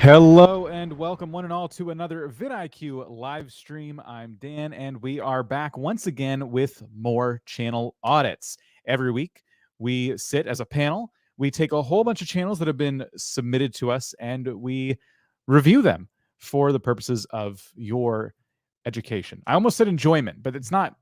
Hello and welcome one and all to another vidIQ live stream. I'm Dan and we are back once again with more channel audits. Every week we sit as a panel, we take a whole bunch of channels that have been submitted to us and we review them for the purposes of your education. I almost said enjoyment, but it's not.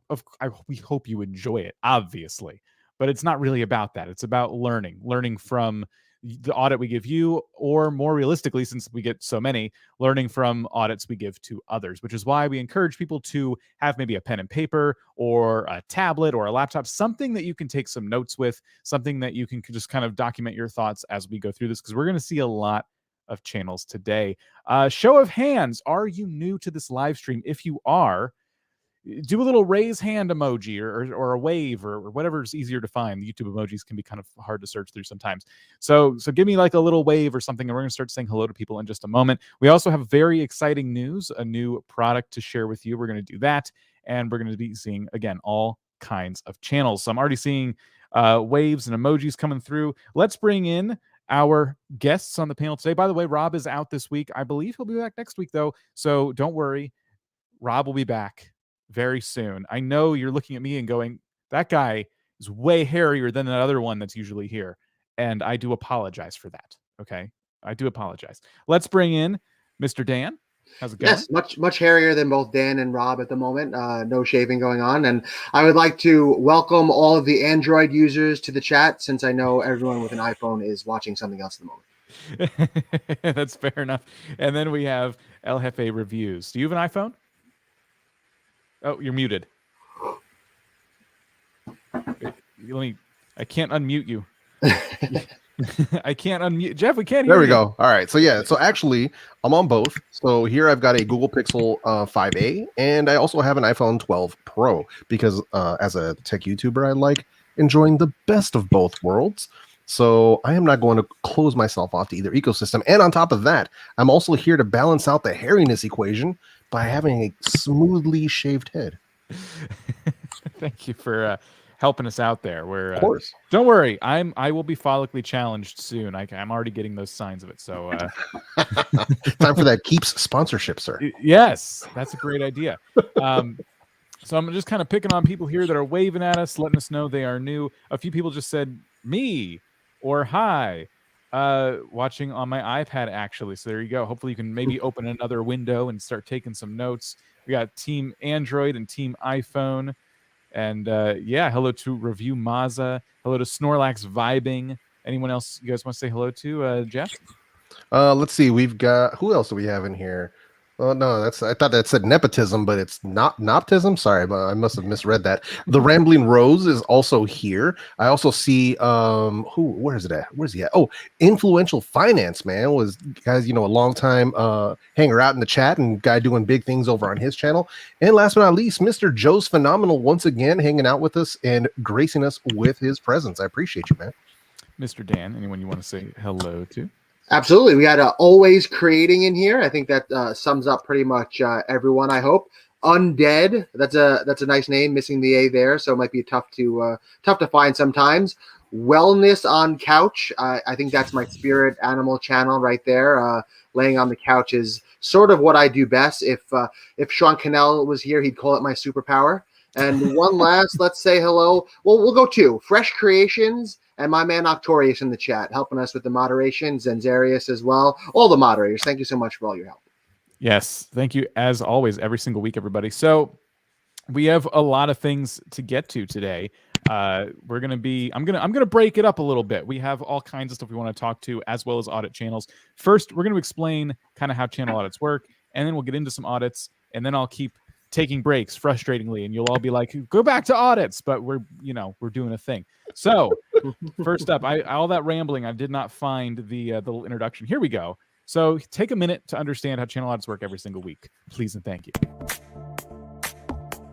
We hope you enjoy it, obviously, but it's not really about that. It's about learning from the audit we give you, or more realistically, since we get so many, learning from audits we give to others, which is why we encourage people to have maybe a pen and paper or a tablet or a laptop, something that you can take some notes with, something that you can just kind of document your thoughts as we go through this, because we're going to see a lot of channels today. Show of hands, are you new to this live stream? If you are, do a little raise hand emoji or a wave or whatever is easier to find. The YouTube emojis can be kind of hard to search through sometimes. So give me like a little wave or something, and we're going to start saying hello to people in just a moment. We also have very exciting news, a new product to share with you. We're going to do that, and we're going to be seeing, again, all kinds of channels. So I'm already seeing waves and emojis coming through. Let's bring in our guests on the panel today. By the way, Rob is out this week. I believe he'll be back next week, though, so don't worry. Rob will be back very soon. I know you're looking at me and going, that guy is way hairier than the other one that's usually here. And I do apologize for that. Okay. I do apologize. Let's bring in Mr. Dan. How's it going? Yes, much hairier than both Dan and Rob at the moment. No shaving going on. And I would like to welcome all of the Android users to the chat, since I know everyone with an iPhone is watching something else at the moment. That's fair enough. And then we have El Jefe Reviews. Do you have an iPhone? Oh, you're muted. I can't unmute you. I can't unmute. Jeff, we can't hear you. There we go. All right. So yeah, so actually I'm on both. So here I've got a Google Pixel 5a, and I also have an iPhone 12 Pro, because as a tech YouTuber, I like enjoying the best of both worlds. So I am not going to close myself off to either ecosystem. And on top of that, I'm also here to balance out the hairiness equation by having a smoothly shaved head. Thank you for helping us out there. Of course. Don't worry, I will be follically challenged soon. I'm already getting those signs of it. So time for that Keeps sponsorship, sir. Yes, that's a great idea. So I'm just kind of picking on people here that are waving at us, letting us know they are new. A few people just said me or hi. Watching on my iPad, actually. So there you go. Hopefully you can maybe open another window and start taking some notes. We got Team Android and Team iPhone. And yeah, hello to Review Maza. Hello to Snorlax Vibing. Anyone else you guys want to say hello to, Jeff? Let's see. We've got, who else do we have in here? Oh no, I thought that said nepotism, but it's not noptism. Sorry, but I must have misread that. The Rambling Rose is also here. I also see where's it at? Where's he at? Oh, Influential Finance Man was, guys, a long time hanger out in the chat and guy doing big things over on his channel. And last but not least, Mr. Joe's Phenomenal once again hanging out with us and gracing us with his presence. I appreciate you, man. Mr. Dan, anyone you want to say hello to? Absolutely. We got Always Creating in here. I think that sums up pretty much everyone, I hope. Undead. That's a nice name, missing the A there, so it might be tough to find sometimes. Wellness on Couch. I think that's my spirit animal channel right there. Laying on the couch is sort of what I do best. If Sean Cannell was here, he'd call it my superpower. And one last, let's say hello. Well, we'll go two. Fresh Creations. And my man Octorius in the chat, helping us with the moderation, Zenzarius as well. All the moderators, thank you so much for all your help. Yes, thank you as always, every single week, everybody. So we have a lot of things to get to today. We're gonna be, I'm gonna break it up a little bit. We have all kinds of stuff we want to talk to, as well as audit channels. First, we're going to explain kind of how channel audits work, and then we'll get into some audits, and then I'll keep taking breaks frustratingly, and you'll all be like, go back to audits, but we're doing a thing. So first up, all that rambling, I did not find the little introduction. Here we go. So take a minute to understand how channel audits work every single week, please and thank you.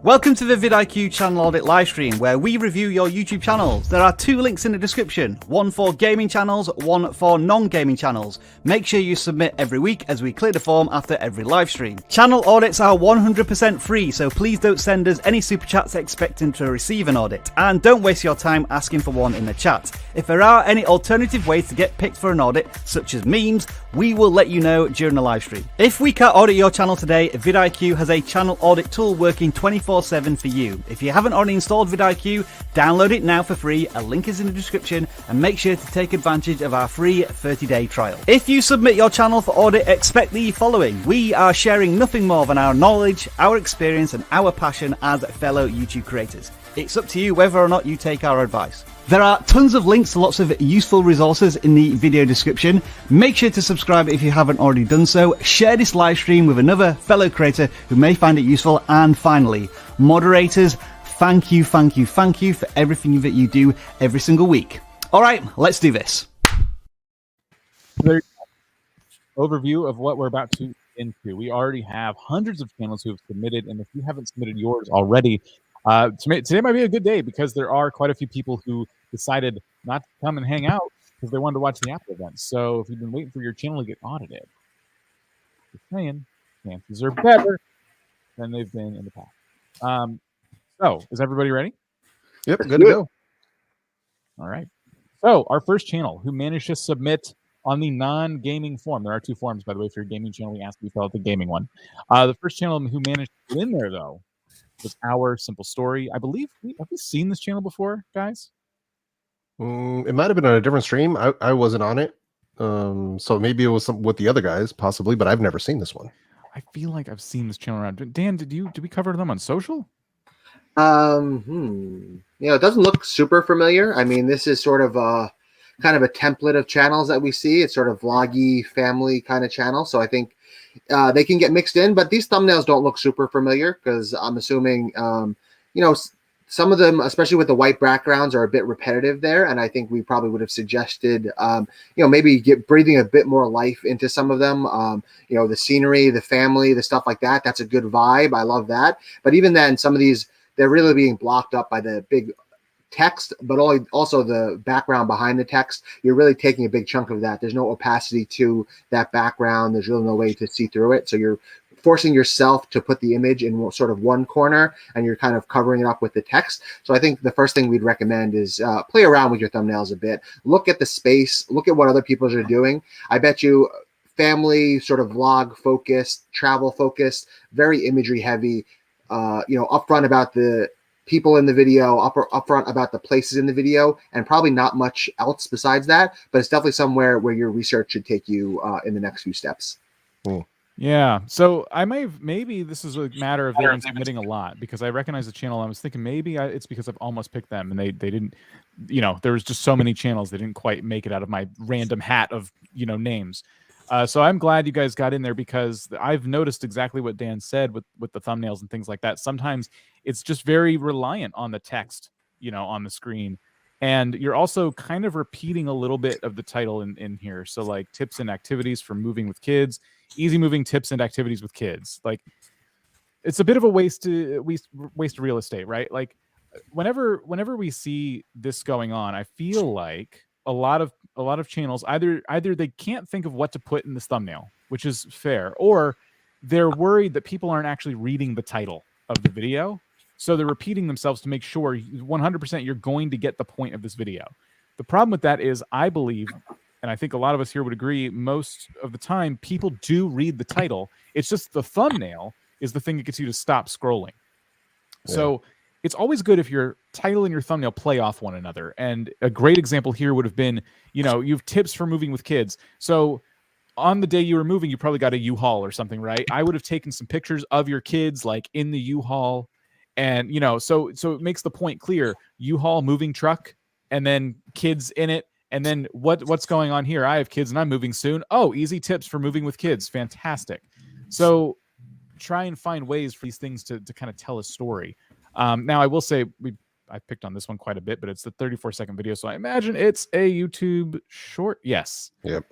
Welcome to the vidIQ channel audit livestream, where we review your YouTube channels. There are 2 links in the description, one for gaming channels, one for non-gaming channels. Make sure you submit every week as we clear the form after every livestream. Channel audits are 100% free, so please don't send us any super chats expecting to receive an audit. And don't waste your time asking for one in the chat. If there are any alternative ways to get picked for an audit, such as memes, we will let you know during the live stream. If we can't audit your channel today, vidIQ has a channel audit tool working 24/7 for you. If you haven't already installed vidIQ, download it now for free. A link is in the description, and make sure to take advantage of our free 30-day trial. If you submit your channel for audit, expect the following. We are sharing nothing more than our knowledge, our experience, and our passion as fellow YouTube creators. It's up to you whether or not you take our advice. There are tons of links to lots of useful resources in the video description. Make sure to subscribe if you haven't already done so. Share this live stream with another fellow creator who may find it useful. And finally, moderators, thank you for everything that you do every single week. All right, let's do this. Overview of what we're about to into. We already have hundreds of channels who have submitted, and if you haven't submitted yours already, today might be a good day because there are quite a few people who decided not to come and hang out because they wanted to watch the Apple event. So if you've been waiting for your channel to get audited, just saying, chances are better than they've been in the past. So is everybody ready? Yep, good to go. All right. So our first channel who managed to submit on the non-gaming form. There are two forms, by the way, for your gaming channel. We asked you to fill out the gaming one. The first channel who managed to get in there, though, was Our Simple Story. I believe have we seen this channel before, guys? It might have been on a different stream. I wasn't on it, so maybe it was with the other guys, possibly. But I've never seen this one. I feel like I've seen this channel around. Dan, did we cover them on social? It doesn't look super familiar. I mean, this is sort of kind of a template of channels that we see. It's sort of vloggy, family kind of channel. So I think they can get mixed in, but these thumbnails don't look super familiar because I'm assuming, some of them, especially with the white backgrounds, are a bit repetitive there. And I think we probably would have suggested, maybe breathing a bit more life into some of them. The scenery, the family, the stuff like that. That's a good vibe. I love that. But even then, some of these, they're really being blocked up by the big text, but also the background behind the text. You're really taking a big chunk of that. There's no opacity to that background. There's really no way to see through it. So you're forcing yourself to put the image in sort of one corner, and you're kind of covering it up with the text. So I think the first thing we'd recommend is play around with your thumbnails a bit. Look at the space. Look at what other people are doing. I bet you family, sort of vlog focused, travel focused, very imagery heavy, upfront about the people in the video, upfront about the places in the video, and probably not much else besides that. But it's definitely somewhere where your research should take you in the next few steps. Yeah. So maybe this is a matter of they've been submitting a lot because I recognize the channel. I was thinking maybe it's because I've almost picked them and they didn't, there was just so many channels they didn't quite make it out of my random hat of names. So I'm glad you guys got in there because I've noticed exactly what Dan said with the thumbnails and things like that. Sometimes it's just very reliant on the text, on the screen. And you're also kind of repeating a little bit of the title in here. So like tips and activities for moving with kids, easy moving tips and activities with kids. Like it's a bit of a waste of real estate, right? Like whenever we see this going on, I feel like a lot of channels either they can't think of what to put in this thumbnail, which is fair, or they're worried that people aren't actually reading the title of the video. So they're repeating themselves to make sure 100% you're going to get the point of this video. The problem with that is I believe, and I think a lot of us here would agree, most of the time people do read the title. It's just the thumbnail is the thing that gets you to stop scrolling. Yeah. So it's always good if your title and your thumbnail play off one another. And a great example here would have been, you have tips for moving with kids. So on the day you were moving, you probably got a U-Haul or something, right? I would have taken some pictures of your kids like in the U-Haul. And, so it makes the point clear, U-Haul moving truck and then kids in it. And then what's going on here? I have kids and I'm moving soon. Oh, easy tips for moving with kids. Fantastic. So try and find ways for these things to kind of tell a story. Now I will say I picked on this one quite a bit, but it's the 34-second video. So I imagine it's a YouTube short. Yes. Yep.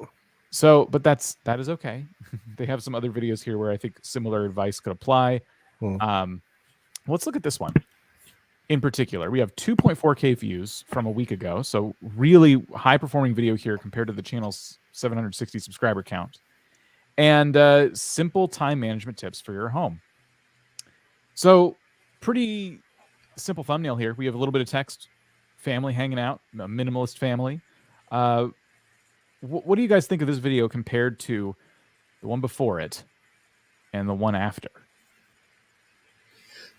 So, but that is okay. They have some other videos here where I think similar advice could apply. Let's look at this one in particular. We have 2.4K views from a week ago. So really high performing video here compared to the channel's 760 subscriber count. And simple time management tips for your home. So pretty simple thumbnail here. We have a little bit of text, family hanging out, a minimalist family. what do you guys think of this video compared to the one before it and the one after?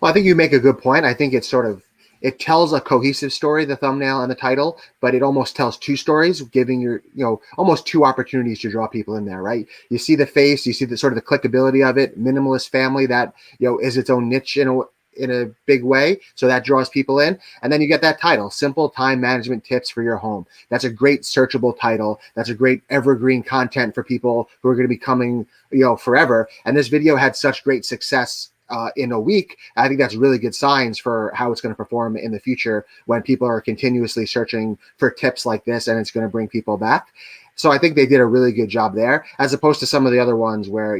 Well, I think you make a good point. I think it tells a cohesive story, the thumbnail and the title, but it almost tells two stories, giving almost two opportunities to draw people in there, right? You see the face, you see the sort of the clickability of it, minimalist family that, is its own niche in a big way. So that draws people in. And then you get that title, Simple Time Management Tips for Your Home. That's a great searchable title. That's a great evergreen content for people who are going to be coming, forever. And this video had such great success in a week. I think that's really good signs for how it's going to perform in the future when people are continuously searching for tips like this, and it's going to bring people back. So I think they did a really good job there, as opposed to some of the other ones where,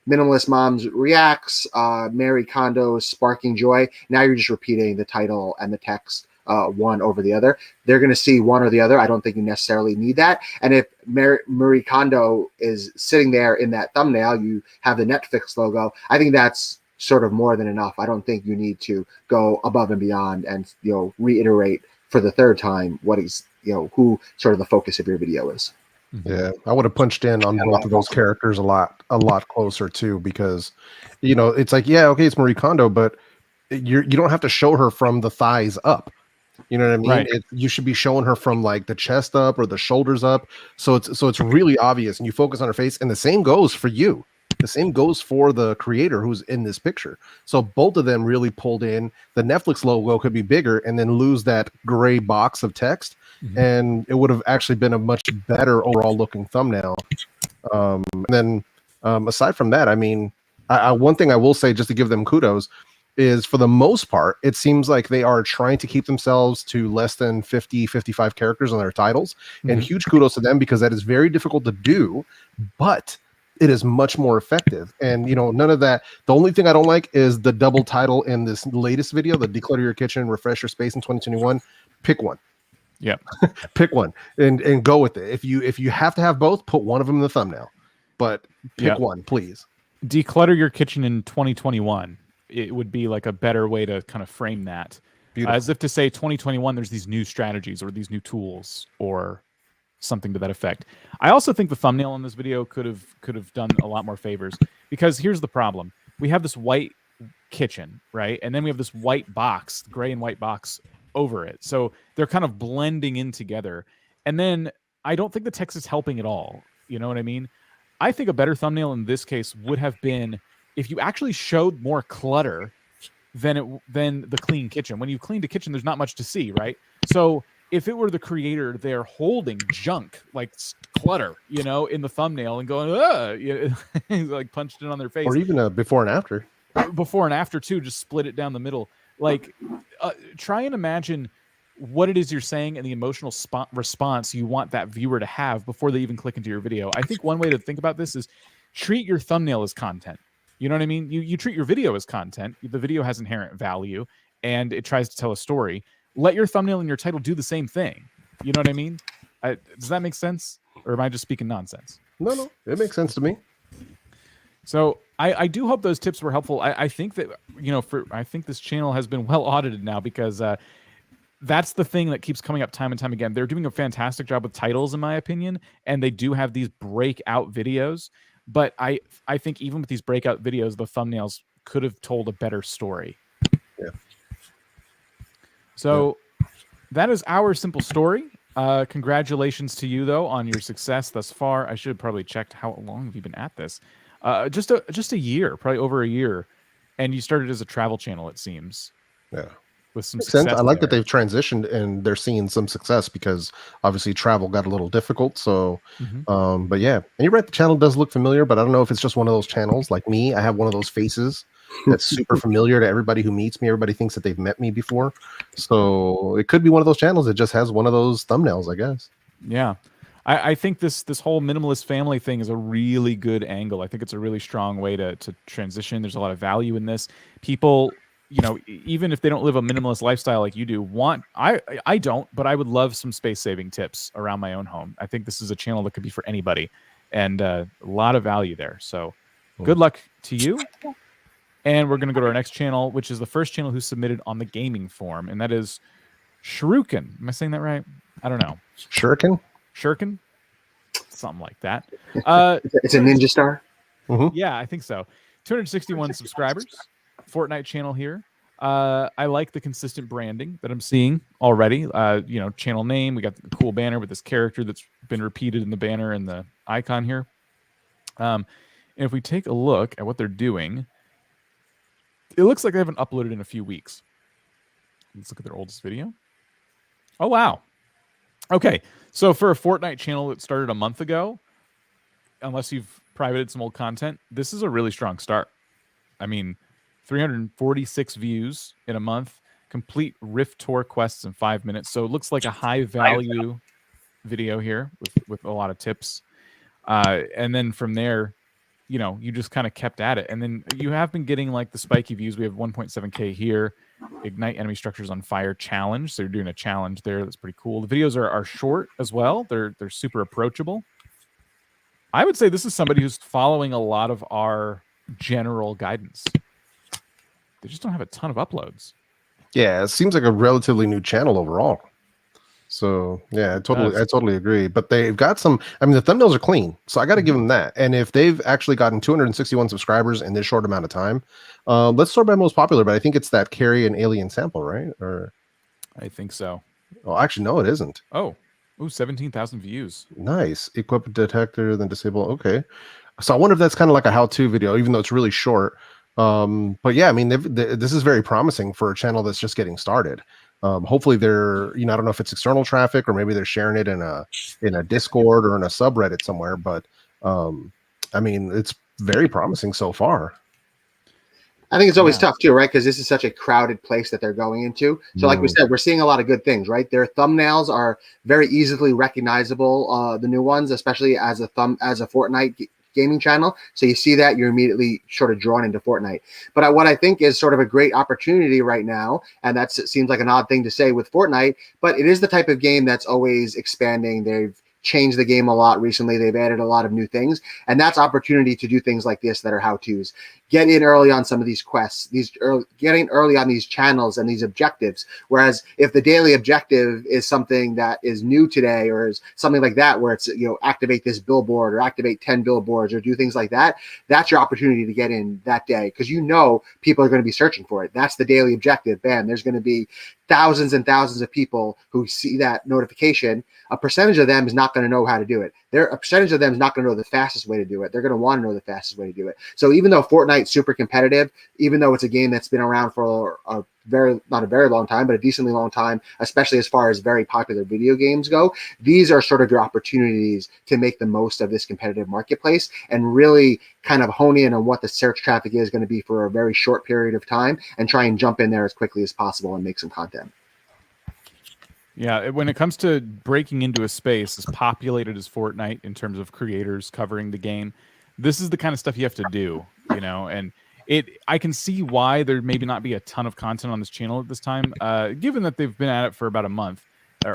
Minimalist Moms Reacts, Mary Kondo's Sparking Joy. Now you're just repeating the title and the text one over the other. They're going to see one or the other. I don't think you necessarily need that. And if Marie Kondo is sitting there in that thumbnail, you have the Netflix logo. I think that's sort of more than enough. I don't think you need to go above and beyond and, reiterate for the third time what is, who sort of the focus of your video is. Yeah, I would have punched in on both of those characters a lot closer too, because, it's like, yeah, okay, it's Marie Kondo, but you don't have to show her from the thighs up. You know what I mean? Right. You should be showing her from like the chest up or the shoulders up. So it's really obvious, and you focus on her face. And the same goes for you. The same goes for the creator who's in this picture. So both of them really pulled in. The Netflix logo could be bigger and then lose that gray box of text. Mm-hmm. And it would have actually been a much better overall looking thumbnail. And then aside from that, I mean, one thing I will say, just to give them kudos, is for the most part, it seems like they are trying to keep themselves to less than 50, 55 characters on their titles. Mm-hmm. And huge kudos to them, because that is very difficult to do, but it is much more effective. And, none of that. The only thing I don't like is the double title in this latest video, the Declutter Your Kitchen, Refresh Your Space in 2021. Pick one. Yeah. Pick one and go with it. If you have to have both, put one of them in the thumbnail, but pick one, please. Declutter Your Kitchen in 2021. It would be like a better way to kind of frame that. As if to say 2021, there's these new strategies or these new tools or something to that effect. I also think the thumbnail on this video could have done a lot more favors, because here's the problem. We have this white kitchen, right? And then we have this white box, gray and white box over it. So they're kind of blending in together. And then I don't think the text is helping at all. You know what I mean? I think a better thumbnail in this case would have been if you actually showed more clutter than the clean kitchen. When you cleaned a kitchen, there's not much to see, right? So if it were the creator there holding junk, like clutter, in the thumbnail and going, like punched it on their face. Or even a before and after. Before and after, too, just split it down the middle. Like, try and imagine what it is you're saying and the emotional response you want that viewer to have before they even click into your video. I think one way to think about this is treat your thumbnail as content. You know what I mean? You treat your video as content. The video has inherent value, and it tries to tell a story. Let your thumbnail and your title do the same thing. You know what I mean? Does that make sense? Or am I just speaking nonsense? No, it makes sense to me. So I do hope those tips were helpful. I think that, I think this channel has been well audited now, because that's the thing that keeps coming up time and time again. They're doing a fantastic job with titles, in my opinion, and they do have these breakout videos. But I think even with these breakout videos, the thumbnails could have told a better story. Yeah. So that is our simple story. Congratulations to you, though, on your success thus far. I should have probably checked how long have you been at this. Just a year, probably over a year. And you started as a travel channel, it seems. Yeah. With some Makes sense. success I like there. that they've transitioned and they're seeing some success, because obviously travel got a little difficult. So, but yeah, and you're right. The channel does look familiar, but I don't know if it's just one of those channels like me. I have one of those faces that's super familiar to everybody who meets me. Everybody thinks that they've met me before. So it could be one of those channels that just has one of those thumbnails, I guess. Yeah. I think this whole minimalist family thing is a really good angle. I think it's a really strong way to transition. There's a lot of value in this. People, even if they don't live a minimalist lifestyle like you do, I don't, but I would love some space saving tips around my own home. I think this is a channel that could be for anybody, and a lot of value there. So good luck to you. And we're going to go to our next channel, which is the first channel who submitted on the gaming form, and that is Shuriken. Am I saying that right? I don't know. Shuriken? Shuriken? something like that. It's a Ninja Star. Yeah, I think so. 261 subscribers. Fortnite channel here. I like the consistent branding that I'm seeing already. You know, channel name. We got the cool banner with this character that's been repeated in the banner and the icon here. And if we take a look at what they're doing, it looks like they haven't uploaded in a few weeks. Let's look at their oldest video. Oh, wow. Okay, so for a Fortnite channel that started a month ago, unless you've privated some old content, this is a really strong start. I mean, 346 views in a month, complete Rift Tour quests in 5 minutes. So it looks like a high value video here with a lot of tips. And then from there, you know, you just kind of kept at it. And then you have been getting like the spiky views. We have 1.7K here. Ignite enemy structures on fire challenge. So you're doing a challenge there. That's pretty cool. The videos are short as well. They're super approachable. I would say this is somebody who's following a lot of our general guidance. They just don't have a ton of uploads. Yeah, it seems like a relatively new channel overall. So yeah, I totally agree. But they've got some. I mean, the thumbnails are clean, so I got to give them that. And if they've actually gotten 261 subscribers in this short amount of time, let's sort by most popular. But I think it's that Carry and Alien sample, right? Or I think so. Oh, actually, no, it isn't. Oh, 17,000 views. Nice. Equip a detector, then disable. Okay. So I wonder if that's kind of like a how-to video, even though it's really short. But yeah, I mean, this is very promising for a channel that's just getting started. Hopefully they're, you know, I don't know if it's external traffic or maybe they're sharing it in a Discord or in a subreddit somewhere, but I mean, it's very promising so far. I think it's always tough too, right? Because this is such a crowded place that they're going into. So like we said, we're seeing a lot of good things, right? Their thumbnails are very easily recognizable, the new ones, especially as a Fortnite gaming channel. So you see that, you're immediately sort of drawn into Fortnite. But what I think is sort of a great opportunity right now, and it seems like an odd thing to say with Fortnite, but it is the type of game that's always expanding. They've changed the game a lot recently. They've added a lot of new things, and that's opportunity to do things like this that are how-tos. Get in early on some of these quests, getting early on these channels and these objectives. Whereas if the daily objective is something that is new today, or is something like that, where it's, you know, activate this billboard or activate 10 billboards or do things like that, that's your opportunity to get in that day, because you know people are going to be searching for it. That's the daily objective. Bam, there's going to be thousands and thousands of people who see that notification. A percentage of them is not going to know how to do it. A percentage of them is not going to know the fastest way to do it. They're going to want to know the fastest way to do it. So even though Fortnite's super competitive, even though it's a game that's been around for not a very long time, but a decently long time, especially as far as very popular video games go, these are sort of your opportunities to make the most of this competitive marketplace and really kind of hone in on what the search traffic is going to be for a very short period of time and try and jump in there as quickly as possible and make some content. Yeah, when it comes to breaking into a space as populated as Fortnite in terms of creators covering the game, this is the kind of stuff you have to do, you know, and I can see why there maybe not be a ton of content on this channel at this time, given that they've been at it for about a month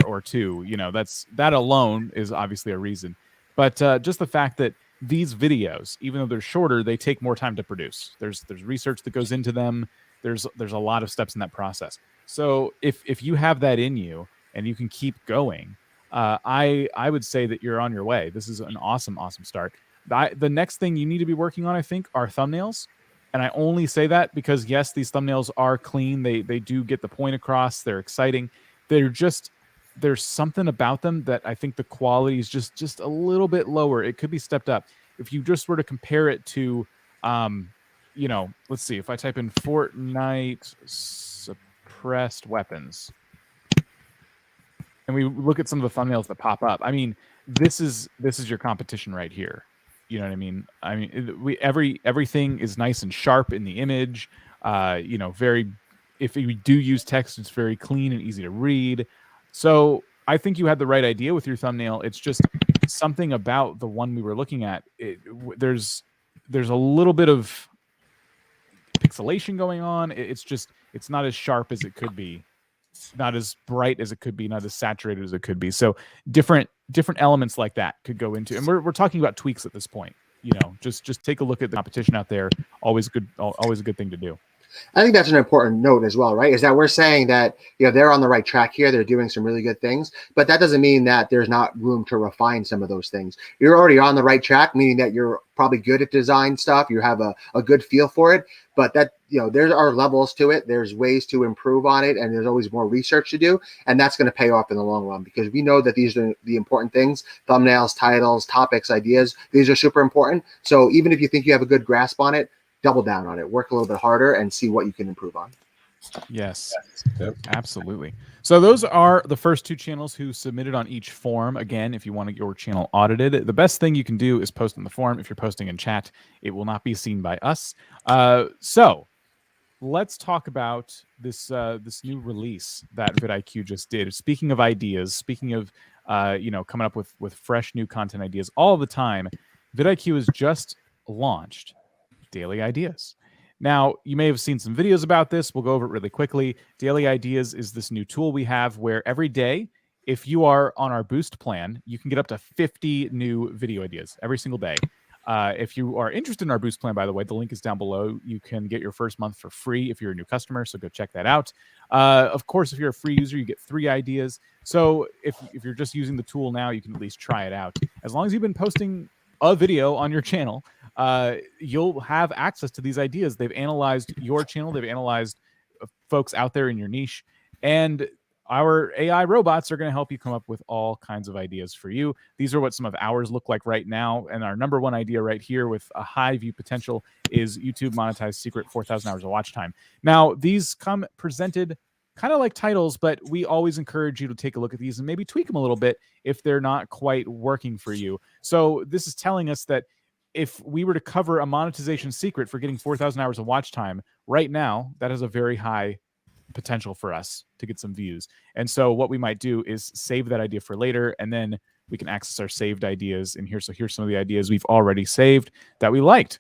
or two. You know, that alone is obviously a reason. But just the fact that these videos, even though they're shorter, they take more time to produce. There's research that goes into them. There's a lot of steps in that process. So if you have that in you and you can keep going, I would say that you're on your way. This is an awesome start. The next thing you need to be working on, I think, are thumbnails. And I only say that because, yes, these thumbnails are clean. They do get the point across. They're exciting. There's something about them that I think the quality is just a little bit lower. It could be stepped up. If you just were to compare it to, you know, let's see. If I type in Fortnite suppressed weapons, and we look at some of the thumbnails that pop up, I mean, this is your competition right here. You know what I mean? I mean, everything is nice and sharp in the image. You know, if we do use text, it's very clean and easy to read. So I think you had the right idea with your thumbnail. It's just something about the one we were looking at. There's a little bit of pixelation going on. It's not as sharp as it could be, not as bright as it could be, not as saturated as it could be. So different elements like that could go into, and we're talking about tweaks at this point. You know, just take a look at the competition out there. Always a good thing to do. I think that's an important note as well, right? Is that we're saying that, you know, they're on the right track here. They're doing some really good things, but that doesn't mean that there's not room to refine some of those things. You're already on the right track, meaning that you're probably good at design stuff. You have a good feel for it, but that, you know, there are levels to it. There's ways to improve on it, and there's always more research to do. And that's going to pay off in the long run, because we know that these are the important things: thumbnails, titles, topics, ideas. These are super important. So even if you think you have a good grasp on it, double down on it, work a little bit harder, and see what you can improve on. Yes, Yep. absolutely. So those are the first two channels who submitted on each form. Again, if you want your channel audited, the best thing you can do is post in the form. If you're posting in chat, it will not be seen by us. So let's talk about this this new release that vidIQ just did. Speaking of ideas, speaking of you know, coming up with fresh new content ideas all the time, vidIQ has just launched Daily Ideas. Now, you may have seen some videos about this. We'll go over it really quickly. Daily Ideas is this new tool we have where every day, if you are on our Boost plan, you can get up to 50 new video ideas every single day. If you are interested in our Boost plan, by the way, the link is down below. You can get your first month for free if you're a new customer, so go check that out. Of course, if you're a free user, you get 3 ideas. So if you're just using the tool now, you can at least try it out. As long as you've been posting a video on your channel, you'll have access to these ideas. They've analyzed your channel. They've analyzed folks out there in your niche. And our AI robots are going to help you come up with all kinds of ideas for you. These are what some of ours look like right now. And our number one idea right here with a high view potential is YouTube monetized secret 4,000 hours of watch time. Now, these come presented kind of like titles, but we always encourage you to take a look at these and maybe tweak them a little bit if they're not quite working for you. So this is telling us that if we were to cover a monetization secret for getting 4,000 hours of watch time right now, that has a very high potential for us to get some views. And so what we might do is save that idea for later, and then we can access our saved ideas in here. So here's some of the ideas we've already saved that we liked.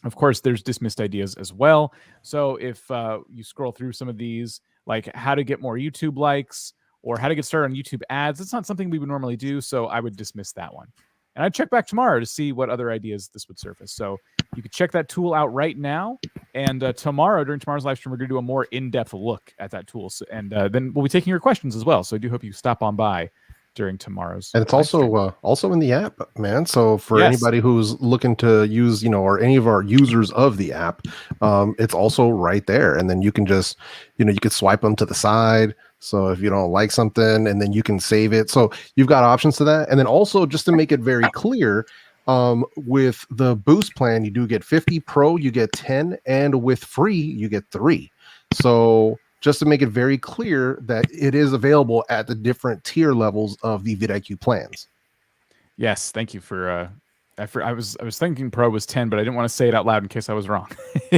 Of course, there's dismissed ideas as well. So if you scroll through some of these, like how to get more YouTube likes or how to get started on YouTube ads, it's not something we would normally do, so I would dismiss that one. And I'd check back tomorrow to see what other ideas this would surface. So you can check that tool out right now. And tomorrow, during tomorrow's live stream, we're going to do a more in-depth look at that tool. So, and then we'll be taking your questions as well. So I do hope you stop on by during tomorrow's. And it's also in the app, man. So for anybody who's looking to use, you know, or any of our users of the app, it's also right there. And then you can just, you know, you could swipe them to the side. So if you don't like something, and then you can save it. So you've got options to that. And then also, just to make it very clear, with the Boost plan, you do get 50, Pro, you get 10, and with free, you get 3. So just to make it very clear that it is available at the different tier levels of the vidIQ plans. Yes, thank you for I was thinking Pro was 10, but I didn't want to say it out loud in case I was wrong.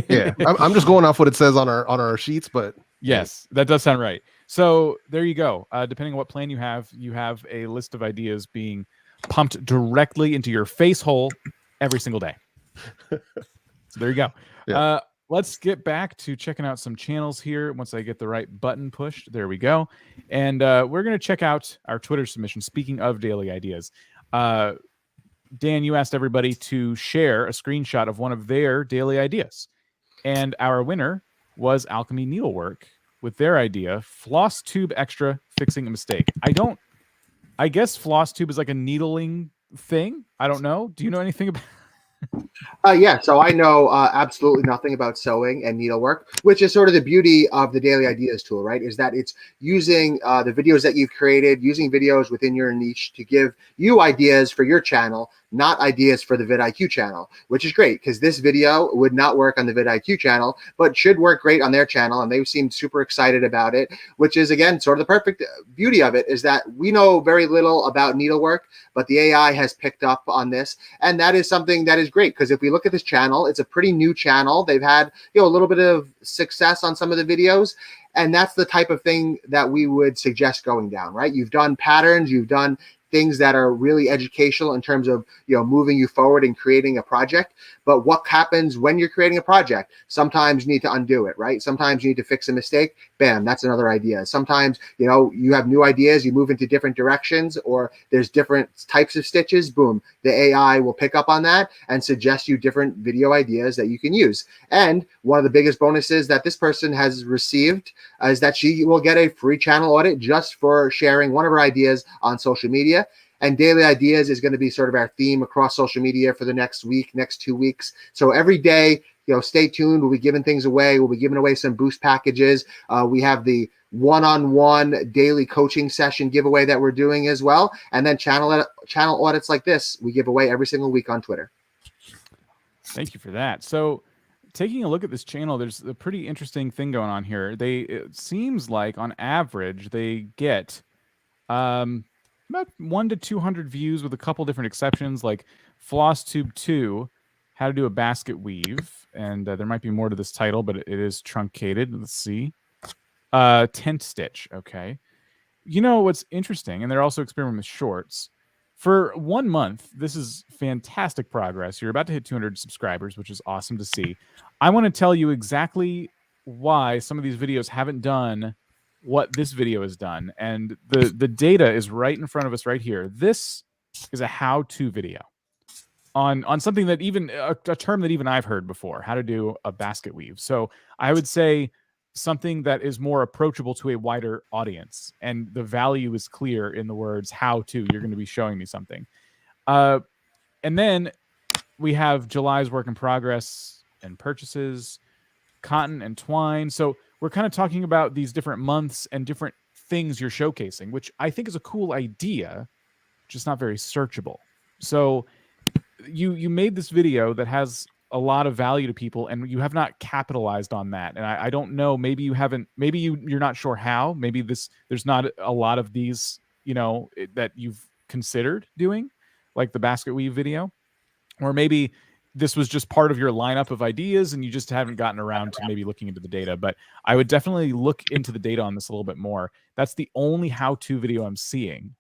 Yeah, I'm just going off what it says on our sheets, but yes, that does sound right. So there you go. Depending on what plan you have a list of ideas being pumped directly into your face hole every single day. So there you go. Yeah. Let's get back to checking out some channels here. Once I get the right button pushed, there we go. And we're going to check out our Twitter submission. Speaking of daily ideas, Dan, you asked everybody to share a screenshot of one of their daily ideas. And our winner was Alchemy Needlework with their idea, Floss Tube Extra Fixing a Mistake. I guess Floss Tube is like a needling thing. I don't know. Do you know anything about Yeah, so I know absolutely nothing about sewing and needlework, which is sort of the beauty of the Daily Ideas tool, right? Is that it's using the videos that you've created, using videos within your niche to give you ideas for your channel, not ideas for the vidIQ channel, which is great because this video would not work on the vidIQ channel, but should work great on their channel. And they seemed super excited about it, which is, again, sort of the perfect beauty of it is that we know very little about needlework, but the AI has picked up on this. And that is something that is great because if we look at this channel, it's a pretty new channel. They've had, you know, a little bit of success on some of the videos. And that's the type of thing that we would suggest going down, right? You've done patterns, you've done things that are really educational in terms of, you know, moving you forward and creating a project. But what happens when you're creating a project? Sometimes you need to undo it, right? Sometimes you need to fix a mistake. bam, that's another idea. Sometimes, you know, you have new ideas, you move into different directions, or there's different types of stitches, boom, the AI will pick up on that and suggest you different video ideas that you can use. And one of the biggest bonuses that this person has received is that she will get a free channel audit just for sharing one of her ideas on social media. And daily ideas is going to be sort of our theme across social media for the next week, next 2 weeks. So every day, you know, stay tuned. We'll be giving things away. We'll be giving away some boost packages. We have the one-on-one daily coaching session giveaway that we're doing as well. And then channel audits like this, we give away every single week on Twitter. Thank you for that. So taking a look at this channel, there's a pretty interesting thing going on here. It seems like on average, they get about 1 to 200 views with a couple different exceptions, like FlossTube 2, how to do a basket weave. And there might be more to this title, but it is truncated. Let's see. Tent stitch. Okay. You know what's interesting, and they're also experimenting with shorts. For 1 month, this is fantastic progress. You're about to hit 200 subscribers, which is awesome to see. I want to tell you exactly why some of these videos haven't done what this video has done. And the data is right in front of us right here. This is a how-to video on something that even a term that even I've heard before, how to do a basket weave. So I would say something that is more approachable to a wider audience, and the value is clear in the words how to. You're going to be showing me something. And then we have July's work in progress and purchases, cotton and twine. So we're kind of talking about these different months and different things you're showcasing, which I think is a cool idea, just not very searchable. So you made this video that has a lot of value to people, and you have not capitalized on that. And I don't know, maybe you haven't, maybe you're not sure how. Maybe there's not a lot of these, you know, that you've considered doing, like the basket weave video, or maybe this was just part of your lineup of ideas and you just haven't gotten around to maybe looking into the data. But I would definitely look into the data on this a little bit more. That's the only how-to video I'm seeing.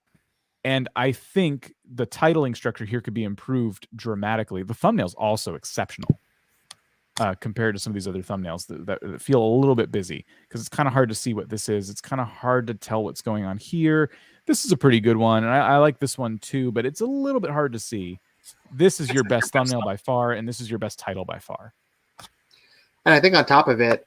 And I think the titling structure here could be improved dramatically. The thumbnail's also exceptional compared to some of these other thumbnails that feel a little bit busy, because it's kind of hard to see what this is. It's kind of hard to tell what's going on here. This is a pretty good one, and I like this one too, but it's a little bit hard to see. This is your best thumbnail by far, and this is your best title by far. And I think on top of it,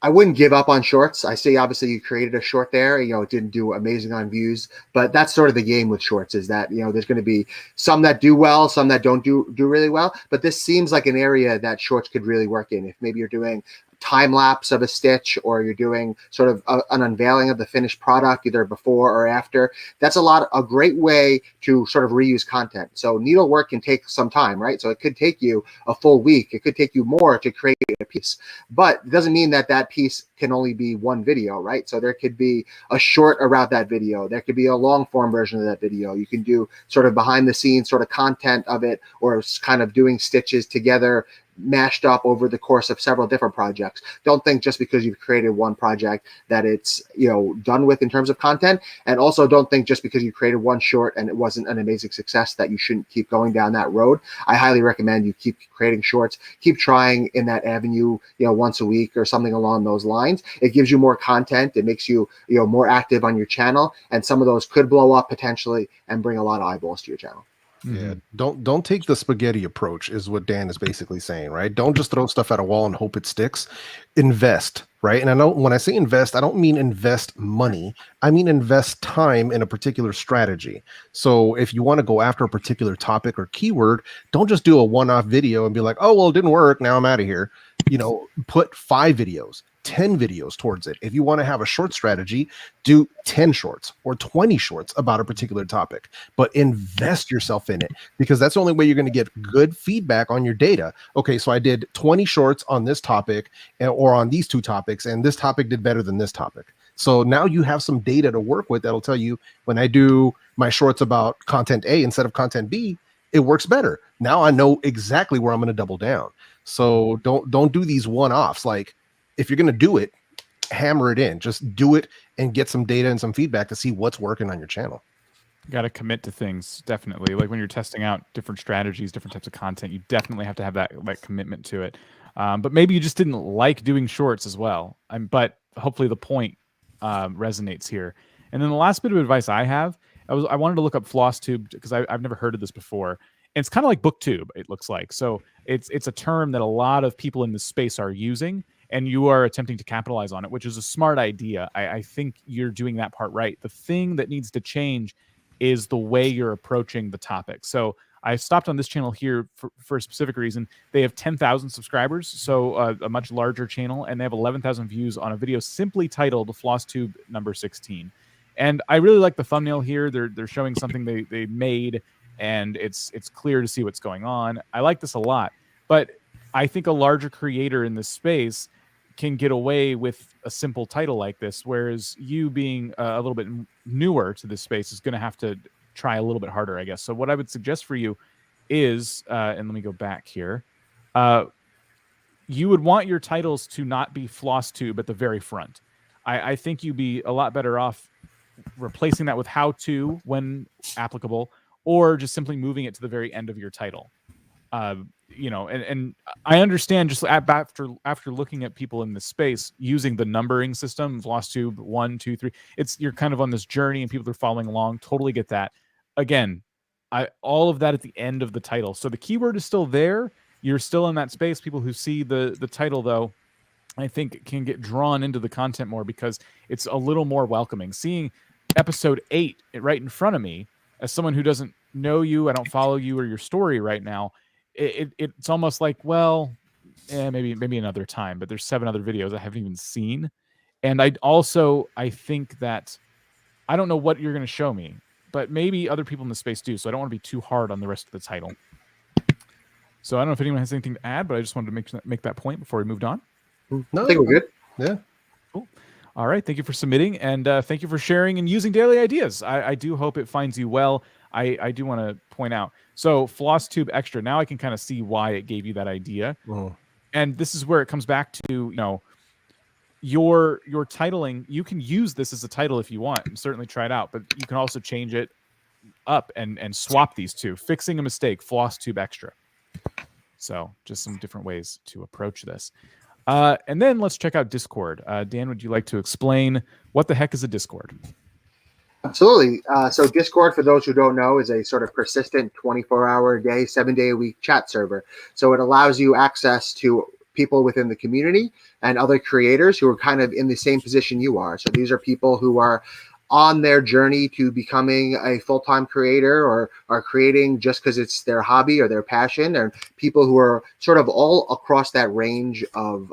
I wouldn't give up on shorts. I see obviously you created a short there, you know, it didn't do amazing on views, but that's sort of the game with shorts, is that, you know, there's going to be some that do well, some that don't do really well, but this seems like an area that shorts could really work in. If maybe you're doing time lapse of a stitch, or you're doing sort of an unveiling of the finished product either before or after, that's a great way to sort of reuse content. So needlework can take some time, right? So it could take you a full week, it could take you more to create a piece, but it doesn't mean that that piece can only be one video, right? So there could be a short around that video, there could be a long form version of that video. You can do sort of behind the scenes sort of content of it, or kind of doing stitches together mashed up over the course of several different projects. Don't think just because you've created one project that it's, you know, done with in terms of content. And also don't think just because you created one short and it wasn't an amazing success that you shouldn't keep going down that road. I highly recommend you keep creating shorts, keep trying in that avenue, you know, once a week or something along those lines. It gives you more content. It makes you, you know, more active on your channel, and some of those could blow up potentially and bring a lot of eyeballs to your channel. Yeah, don't take the spaghetti approach, is what Dan is basically saying, right? Don't just throw stuff at a wall and hope it sticks. Invest, right? And I know when I say invest, I don't mean invest money. I mean invest time in a particular strategy. So if you want to go after a particular topic or keyword, don't just do a one-off video and be like, oh, well, it didn't work, now I'm out of here. You know, put 5 videos, 10 videos towards it. If you want to have a short strategy, do 10 shorts or 20 shorts about a particular topic, but invest yourself in it, because that's the only way you're going to get good feedback on your data. Okay, so I did 20 shorts on this topic or on these 2 topics, and this topic did better than this topic. So now you have some data to work with that'll tell you, when I do my shorts about content A instead of content B, it works better. Now I know exactly where I'm going to double down. So don't do these one-offs. Like, if you're going to do it, hammer it in. Just do it and get some data and some feedback to see what's working on your channel. You got to commit to things, definitely. Like when you're testing out different strategies, different types of content, you definitely have to have that commitment to it. But maybe you just didn't like doing shorts as well. But hopefully the point resonates here. And then the last bit of advice I have, I wanted to look up FlossTube because I've never heard of this before. And it's kind of like BookTube, it looks like. So it's a term that a lot of people in this space are using, and you are attempting to capitalize on it, which is a smart idea. I think you're doing that part right. The thing that needs to change is the way you're approaching the topic. So I stopped on this channel here for a specific reason. They have 10,000 subscribers, so a much larger channel, and they have 11,000 views on a video simply titled FlossTube number 16. And I really like the thumbnail here. They're showing something they made, and it's clear to see what's going on. I like this a lot, but I think a larger creator in this space can get away with a simple title like this, whereas you being a little bit newer to this space is going to have to try a little bit harder, I guess. So what I would suggest for you is, and let me go back here, you would want your titles to not be FlossTube at the very front. I think you'd be a lot better off replacing that with how to when applicable, or just simply moving it to the very end of your title. And I understand just after looking at people in this space using the numbering system, FlossTube 1, 2, 3, you're kind of on this journey and people are following along. Totally get that. Again, all of that at the end of the title. So the keyword is still there. You're still in that space. People who see the title, though, I think can get drawn into the content more because it's a little more welcoming. Seeing episode 8 right in front of me, as someone who doesn't know you, I don't follow you or your story right now, it's almost like, well, maybe another time, but there's 7 other videos I haven't even seen. And I think that I don't know what you're going to show me, but maybe other people in the space do. So I don't want to be too hard on the rest of the title. So I don't know if anyone has anything to add, but I just wanted to make that point before we moved on. No, I think we're good. Yeah. Cool. All right. Thank you for submitting, and thank you for sharing and using daily ideas. I do hope it finds you well. I do want to point out. So FlossTube Extra, now I can kind of see why it gave you that idea. Oh. And this is where it comes back to, your titling. You can use this as a title if you want, and certainly try it out, but you can also change it up and swap these two. Fixing a mistake, FlossTube Extra. So just some different ways to approach this. And then let's check out Discord. Dan, would you like to explain what the heck is a Discord? Absolutely. So Discord, for those who don't know, is a sort of persistent 24-hour-a-day, 7-day-a-week chat server. So it allows you access to people within the community and other creators who are kind of in the same position you are. So these are people who are on their journey to becoming a full-time creator or are creating just because it's their hobby or their passion, and people who are sort of all across that range of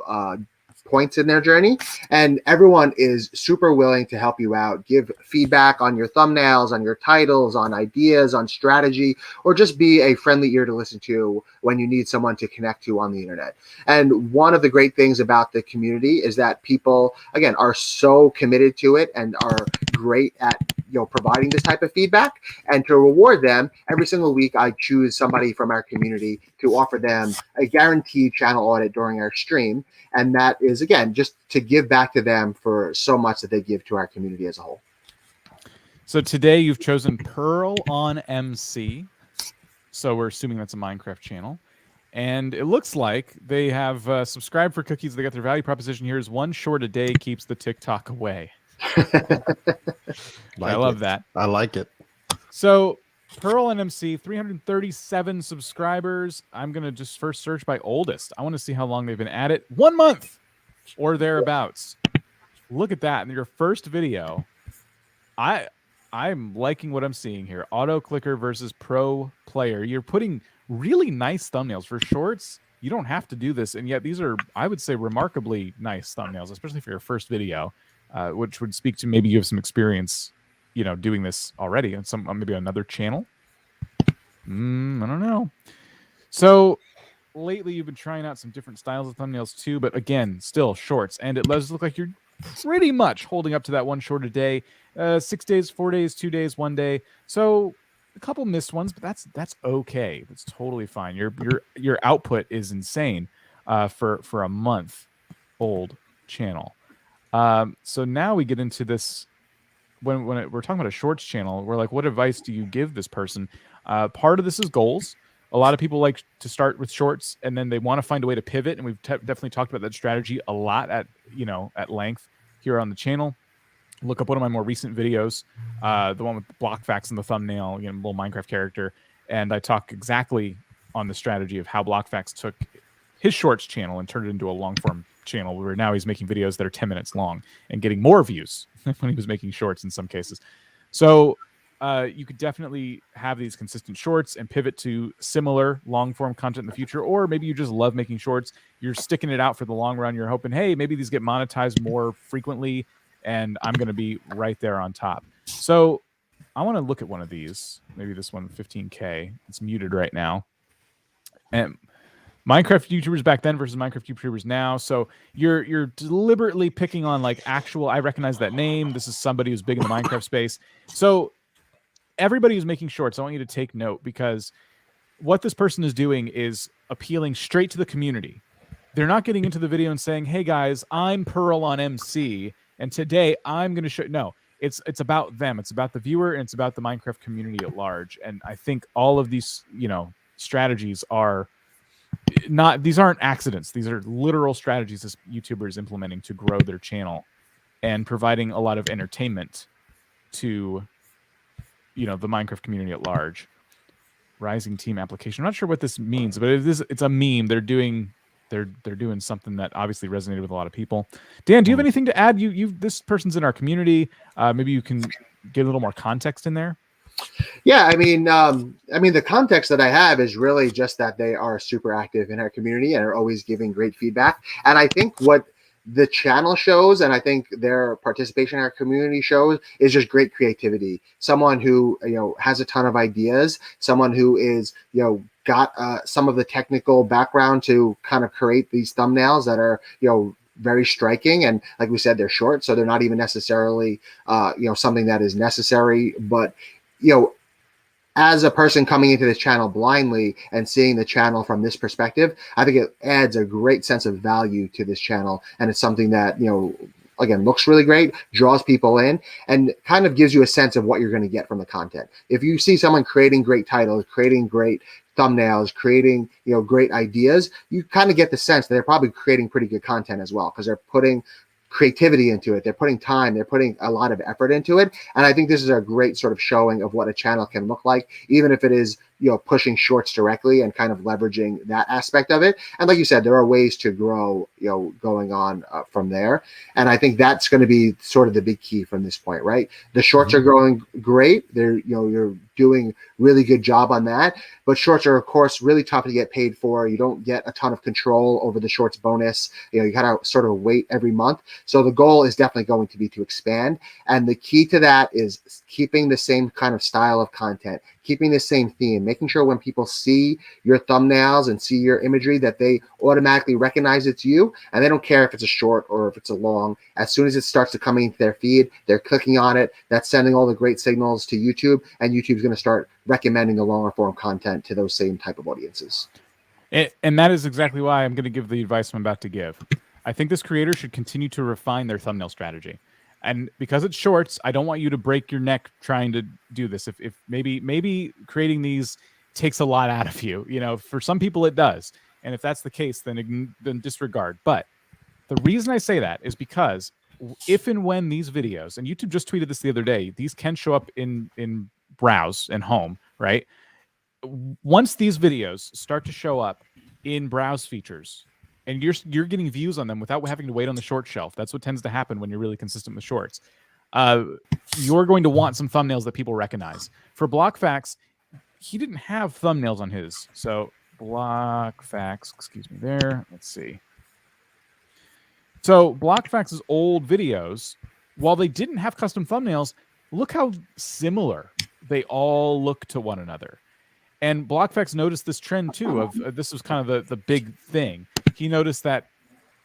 points in their journey. And everyone is super willing to help you out, give feedback on your thumbnails, on your titles, on ideas, on strategy, or just be a friendly ear to listen to when you need someone to connect to on the internet. And one of the great things about the community is that people, again, are so committed to it and are great at providing this type of feedback. And to reward them, every single week I choose somebody from our community to offer them a guaranteed channel audit during our stream. And that is, again, just to give back to them for so much that they give to our community as a whole. So today you've chosen Pearl on MC. So we're assuming that's a Minecraft channel. And it looks like they have subscribed for cookies. They got their value proposition here is 1 short a day keeps the TikTok away. I love that. I like it. So Pearl NMC, 337 subscribers. I'm going to just first search by oldest. I want to see how long they've been at it. 1 month or thereabouts. Look at that. In your first video, I'm liking what I'm seeing here. Auto clicker versus pro player. You're putting really nice thumbnails for shorts. You don't have to do this. And yet these are, I would say, remarkably nice thumbnails, especially for your first video, which would speak to maybe you have some experience doing this already on some maybe another channel. I don't know. So lately you've been trying out some different styles of thumbnails too, but again, still shorts, and it does look like you're pretty much holding up to that 1 short a day. 6 days, 4 days, 2 days, 1 day. So a couple missed ones, but that's okay. That's totally fine. Your output is insane for a month old channel. So now we get into this. When we're talking about a shorts channel, we're like, what advice do you give this person? Part of this is goals. A lot of people like to start with shorts and then they want to find a way to pivot. And we've definitely talked about that strategy a lot at length. here on the channel, look up one of my more recent videos, the one with block facts in the thumbnail, you know, little Minecraft character, and I talk exactly on the strategy of how BlockFacts took his shorts channel and turned it into a long form channel where now he's making videos that are 10 minutes long and getting more views than when he was making shorts in some cases. So you could definitely have these consistent shorts and pivot to similar long form content in the future, or maybe you just love making shorts. You're sticking it out for the long run. You're hoping, hey, maybe these get monetized more frequently and I'm going to be right there on top. So I want to look at one of these, maybe this one, 15K. It's muted right now. And Minecraft YouTubers back then versus Minecraft YouTubers now. So you're deliberately picking on like actual, I recognize that name. This is somebody who's big in the Minecraft space. So everybody who's making shorts, I want you to take note, because what this person is doing is appealing straight to the community. They're not getting into the video and saying, hey guys, I'm Pearl on MC, and today I'm going to show. No, it's about them. It's about the viewer, and it's about the Minecraft community at large. And I think all of these, you know, strategies are not, these aren't accidents. These are literal strategies this YouTuber is implementing to grow their channel and providing a lot of entertainment to, you know, the Minecraft community at large. Rising Team application. I'm not sure what this means, but it's a meme. They're doing something that obviously resonated with a lot of people. Dan, do you have anything to add? This person's in our community. Maybe you can get a little more context in there. Yeah, I mean, the context that I have is really just that they are super active in our community and are always giving great feedback. And I think what the channel shows, and I think their participation in our community shows, is just great creativity. Someone who, you know, has a ton of ideas, someone who is, you know, got some of the technical background to kind of create these thumbnails that are, you know, very striking. And like we said, they're short, so they're not even necessarily, you know, something that is necessary, but, you know, as a person coming into this channel blindly and seeing the channel from this perspective, I think it adds a great sense of value to this channel. And it's something that, you know, again, looks really great, draws people in, and kind of gives you a sense of what you're going to get from the content. If you see someone creating great titles, creating great thumbnails, creating, you know, great ideas, you kind of get the sense that they're probably creating pretty good content as well, because they're putting creativity into it. They're putting time, they're putting a lot of effort into it. And I think this is a great sort of showing of what a channel can look like, even if it is, you know, pushing shorts directly and kind of leveraging that aspect of it. And like you said, there are ways to grow, you know, going on from there. And I think that's going to be sort of the big key from this point, right? The shorts are growing great. They're, you know, you're doing really good job on that. But shorts are, of course, really tough to get paid for. You don't get a ton of control over the shorts bonus. You know, you gotta sort of wait every month. So the goal is definitely going to be to expand. And the key to that is keeping the same kind of style of content, keeping the same theme, making sure when people see your thumbnails and see your imagery that they automatically recognize it's you, and they don't care if it's a short or if it's a long. As soon as it starts to come into their feed, they're clicking on it. That's sending all the great signals to YouTube, and YouTube's going to start recommending the longer form content to those same type of audiences. And that is exactly why I'm going to give the advice I'm about to give. I think this creator should continue to refine their thumbnail strategy. And because it's shorts, I don't want you to break your neck trying to do this. If maybe creating these takes a lot out of you, you know, for some people it does. And if that's the case, then disregard. But the reason I say that is because if and when these videos, and YouTube just tweeted this the other day, these can show up in browse and home, right? Once these videos start to show up in browse features, and you're getting views on them without having to wait on the short shelf. That's what tends to happen when you're really consistent with shorts. You're going to want some thumbnails that people recognize. For BlockFacts, he didn't have thumbnails on his. So BlockFacts, excuse me there. Let's see. So BlockFacts' old videos, while they didn't have custom thumbnails, look how similar they all look to one another. And BlockFacts noticed this trend too of this was kind of the big thing. He noticed that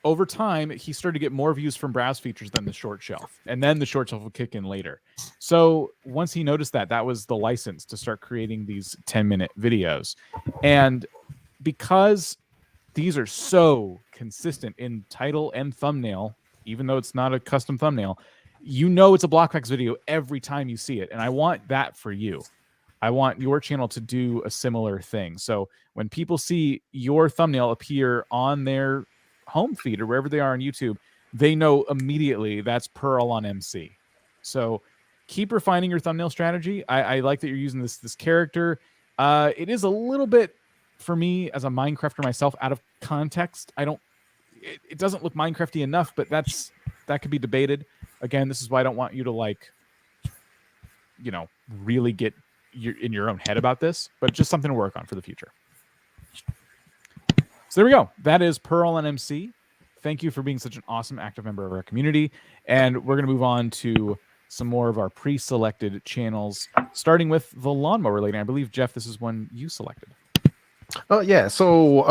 over time, he started to get more views from browse features than the short shelf. And then the short shelf would kick in later. So once he noticed that, that was the license to start creating these 10-minute videos. And because these are so consistent in title and thumbnail, even though it's not a custom thumbnail, you know it's a BlockFacts video every time you see it. And I want that for you. I want your channel to do a similar thing. So when people see your thumbnail appear on their home feed or wherever they are on YouTube, they know immediately that's Pearl on MC. So keep refining your thumbnail strategy. I like that you're using this character. It is a little bit, for me as a Minecrafter myself, out of context. It doesn't look Minecrafty enough, but that could be debated. Again, this is why I don't want you to really get in your own head about this, but just something to work on for the future. So there we go. That is Pearl and MC. Thank you for being such an awesome active member of our community. And we're going to move on to some more of our pre-selected channels, starting with the lawnmower lady. I believe, Jeff, this is one you selected. Oh yeah, so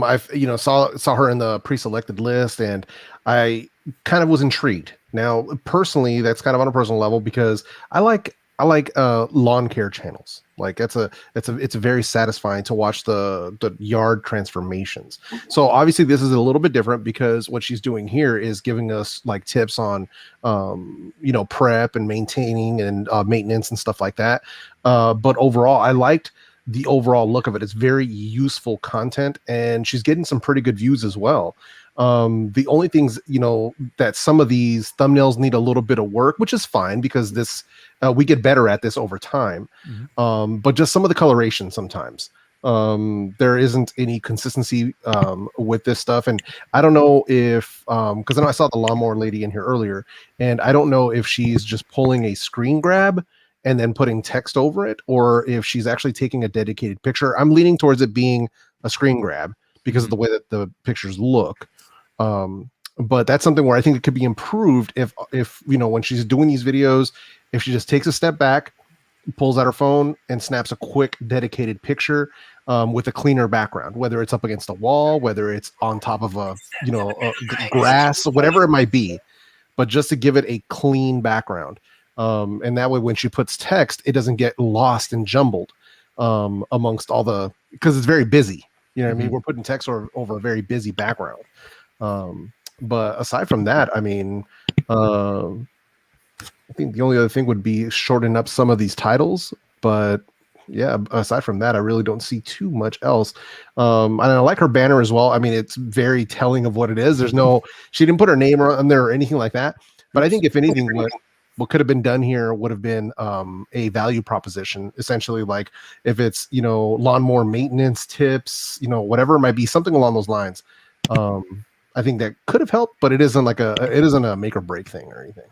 I've saw her in the pre-selected list, and I kind of was intrigued. Now, personally, that's kind of on a personal level because I like lawn care channels. Like it's very satisfying to watch the yard transformations. So obviously this is a little bit different because what she's doing here is giving us like tips on prep and maintaining and maintenance and stuff like that. But overall, I liked the overall look of it. It's very useful content, and she's getting some pretty good views as well. The only things, that some of these thumbnails need a little bit of work, which is fine because this we get better at this over time. Mm-hmm. But just some of the coloration sometimes. There isn't any consistency with this stuff. And I don't know if, because I know I saw the lawnmower lady in here earlier, and I don't know if she's just pulling a screen grab and then putting text over it, or if she's actually taking a dedicated picture. I'm leaning towards it being a screen grab because of the way that the pictures look. But that's something where I think it could be improved if when she's doing these videos, if she just takes a step back, pulls out her phone and snaps a quick dedicated picture with a cleaner background, whether it's up against a wall, whether it's on top of a grass, whatever it might be, but just to give it a clean background. And that way, when she puts text, it doesn't get lost and jumbled amongst all because it's very busy. You know what I mean? We're putting text over a very busy background. But aside from that, I mean, I think the only other thing would be shorten up some of these titles. But yeah, aside from that, I really don't see too much else. And I like her banner as well. I mean, it's very telling of what it is. She didn't put her name on there or anything like that. But I think if anything, what could have been done here would have been a value proposition, essentially, like if it's lawnmower maintenance tips, whatever it might be, something along those lines. I think that could have helped, but it isn't a make or break thing or anything.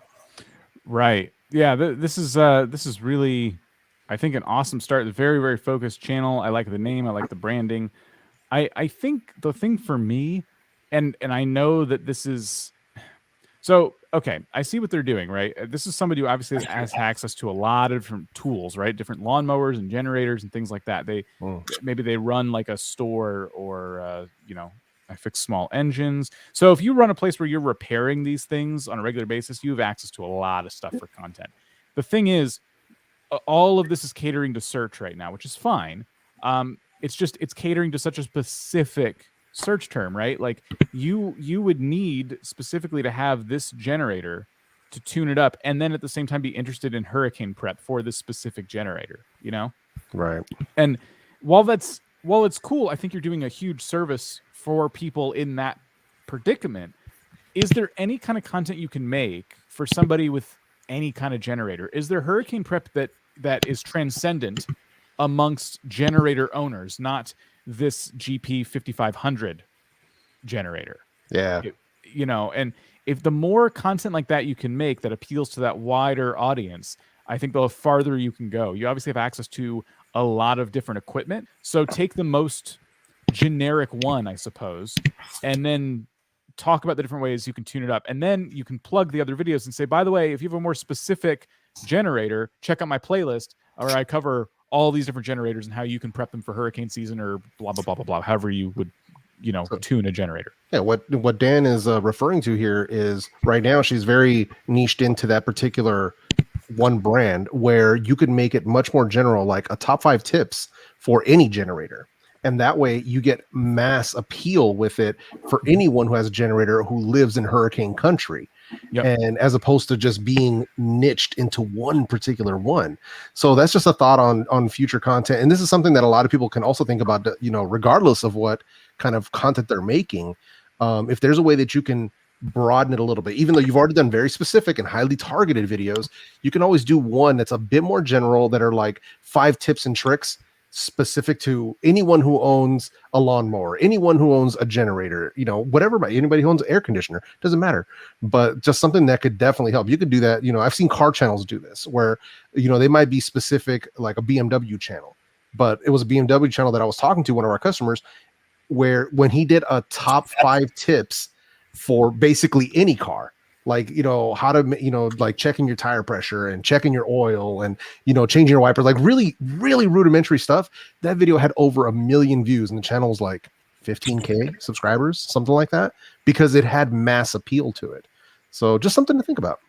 Right. Yeah. This is really, I think, an awesome start. The very, very focused channel. I like the name. I like the branding. I think the thing for me, and I know that this is. So, okay, I see what they're doing, right? This is somebody who obviously has access to a lot of different tools, right? Different lawnmowers and generators and things like that. Maybe they run like a store, or I fix small engines. So if you run a place where you're repairing these things on a regular basis, you have access to a lot of stuff for content. The thing is, all of this is catering to search right now, which is fine. It's catering to such a specific search term, right? Like you would need specifically to have this generator to tune it up, and then at the same time be interested in hurricane prep for this specific generator, Right. And while it's cool, I think you're doing a huge service for people in that predicament. Is there any kind of content you can make for somebody with any kind of generator? Is there hurricane prep that is transcendent amongst generator owners, not this GP 5500 generator? Yeah. And if the more content like that you can make that appeals to that wider audience, I think the farther you can go. You obviously have access to a lot of different equipment. So take the most generic one, I suppose, and then talk about the different ways you can tune it up. And then you can plug the other videos and say, by the way, if you have a more specific generator, check out my playlist where I cover all these different generators and how you can prep them for hurricane season, or blah, blah, blah, blah, blah, however you would, tune a generator. Yeah, what Dan is referring to here is right now she's very niched into that particular one brand where you could make it much more general, like a top 5 tips for any generator. And that way you get mass appeal with it for anyone who has a generator who lives in hurricane country. Yep. And as opposed to just being niched into one particular one. So that's just a thought on future content. And this is something that a lot of people can also think about, regardless of what kind of content they're making. If there's a way that you can broaden it a little bit. Even though you've already done very specific and highly targeted videos, you can always do one that's a bit more general, that are like 5 tips and tricks specific to anyone who owns a lawnmower, anyone who owns a generator, you know, whatever, anybody who owns an air conditioner, doesn't matter. But just something that could definitely help. You could do that. You know, I've seen car channels do this where, you know, they might be specific, like a BMW channel, but it was a BMW channel that I was talking to, one of our customers, where when he did a top 5 tips for basically any car, like, you know, how to, you know, like checking your tire pressure and checking your oil and, you know, changing your wipers, like really, really rudimentary stuff. That video had over 1 million views, and the channel was like 15K subscribers, something like that, because it had mass appeal to it. So just something to think about.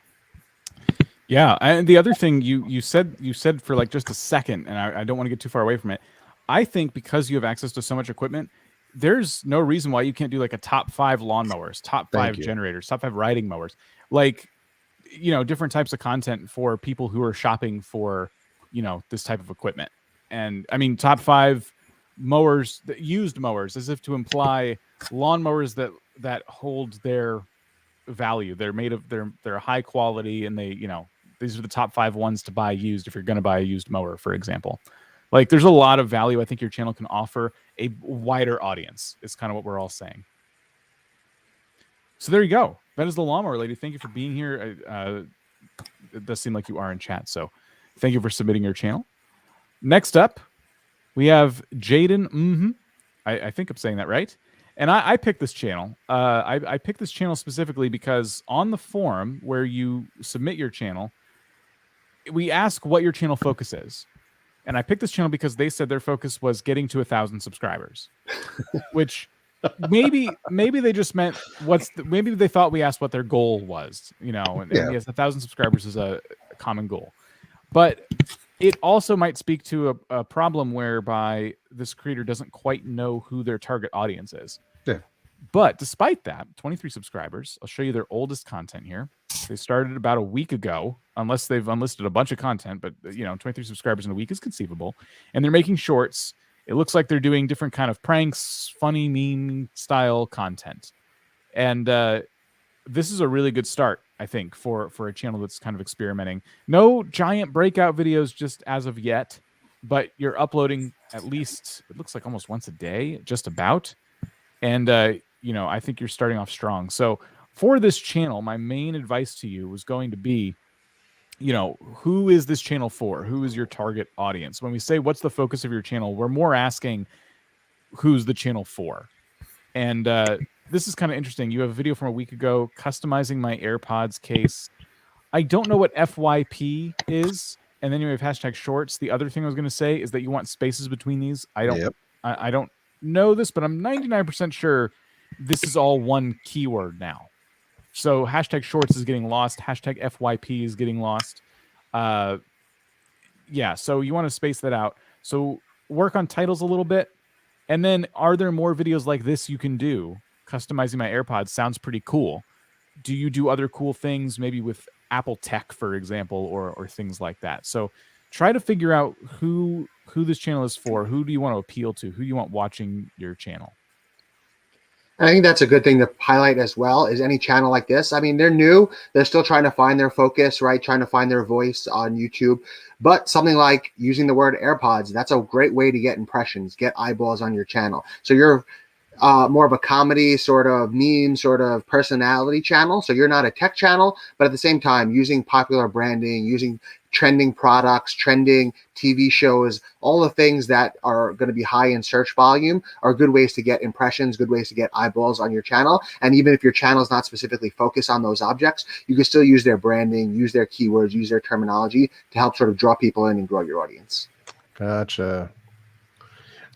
Yeah, and the other thing you said for like just a second, and I don't want to get too far away from it. I think because you have access to so much equipment, there's no reason why you can't do like a top 5 lawnmowers, top 5 generators, top 5 riding mowers, like, you know, different types of content for people who are shopping for, you know, this type of equipment. And I mean, top 5 mowers, used mowers, as if to imply lawnmowers that hold their value. They're made of, they're high quality, and they, you know, these are the top 5 ones to buy used if you're going to buy a used mower, for example. Like, there's a lot of value I think your channel can offer a wider audience. Is kind of what we're all saying. So there you go. That is the lawnmower lady. Thank you for being here. It does seem like you are in chat, so thank you for submitting your channel. Next up, we have Jaden. I think I'm saying that right. And I picked this channel. I picked this channel specifically because on the forum where you submit your channel, we ask what your channel focus is. And I picked this channel because they said their focus was getting to 1,000 subscribers, which maybe they just meant maybe they thought we asked what their goal was, you know, and yes, 1,000 subscribers is a common goal. But it also might speak to a problem whereby this creator doesn't quite know who their target audience is. Yeah. But despite that, 23 subscribers. I'll show you their oldest content here. They started about a week ago, unless they've unlisted a bunch of content, but, you know, 23 subscribers in a week is conceivable. And they're making shorts. It looks like they're doing different kind of pranks, funny meme style content. And this is a really good start, I think, for a channel that's kind of experimenting. No giant breakout videos just as of yet, but you're uploading at least, it looks like almost once a day, just about. And, you know, I think you're starting off strong. So for this channel, my main advice to you was going to be, you know, who is this channel for? Who is your target audience? When we say what's the focus of your channel, we're more asking who's the channel for. And this is kind of interesting. You have a video from a week ago, customizing my AirPods case. I don't know what FYP is. And then you have hashtag shorts. The other thing I was going to say is that you want spaces between these. I don't know this, but I'm 99% sure this is all one keyword now. So hashtag shorts is getting lost. Hashtag FYP is getting lost. Yeah, so you want to space that out. So work on titles a little bit. And then are there more videos like this you can do? Customizing my AirPods sounds pretty cool. Do you do other cool things, maybe with Apple Tech, for example, or things like that? So try to figure out who this channel is for. Who do you want to appeal to? Who do you want watching your channel? I think that's a good thing to highlight as well, is any channel like this. I mean, they're new. They're still trying to find their focus, right? Trying to find their voice on YouTube. But something like using the word AirPods, that's a great way to get impressions, get eyeballs on your channel. So you're more of a comedy sort of meme sort of personality channel. So you're not a tech channel, but at the same time, using popular branding, using trending products, trending TV shows, all the things that are going to be high in search volume are good ways to get impressions, good ways to get eyeballs on your channel. And even if your channel is not specifically focused on those objects, you can still use their branding, use their keywords, use their terminology to help sort of draw people in and grow your audience. Gotcha.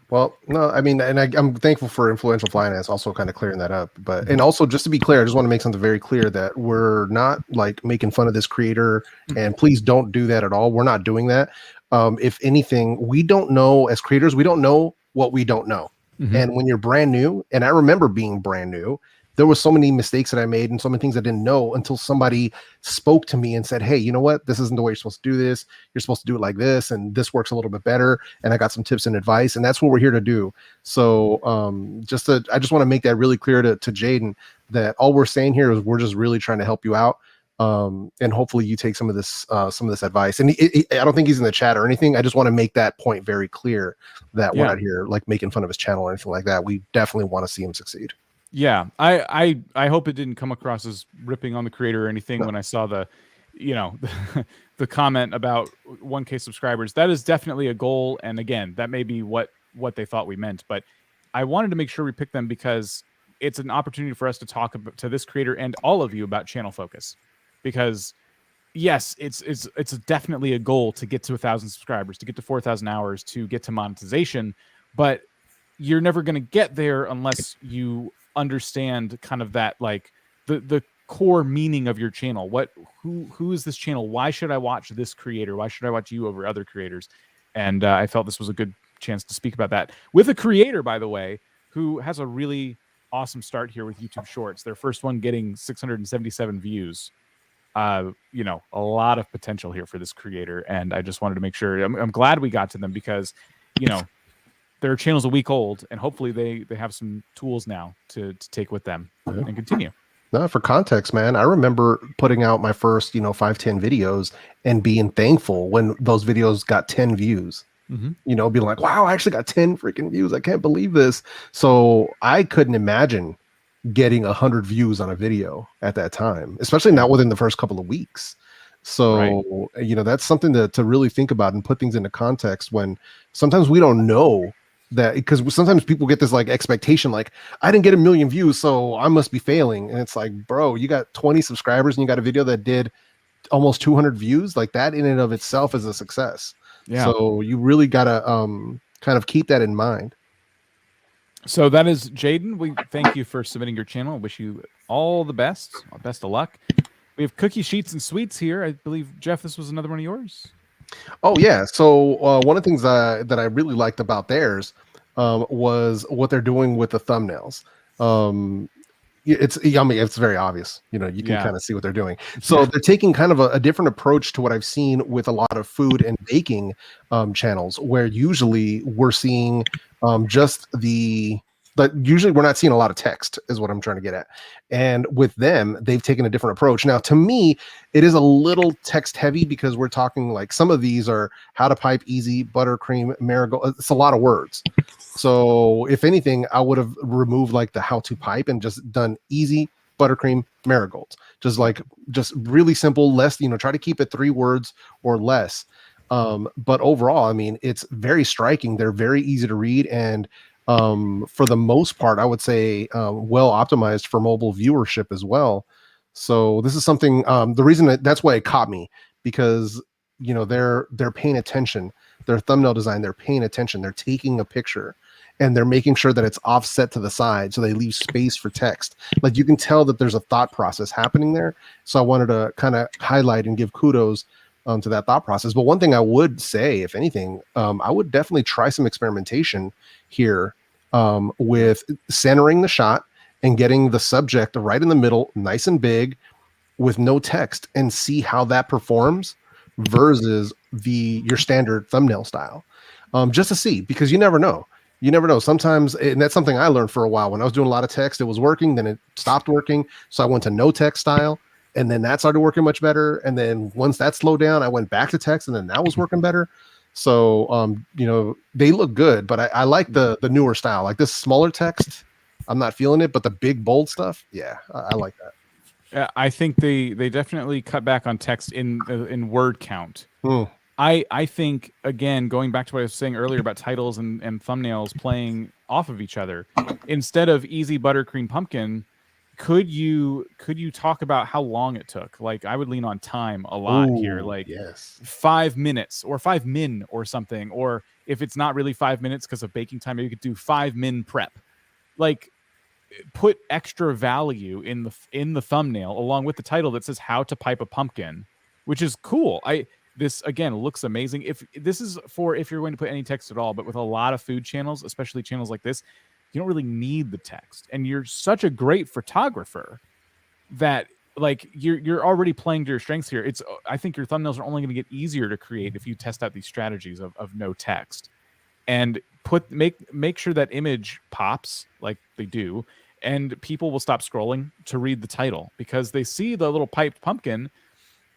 Well, no, I mean, and I'm thankful for Influential Finance also kind of clearing that up. But, and also just to be clear, I just want to make something very clear that we're not like making fun of this creator, and please don't do that at all. We're not doing that. If anything, we don't know, as creators, we don't know what we don't know. And when you're brand new, and I remember being brand new, there was so many mistakes that I made and so many things I didn't know until somebody spoke to me and said, hey, you know what? This isn't the way you're supposed to do this. You're supposed to do it like this. And this works a little bit better. And I got some tips and advice. And that's what we're here to do. So I just want to make that really clear to Jaden that all we're saying here is we're just really trying to help you out. And hopefully you take some of this advice. And I don't think he's in the chat or anything. I just want to make that point very clear that we're not here like making fun of his channel or anything like that. We definitely want to see him succeed. Yeah, I hope it didn't come across as ripping on the creator or anything when I saw the, you know, the comment about 1K subscribers. That is definitely a goal, and again, that may be what they thought we meant. But I wanted to make sure we picked them because it's an opportunity for us to talk to this creator and all of you about channel focus. Because yes, it's definitely a goal to get to 1,000 subscribers, to get to 4,000 hours, to get to monetization, but you're never going to get there unless you understand kind of that, like the core meaning of your channel. Who is this channel? Why should I watch this creator? Why should I watch you over other creators? And I felt this was a good chance to speak about that with a creator, by the way, who has a really awesome start here with YouTube Shorts. Their first one getting 677 views. You know, a lot of potential here for this creator, and I just wanted to make sure. I'm glad we got to them because, you know, their channel's a week old, and hopefully they have some tools now to take with them and continue. No, for context, man, I remember putting out my first, 5-10 videos and being thankful when those videos got 10 views. You know, being like, wow, I actually got 10 freaking views. I can't believe this. So I couldn't imagine getting 100 views on a video at that time, especially not within the first couple of weeks. So, you know, that's something to really think about and put things into context when sometimes we don't know that, because sometimes people get this like expectation, like I didn't get 1 million views, so I must be failing. And it's like, bro, you got 20 subscribers and you got a video that did almost 200 views. Like that in and of itself is a success. Yeah. So you really got to kind of keep that in mind. So that is Jaden. We thank you for submitting your channel. Wish you all the best. Best of luck. We have cookie sheets and sweets here. I believe, Jeff, this was another one of yours. Oh, yeah. So one of the things that I really liked about theirs was what they're doing with the thumbnails. It's very obvious. You know, you can kind of see what they're doing. So they're taking kind of a different approach to what I've seen with a lot of food and baking channels, where usually we're seeing usually we're not seeing a lot of text is what I'm trying to get at. And with them, they've taken a different approach. Now, to me, it is a little text heavy because we're talking like some of these are how to pipe easy, buttercream, marigold. It's a lot of words. So if anything, I would have removed like the how to pipe and just done easy, buttercream, marigolds. Just really simple, less, try to keep it 3 words or less. But overall, I mean, it's very striking. They're very easy to read. And for the most part, I would say well optimized for mobile viewership as well. So this is something, the reason that's why it caught me, because, they're paying attention. Their thumbnail design, they're paying attention. They're taking a picture and they're making sure that it's offset to the side so they leave space for text. Like you can tell that there's a thought process happening there. So I wanted to kind of highlight and give kudos to that thought process. But one thing I would say, if anything, I would definitely try some experimentation here with centering the shot and getting the subject right in the middle, nice and big, with no text, and see how that performs versus your standard thumbnail style. Just to see, because you never know. You never know. Sometimes, and that's something I learned for a while. When I was doing a lot of text, it was working, then it stopped working. So I went to no text style, and then that started working much better. And then once that slowed down, I went back to text, and then that was working better. So, they look good, but I like the newer style. Like this smaller text, I'm not feeling it, but the big, bold stuff, yeah, I like that. I think they definitely cut back on text in word count. I think, again, going back to what I was saying earlier about titles and thumbnails playing off of each other, instead of easy buttercream pumpkin, could you talk about how long it took? Like I would lean on time a lot here, like 5 minutes or 5 min or something. Or if it's not really 5 minutes because of baking time, maybe you could do 5 min prep. Like put extra value in the thumbnail along with the title that says how to pipe a pumpkin, which is cool. This again looks amazing. If this is if you're going to put any text at all, but with a lot of food channels, especially channels like this, you don't really need the text. And you're such a great photographer that like you're already playing to your strengths here. I think your thumbnails are only going to get easier to create if you test out these strategies of no text and make sure that image pops like they do, and people will stop scrolling to read the title because they see the little piped pumpkin.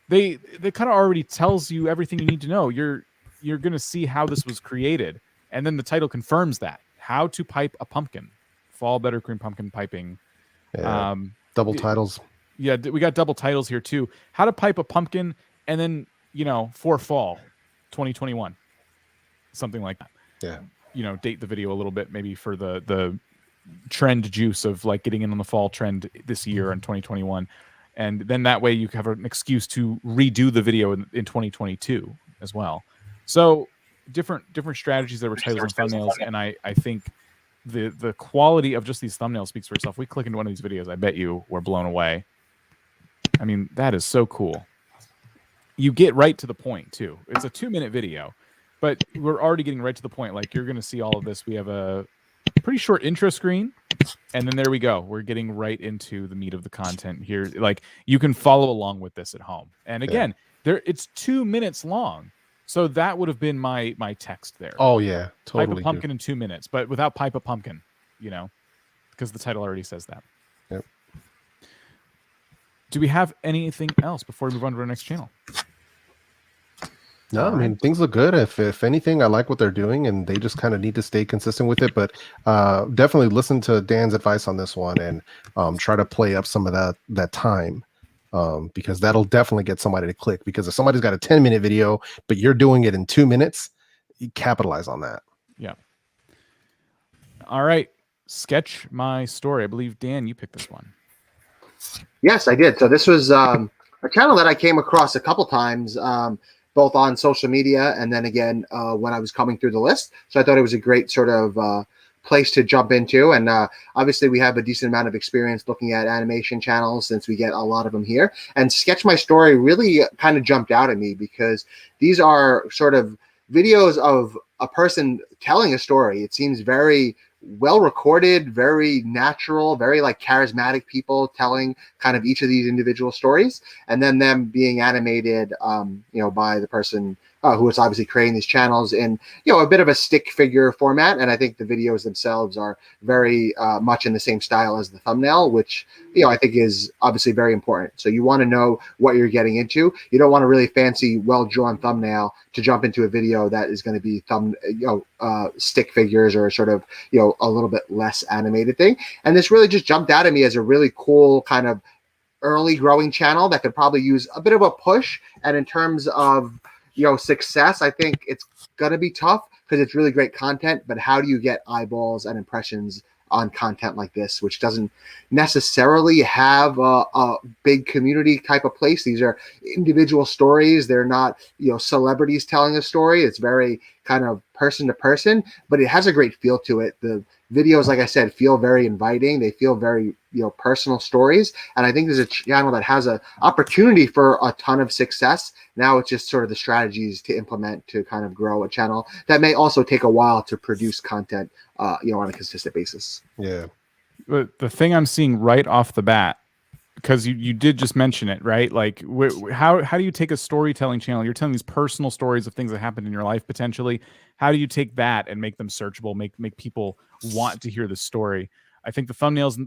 They kind of already tells you everything you need to know. You're going to see how this was created, and then the title confirms that. How to pipe a pumpkin. Fall buttercream pumpkin piping. Yeah. Double titles. Yeah, we got double titles here too. How to pipe a pumpkin, and then for fall 2021, something like that. Yeah. Date the video a little bit, maybe for the trend juice of like getting in on the fall trend this year in 2021, and then that way you have an excuse to redo the video in 2022 as well. So different strategies. There were titles and thumbnails, and I think the quality of just these thumbnails speaks for itself. We click into one of these videos, I bet you we're blown away. I mean, that is so cool. You get right to the point too. It's a 2-minute video, but we're already getting right to the point. Like, you're going to see all of this. We have a pretty short intro screen, and then there we go. We're getting right into the meat of the content here. Like, you can follow along with this at home. And again, it's 2 minutes long. So that would have been my text there. Oh yeah, totally. Pipe a pumpkin in 2 minutes, but without pipe a pumpkin, because the title already says that. Yep. Do we have anything else before we move on to our next channel? No, I mean, things look good. If anything, I like what they're doing, and they just kind of need to stay consistent with it. But definitely listen to Dan's advice on this one, and try to play up some of that time. Because that'll definitely get somebody to click. Because if somebody's got a 10-minute video, but you're doing it in 2 minutes, you capitalize on that. Yeah. All right. Sketch my story. I believe, Dan, you picked this one. Yes, I did. So this was a channel that I came across a couple times, both on social media and then again when I was coming through the list. So I thought it was a great sort of place to jump into, and obviously we have a decent amount of experience looking at animation channels since we get a lot of them here, and Sketch My Story really kind of jumped out at me because these are sort of videos of a person telling a story. It seems very well recorded, very natural, very like charismatic people telling kind of each of these individual stories, and then them being animated by the person who is obviously creating these channels in a bit of a stick figure format. And I think the videos themselves are very much in the same style as the thumbnail, which I think is obviously very important. So you want to know what you're getting into. You don't want a really fancy, well-drawn thumbnail to jump into a video that is going to be stick figures or sort of a little bit less animated thing. And this really just jumped out at me as a really cool kind of early growing channel that could probably use a bit of a push. And in terms of success, I think it's gonna be tough because it's really great content, but how do you get eyeballs and impressions on content like this, which doesn't necessarily have a big community type of place? These are individual stories. They're not celebrities telling a story. It's very kind of person to person, but it has a great feel to it. The videos, like I said, feel very inviting. They feel very personal stories, and I think there's a channel that has an opportunity for a ton of success. Now it's just sort of the strategies to implement to kind of grow a channel that may also take a while to produce content on a consistent basis. Yeah. But the thing I'm seeing right off the bat, because you did just mention it, right? Like, how do you take a storytelling channel? You're telling these personal stories of things that happened in your life potentially. How do you take that and make them searchable, make people want to hear the story? I think the thumbnails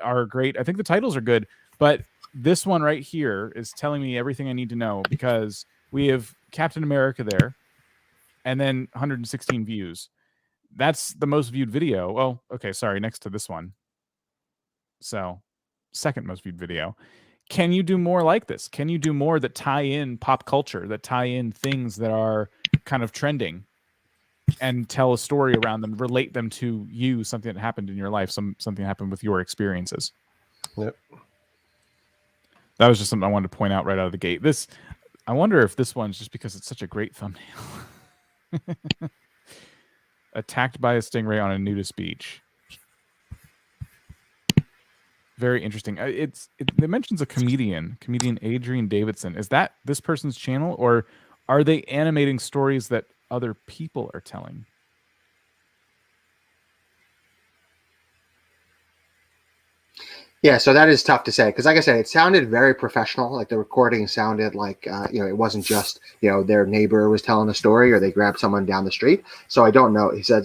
are great. I think the titles are good, but this one right here is telling me everything I need to know, because we have Captain America there and then 116 views. That's the most viewed video. Oh, okay. Sorry. Next to this one. So second most viewed video. Can you do more like this? Can you do more that tie in pop culture, that tie in things that are kind of trending and tell a story around them, relate them to you, something that happened in your life, something happened with your experiences? Yep. That was just something I wanted to point out right out of the gate. I wonder if this one's just because it's such a great thumbnail. Attacked by a stingray on a nudist beach. Very interesting. It mentions a comedian Adrian Davidson. Is that this person's channel, or are they animating stories that other people are telling? Yeah, so that is tough to say, because like I said, it sounded very professional. Like the recording sounded like it wasn't just their neighbor was telling a story or they grabbed someone down the street. So I don't know. He said,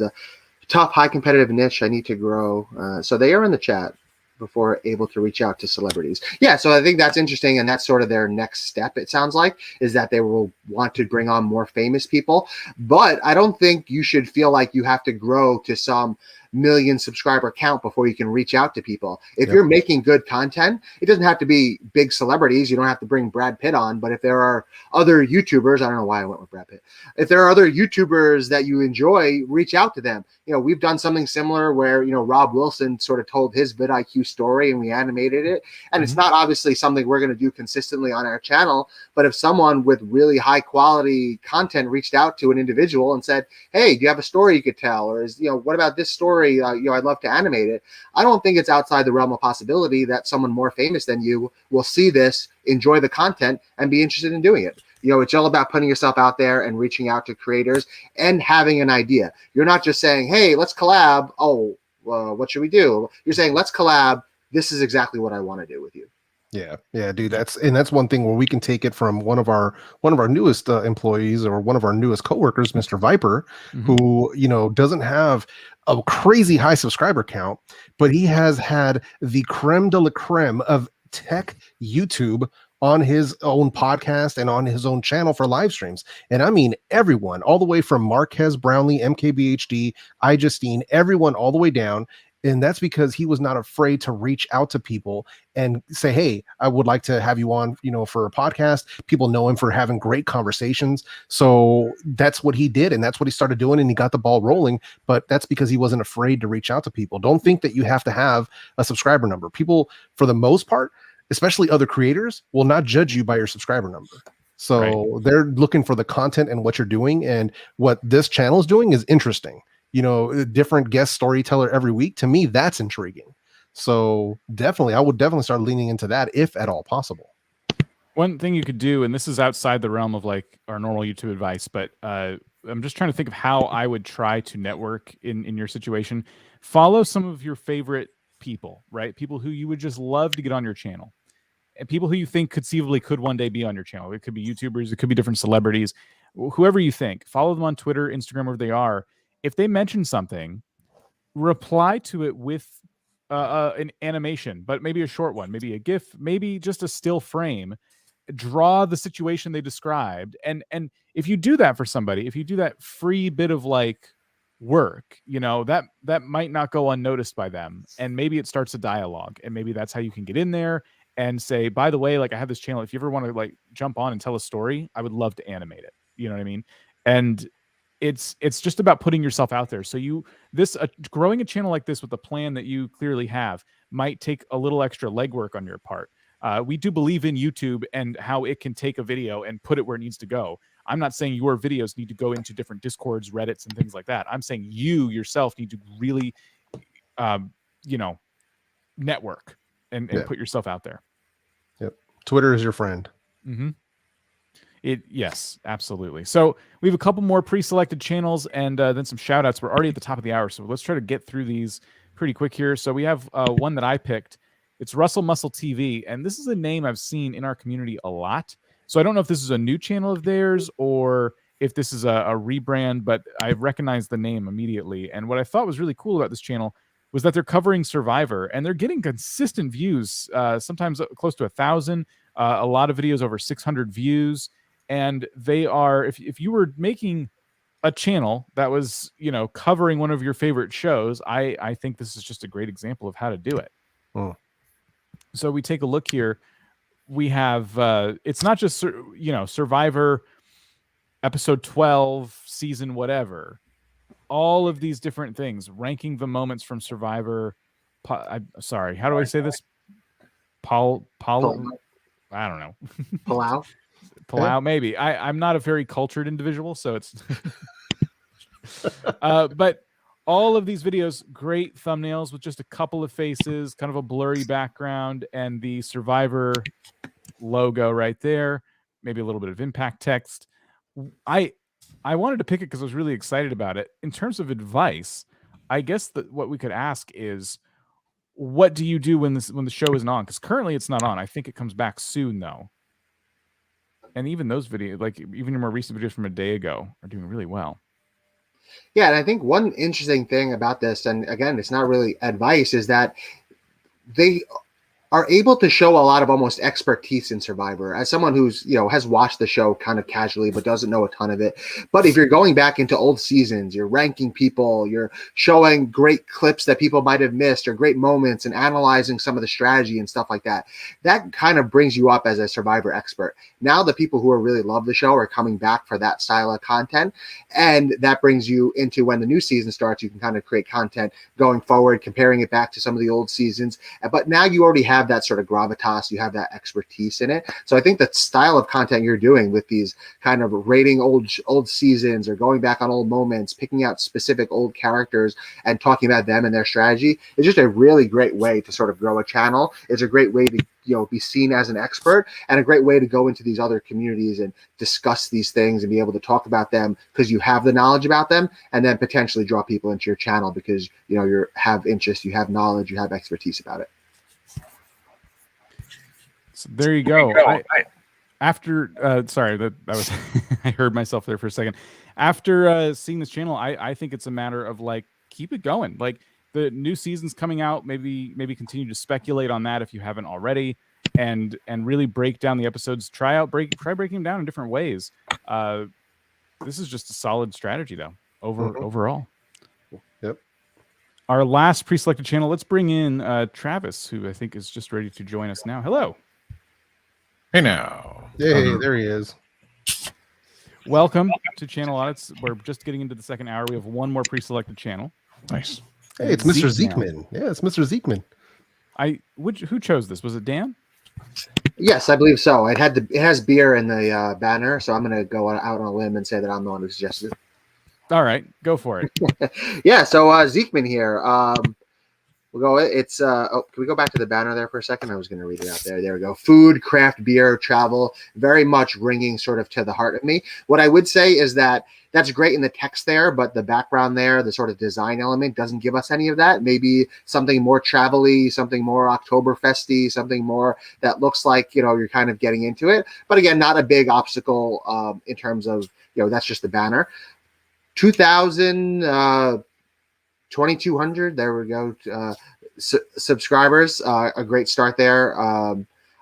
tough, high competitive niche. I need to grow. So they are in the chat. before able to reach out to celebrities. Yeah, so I think that's interesting, and that's sort of their next step, it sounds like, is that they will want to bring on more famous people. But I don't think you should feel like you have to grow to some million subscriber count before you can reach out to people. If you're making good content, it doesn't have to be big celebrities. You don't have to bring Brad Pitt on, but if there are other YouTubers, I don't know why I went with Brad Pitt. If there are other YouTubers that you enjoy, reach out to them. You know, we've done something similar where, you know, Rob Wilson sort of told his vidIQ story and we animated it. And it's not obviously something we're going to do consistently on our channel, but if someone with really high quality content reached out to an individual and said, hey, do you have a story you could tell? Or is, you know, what about this story? You know, I'd love to animate it. I don't think it's outside the realm of possibility that someone more famous than you will see this, enjoy the content, and be interested in doing it. You know, it's all about putting yourself out there and reaching out to creators and having an idea. You're not just saying, hey, let's collab. Oh, what should we do? You're saying, let's collab. This is exactly what I want to do with you. Yeah, dude. That's one thing where we can take it from one of our newest employees or one of our newest coworkers, Mr. Viper, who, you know, doesn't have a crazy high subscriber count, but he has had the creme de la creme of tech YouTube on his own podcast and on his own channel for live streams. And I mean, everyone, all the way from Marquez Brownlee, MKBHD, iJustine, everyone all the way down. And that's because he was not afraid to reach out to people and say, hey, I would like to have you on, you know, for a podcast. People know him for having great conversations. So that's what he did. And that's what he started doing. And he got the ball rolling. But that's because he wasn't afraid to reach out to people. Don't think that you have to have a subscriber number. People, for the most part, especially other creators, will not judge you by your subscriber number. So they're looking for the content and what you're doing. And what this channel is doing is interesting. You know, a different guest storyteller every week. To me, that's intriguing. So definitely, I would definitely start leaning into that if at all possible. One thing you could do, and this is outside the realm of like our normal YouTube advice, but I'm just trying to think of how I would try to network in your situation. Follow some of your favorite people, right? People who you would just love to get on your channel. And people who you think conceivably could one day be on your channel. It could be YouTubers, it could be different celebrities, whoever you think. Follow them on Twitter, Instagram, wherever they are. If they mention something, reply to it with an animation, but maybe a short one, maybe a GIF, maybe just a still frame. Draw the situation they described. And if you do that for somebody, if you do that free bit of like work, you know, that might not go unnoticed by them. And maybe it starts a dialogue. And maybe that's how you can get in there and say, by the way, like I have this channel. If you ever want to like jump on and tell a story, I would love to animate it. You know what I mean? And it's just about putting yourself out there. So growing a channel like this with the plan that you clearly have might take a little extra legwork on your part. We do believe in YouTube and how it can take a video and put it where it needs to go. I'm not saying your videos need to go into different Discords, Reddits, and things like that. I'm saying you yourself need to really, you know, network and put yourself out there. Yep. Twitter is your friend. Mm-hmm. Yes, absolutely. So we have a couple more pre-selected channels and then some shout outs. We're already at the top of the hour, so let's try to get through these pretty quick here. So we have one that I picked. It's Russell Muscle TV, and this is a name I've seen in our community a lot. So I don't know if this is a new channel of theirs or if this is a rebrand, but I recognized the name immediately. And what I thought was really cool about this channel was that they're covering Survivor, and they're getting consistent views, sometimes close to 1,000, a lot of videos over 600 views. And they are, if you were making a channel that was, you know, covering one of your favorite shows, I think this is just a great example of how to do it. So we take a look here. We have, it's not just, you know, Survivor episode 12, season whatever. All of these different things, ranking the moments from Survivor. Sorry, how do I say this? I don't know. Palau, maybe. I'm not a very cultured individual, so it's but all of these videos, great thumbnails with just a couple of faces, kind of a blurry background, and the Survivor logo right there, maybe a little bit of impact text. I wanted to pick it because I was really excited about it. In terms of advice, I guess that what we could ask is, what do you do when the show isn't on? Because currently it's not on. I think it comes back soon though. And even those videos, like even your more recent videos from a day ago, are doing really well. Yeah, and I think one interesting thing about this, and again, it's not really advice, is that they are able to show a lot of almost expertise in Survivor. As someone who's, has watched the show kind of casually but doesn't know a ton of it. But if you're going back into old seasons, you're ranking people, you're showing great clips that people might have missed or great moments and analyzing some of the strategy and stuff like that, that kind of brings you up as a Survivor expert. Now the people who really love the show are coming back for that style of content. And that brings you into when the new season starts, you can kind of create content going forward, comparing it back to some of the old seasons. But now you already have that sort of gravitas, you have that expertise in it. So I think that style of content you're doing with these kind of rating old seasons or going back on old moments, picking out specific old characters and talking about them and their strategy is just a really great way to sort of grow a channel. It's a great way to be seen as an expert and a great way to go into these other communities and discuss these things and be able to talk about them because you have the knowledge about them, and then potentially draw people into your channel because you have interest, you have knowledge, you have expertise about it. So there you go. Sorry, that was I heard myself there for a second. After seeing this channel, I think it's a matter of like keep it going. Like the new season's coming out, maybe continue to speculate on that if you haven't already, and really break down the episodes. Try breaking them down in different ways. This is just a solid strategy though. Overall. Yep. Our last pre-selected channel. Let's bring in Travis, who I think is just ready to join us now. Hello. Hey now. Hey, there he is. Welcome to Channel Audits. We're just getting into the second hour. We have one more pre-selected channel. Nice. Hey, it's Mr. Zeekman. Yeah, it's Mr. Zeekman. Who chose this? Was it Dan? Yes, I believe so. It has beer in the banner, so I'm going to go out on a limb and say that I'm the one who suggested it. All right, go for it. Yeah, so Zeekman here. We'll go. It's can we go back to the banner there for a second? I was going to read it out there. There we go. Food, craft, beer, travel, very much ringing sort of to the heart of me. What I would say is that that's great in the text there, but the background there, the sort of design element doesn't give us any of that. Maybe something more travel-y, something more Oktoberfesty, something more that looks like, you're kind of getting into it. But again, not a big obstacle in terms of, that's just the banner. 2,000, 2,200, there we go. Subscribers, a great start there.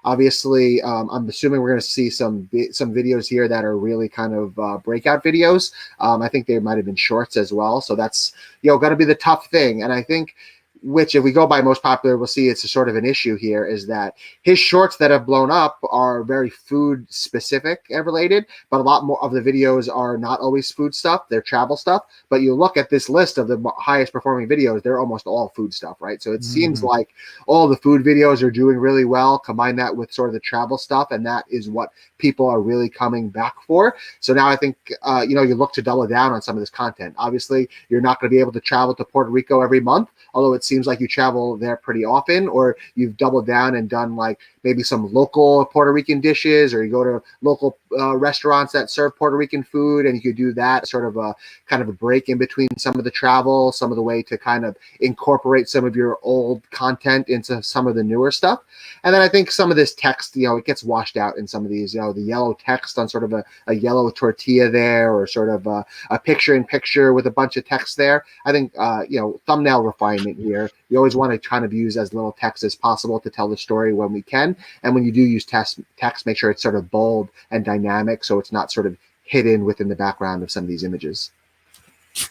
Obviously, I'm assuming we're going to see some videos here that are really kind of breakout videos. I think they might have been shorts as well. So that's going to be the tough thing. And I think, which if we go by most popular, we'll see it's a sort of an issue here, is that his shorts that have blown up are very food specific and related, but a lot more of the videos are not always food stuff. They're travel stuff. But you look at this list of the highest performing videos, they're almost all food stuff, right? So it seems like all the food videos are doing really well. Combine that with sort of the travel stuff, and that is what people are really coming back for. So now I think, you look to double down on some of this content. Obviously, you're not going to be able to travel to Puerto Rico every month, although it seems like you travel there pretty often, or you've doubled down and done like maybe some local Puerto Rican dishes, or you go to local restaurants that serve Puerto Rican food, and you could do that sort of a kind of a break in between some of the travel, some of the way to kind of incorporate some of your old content into some of the newer stuff. And then I think some of this text, it gets washed out in some of these, the yellow text on sort of a yellow tortilla there, or sort of a picture-in-picture with a bunch of text there. I think, thumbnail refinement here. You always want to kind of use as little text as possible to tell the story when we can. And when you do use text, make sure it's sort of bold and dynamic, so it's not sort of hidden within the background of some of these images.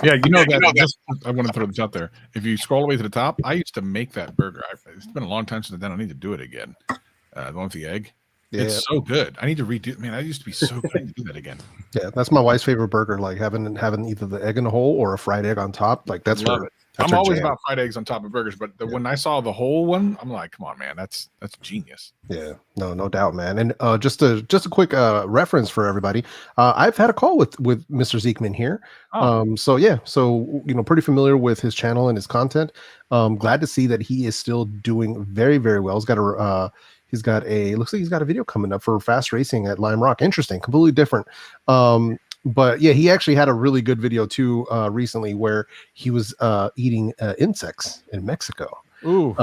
Yeah, I want to throw this out there. If you scroll all the way to the top, I used to make that burger. It's been a long time since I've done it. I need to do it again. The one with the egg. Yeah. It's so good. I need to redo it. Man, I used to be so good. I need to do that again. Yeah, that's my wife's favorite burger. Like having either the egg in the hole or a fried egg on top. Like that's Love it. I'm always about fried eggs on top of burgers, but when I saw the whole one, I'm like, come on, man, that's genius. Yeah, no doubt, man. And just a quick reference for everybody. I've had a call with Mr. Zeekman here. So pretty familiar with his channel and his content. Glad to see that he is still doing very, very well. Looks like he's got a video coming up for fast racing at Lime Rock. Interesting, completely different. But yeah, he actually had a really good video too recently where he was eating insects in Mexico. Ooh.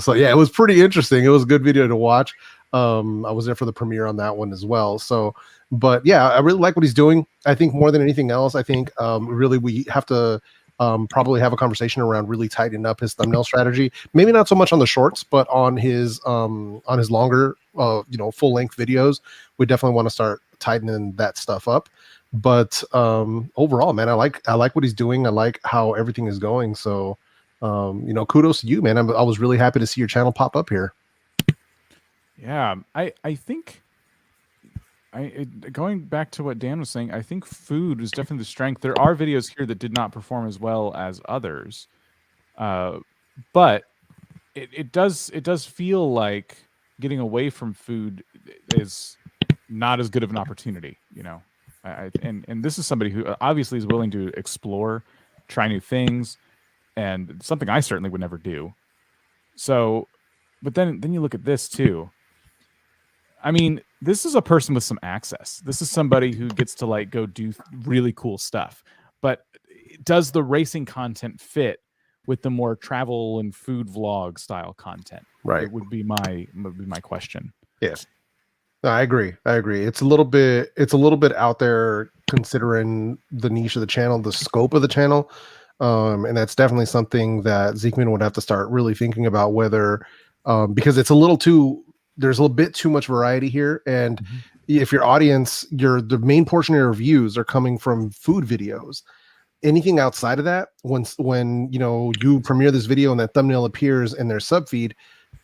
So yeah, it was pretty interesting. It was a good video to watch. I was there for the premiere on that one as well. So, but yeah, I really like what he's doing. I think more than anything else, I think really we have to probably have a conversation around really tightening up his thumbnail strategy. Maybe not so much on the shorts, but on his longer, full length videos. We definitely want to start tightening that stuff up. But overall, man, I like what he's doing. I like how everything is going. So, kudos to you, man. I was really happy to see your channel pop up here. Yeah, I think going back to what Dan was saying, I think food is definitely the strength. There are videos here that did not perform as well as others, but it does feel like getting away from food is not as good of an opportunity, and this is somebody who obviously is willing to explore, try new things, and something I certainly would never do. So, but then you look at this too. I mean, this is a person with some access. This is somebody who gets to like go do really cool stuff. But does the racing content fit with the more travel and food vlog style content? Right. It would be my question. Yes. No, I agree. It's a little bit out there considering the niche of the channel, the scope of the channel. And that's definitely something that Zeekman would have to start really thinking about, whether because it's there's a little bit too much variety here. And if your audience, the main portion of your views are coming from food videos, anything outside of that, when you premiere this video and that thumbnail appears in their sub feed,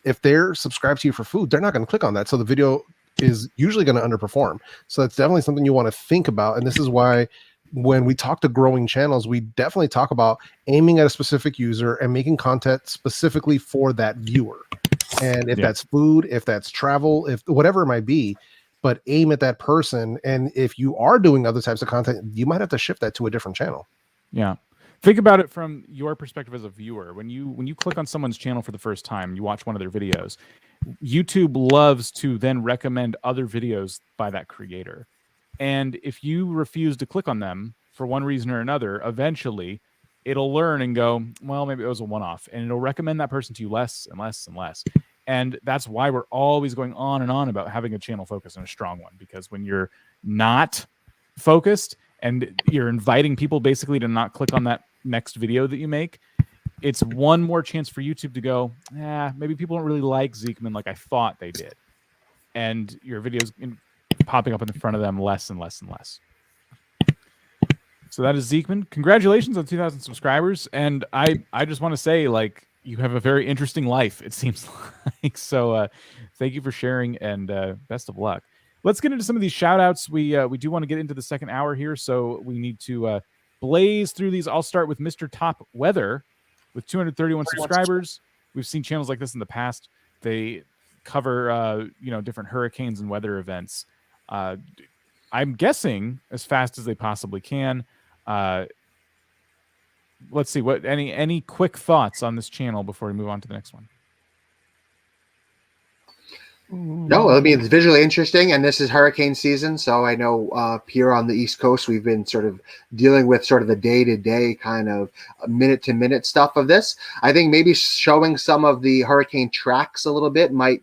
if they're subscribed to you for food, they're not going to click on that. So the video is usually going to underperform. So that's definitely something you want to think about. And this is why when we talk to growing channels, we definitely talk about aiming at a specific user and making content specifically for that viewer. And if that's food, if that's travel, if whatever it might be, but aim at that person. And if you are doing other types of content, you might have to shift that to a different channel. Yeah. Think about it from your perspective as a viewer. When you click on someone's channel for the first time, you watch one of their videos, YouTube loves to then recommend other videos by that creator. And if you refuse to click on them for one reason or another, eventually it'll learn and go, well, maybe it was a one-off, and it'll recommend that person to you less and less and less. And that's why we're always going on and on about having a channel focus and a strong one, because when you're not focused and you're inviting people basically to not click on that next video that you make, it's one more chance for YouTube to go, maybe people don't really like Zeekman like I thought they did. And your videos popping up in the front of them less and less and less. So that is Zeekman. Congratulations on 2,000 subscribers. And I just want to say, like, you have a very interesting life, it seems like. So thank you for sharing, and best of luck. Let's get into some of these shout outs. We do want to get into the second hour here, so we need to blaze through these. I'll start with Mr. Top Weather with 231 subscribers. We've seen channels like this in the past. They cover different hurricanes and weather events. I'm guessing as fast as they possibly can. Let's see, what any quick thoughts on this channel before we move on to the next one? No, I mean, it's visually interesting, and this is hurricane season, so I know here on the East Coast we've been sort of dealing with sort of the day-to-day kind of minute-to-minute stuff of this. I think maybe showing some of the hurricane tracks a little bit might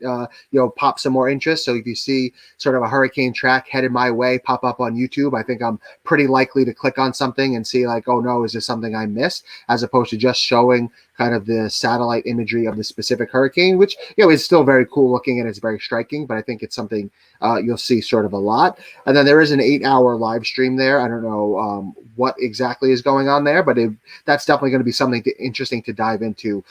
pop some more interest. So if you see sort of a hurricane track headed my way pop up on YouTube, I think I'm pretty likely to click on something and see like, oh no, is this something I missed, as opposed to just showing kind of the satellite imagery of the specific hurricane, which is still very cool looking and it's very striking, but I think it's something you'll see sort of a lot. And then there is an 8-hour live stream there. I don't know what exactly is going on there, but that's definitely going to be something interesting to dive into.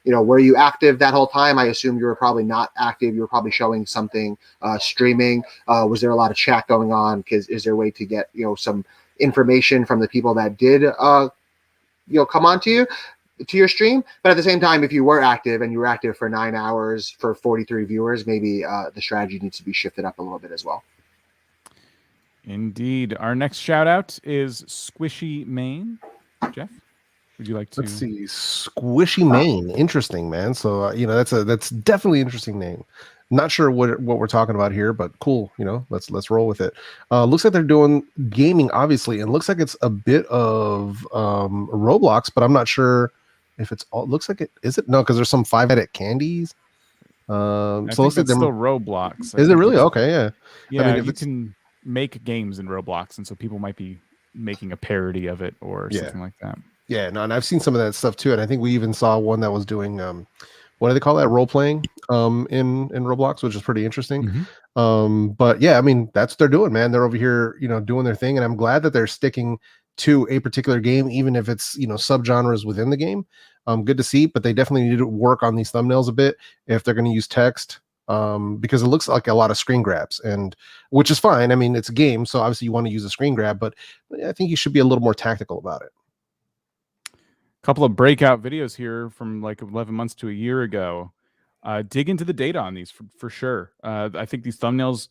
Were you active that whole time? I assume you were probably not active. You were probably showing something, streaming. Was there a lot of chat going on? Because is there a way to get some information from the people that did come on to your stream? But at the same time, if you were active and you were active for 9 hours for 43 viewers, maybe the strategy needs to be shifted up a little bit as well. Indeed. Our next shout out is Squishy Main. Jeff, would you like to? Let's see, Squishy Main. Interesting, man. So that's definitely an interesting name. Not sure what we're talking about here, but cool. Let's roll with it. Looks like they're doing gaming, obviously, and looks like it's a bit of Roblox, but I'm not sure if it's all. Looks like it is it no, because there's some 5-edit candies. So looks like it's still Roblox. Is it really? Okay, yeah. Yeah, I mean, you can make games in Roblox, and so people might be making a parody of it or something like that. Yeah, no, and I've seen some of that stuff too, and I think we even saw one that was doing what do they call that, role playing in Roblox, which is pretty interesting. But yeah, I mean, that's what they're doing, man. They're over here, you know, doing their thing, and I'm glad that they're sticking to a particular game, even if it's, you know, subgenres within the game. Good to see, but they definitely need to work on these thumbnails a bit if they're going to use text, because it looks like a lot of screen grabs, and which is fine. I mean, it's a game, so obviously you want to use a screen grab, but I think you should be a little more tactical about it. Couple of breakout videos here from like 11 months to a year ago. Dig into the data on these for sure. I think these thumbnails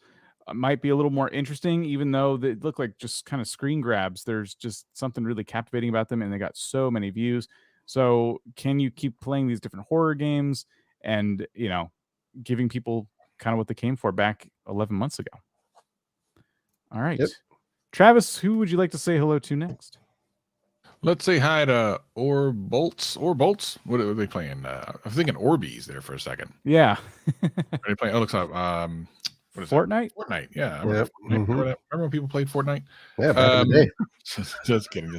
might be a little more interesting, even though they look like just kind of screen grabs. There's just something really captivating about them, and they got so many views. So can you keep playing these different horror games and, you know, giving people kind of what they came for back 11 months ago? All right. Yep. Travis, who would you like to say hello to next? Let's say hi to Bolts. What are they playing? I'm thinking Orbeez there for a second. Yeah. Are they playing? Oh, looks like what is Fortnite? Fortnite. Yeah. I Yep. remember when people played Fortnite? Yeah, back in the day. Just kidding.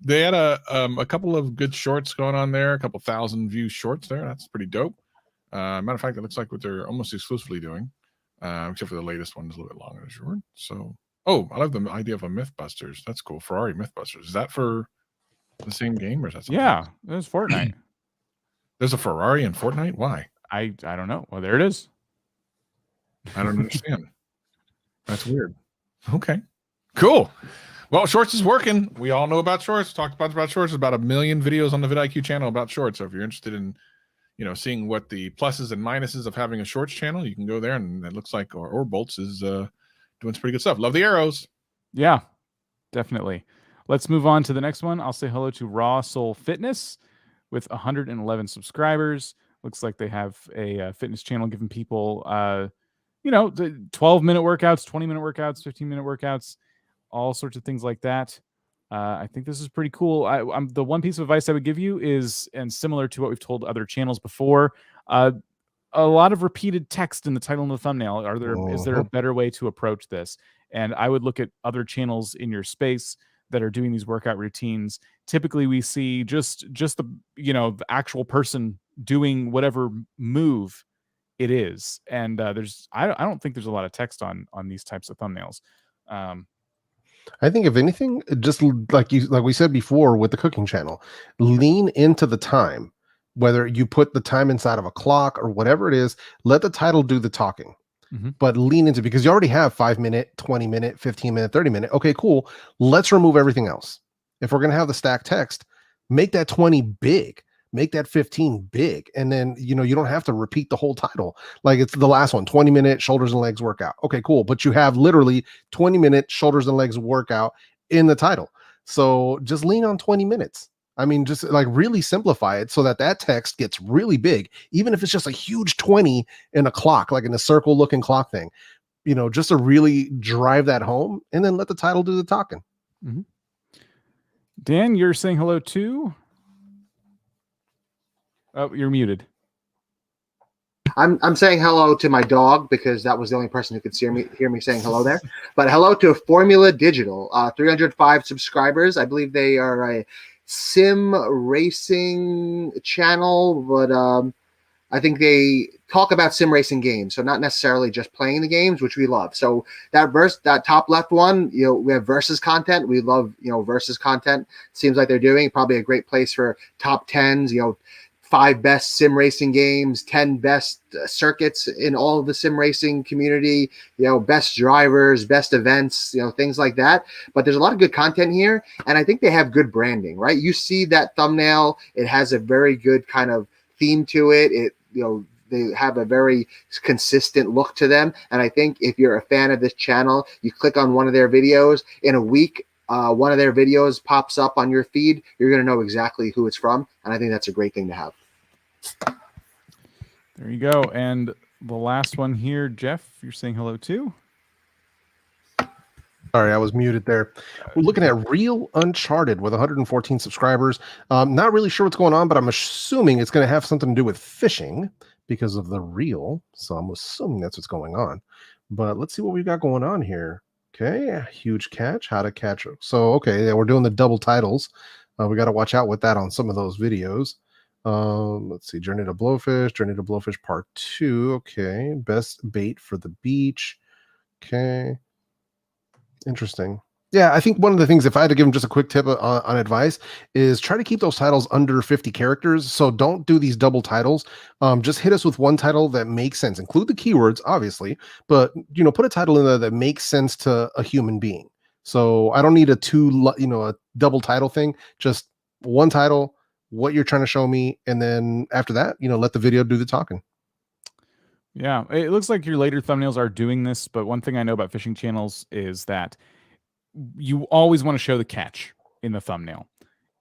They had a couple of good shorts going on there, a couple thousand view shorts there. That's pretty dope. Matter of fact, it looks like what they're almost exclusively doing, except for the latest one is a little bit longer and short. So, oh, I love the idea of a Mythbusters. That's cool. Ferrari Mythbusters. Is that for the same game, or is that something Yeah, else? it was Fortnite. There's a Ferrari in Fortnite. Why? I don't know. Well, there it is. I don't understand. That's weird. Okay, cool. Well, Shorts is working. We all know about Shorts. Talked about Shorts. There's about 1 million videos on the vidIQ channel about Shorts. So if you're interested in, you know, seeing what the pluses and minuses of having a Shorts channel, you can go there, and it looks like or Bolts is doing some pretty good stuff. Love the arrows. Yeah, definitely. Let's move on to the next one. I'll say hello to Raw Soul Fitness with 111 subscribers. Looks like they have a fitness channel giving people, you know, the 12-minute workouts, 20-minute workouts, 15-minute workouts, all sorts of things like that. I think this is pretty cool. The one piece of advice I would give you is, and similar to what we've told other channels before, a lot of repeated text in the title and the thumbnail. Is there a better way to approach this? And I would look at other channels in your space that are doing these workout routines. Typically, we see just the, you know, the actual person doing whatever move it is, and I don't think there's a lot of text on these types of thumbnails. I think if anything, just like we said before with the cooking channel, lean into the time. Whether you put the time inside of a clock or whatever it is, let the title do the talking. But lean into, because you already have 5-minute, 20-minute, 15-minute, 30-minute. Okay, cool. Let's remove everything else. If we're going to have the stacked text, make that 20 big, make that 15 big. And then, you know, you don't have to repeat the whole title. Like it's the last one, 20-minute shoulders and legs workout. Okay, cool. But you have literally 20-minute shoulders and legs workout in the title. So just lean on 20 minutes. I mean, just like really simplify it so that text gets really big, even if it's just a huge 20 in a clock, like in a circle looking clock thing, you know, just to really drive that home, and then let the title do the talking. Dan, you're saying hello too? Oh, you're muted. I'm saying hello to my dog because that was the only person who could hear me saying hello there. But hello to Formula Digital, 305 subscribers. I believe they are a sim racing channel, but I think they talk about sim racing games, so not necessarily just playing the games, which we love. So that top left one, you know, we have versus content. We love, you know, versus content. Seems like they're doing probably a great place for top 10s, you know, 5 best sim racing games, 10 best circuits in all of the sim racing community, you know, best drivers, best events, you know, things like that. But there's a lot of good content here, and I think they have good branding, right? You see that thumbnail, it has a very good kind of theme to it. It, you know, they have a very consistent look to them. And I think if you're a fan of this channel, you click on one of their videos in a week, one of their videos pops up on your feed, you're going to know exactly who it's from. And I think that's a great thing to have. There you go. And the last one here, Jeff, you're saying hello too? Sorry, I was muted there. We're looking at Real Uncharted with 114 subscribers. Not really sure what's going on, but I'm assuming it's going to have something to do with fishing because of the reel. So I'm assuming that's what's going on. But let's see what we've got going on here. Okay, huge catch. How to catch. So, okay, yeah, we're doing the double titles. We got to watch out with that on some of those videos. Let's see, Journey to Blowfish Part 2. Okay, best bait for the beach. Okay, interesting. Yeah, I think one of the things, if I had to give them just a quick tip on advice, is try to keep those titles under 50 characters. So don't do these double titles. Just hit us with one title that makes sense. Include the keywords, obviously, but put a title in there that makes sense to a human being. So I don't need a double title thing. Just one title, what you're trying to show me, and then after that, let the video do the talking. Yeah, it looks like your later thumbnails are doing this, but one thing I know about fishing channels is that you always want to show the catch in the thumbnail,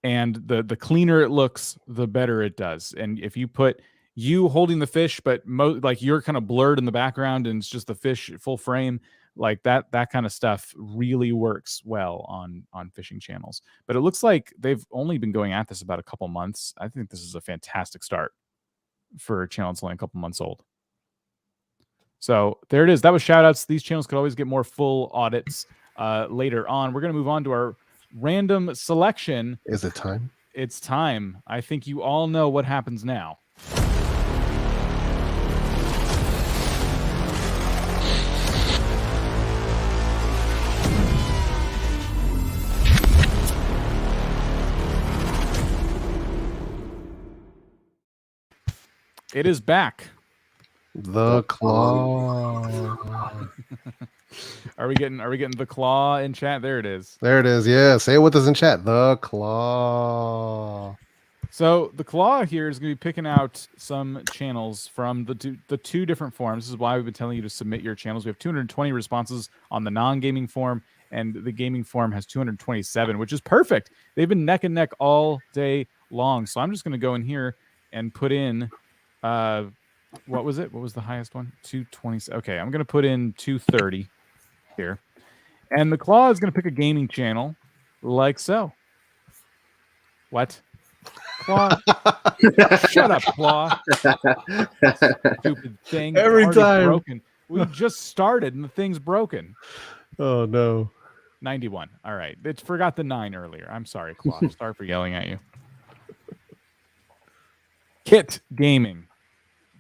and the cleaner it looks, the better it does. And if you put you holding the fish, but like you're kind of blurred in the background and it's just the fish full frame, like that kind of stuff really works well on fishing channels. But it looks like they've only been going at this about a couple months. I think this is a fantastic start for a channel that's only a couple months old. So there it is. That was shout outs. These channels could always get more full audits later on. We're going to move on to our random selection. Is it time? It's time. I think you all know what happens now. It is back. The claw. Are we getting the claw in chat? There it is. There it is. Yeah, say it with us in chat. The claw. So the claw here is going to be picking out some channels from the two different forums. This is why we've been telling you to submit your channels. We have 220 responses on the non-gaming forum, and the gaming forum has 227, which is perfect. They've been neck and neck all day long. So I'm just going to go in here and put in what was it? What was the highest one? 220. Okay, I'm going to put in 230 here. And the claw is going to pick a gaming channel like so. What? Claw. Shut up, Claw. Stupid thing. Every time. Broken. We just started and the thing's broken. Oh, no. 91. All right. It forgot the 9 earlier. I'm sorry, Claw. Sorry for yelling at you. Kit Gaming.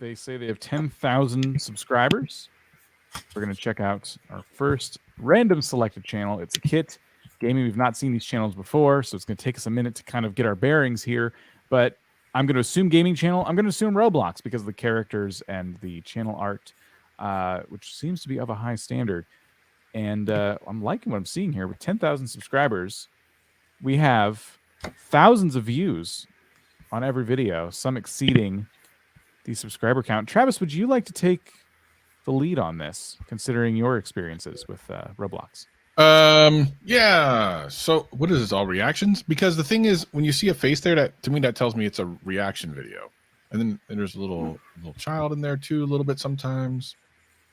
They say they have 10,000 subscribers. We're going to check out our first random selected channel. It's Kit Gaming. We've not seen these channels before, so it's going to take us a minute to kind of get our bearings here. But I'm going to assume gaming channel. I'm going to assume Roblox because of the characters and the channel art, which seems to be of a high standard. And I'm liking what I'm seeing here. With 10,000 subscribers, we have thousands of views on every video, some exceeding the subscriber count. Travis, would you like to take the lead on this, considering your experiences with Roblox? Yeah. So what is this, all reactions? Because the thing is, when you see a face there, that to me that tells me it's a reaction video. And then there's a little child in there too, a little bit sometimes.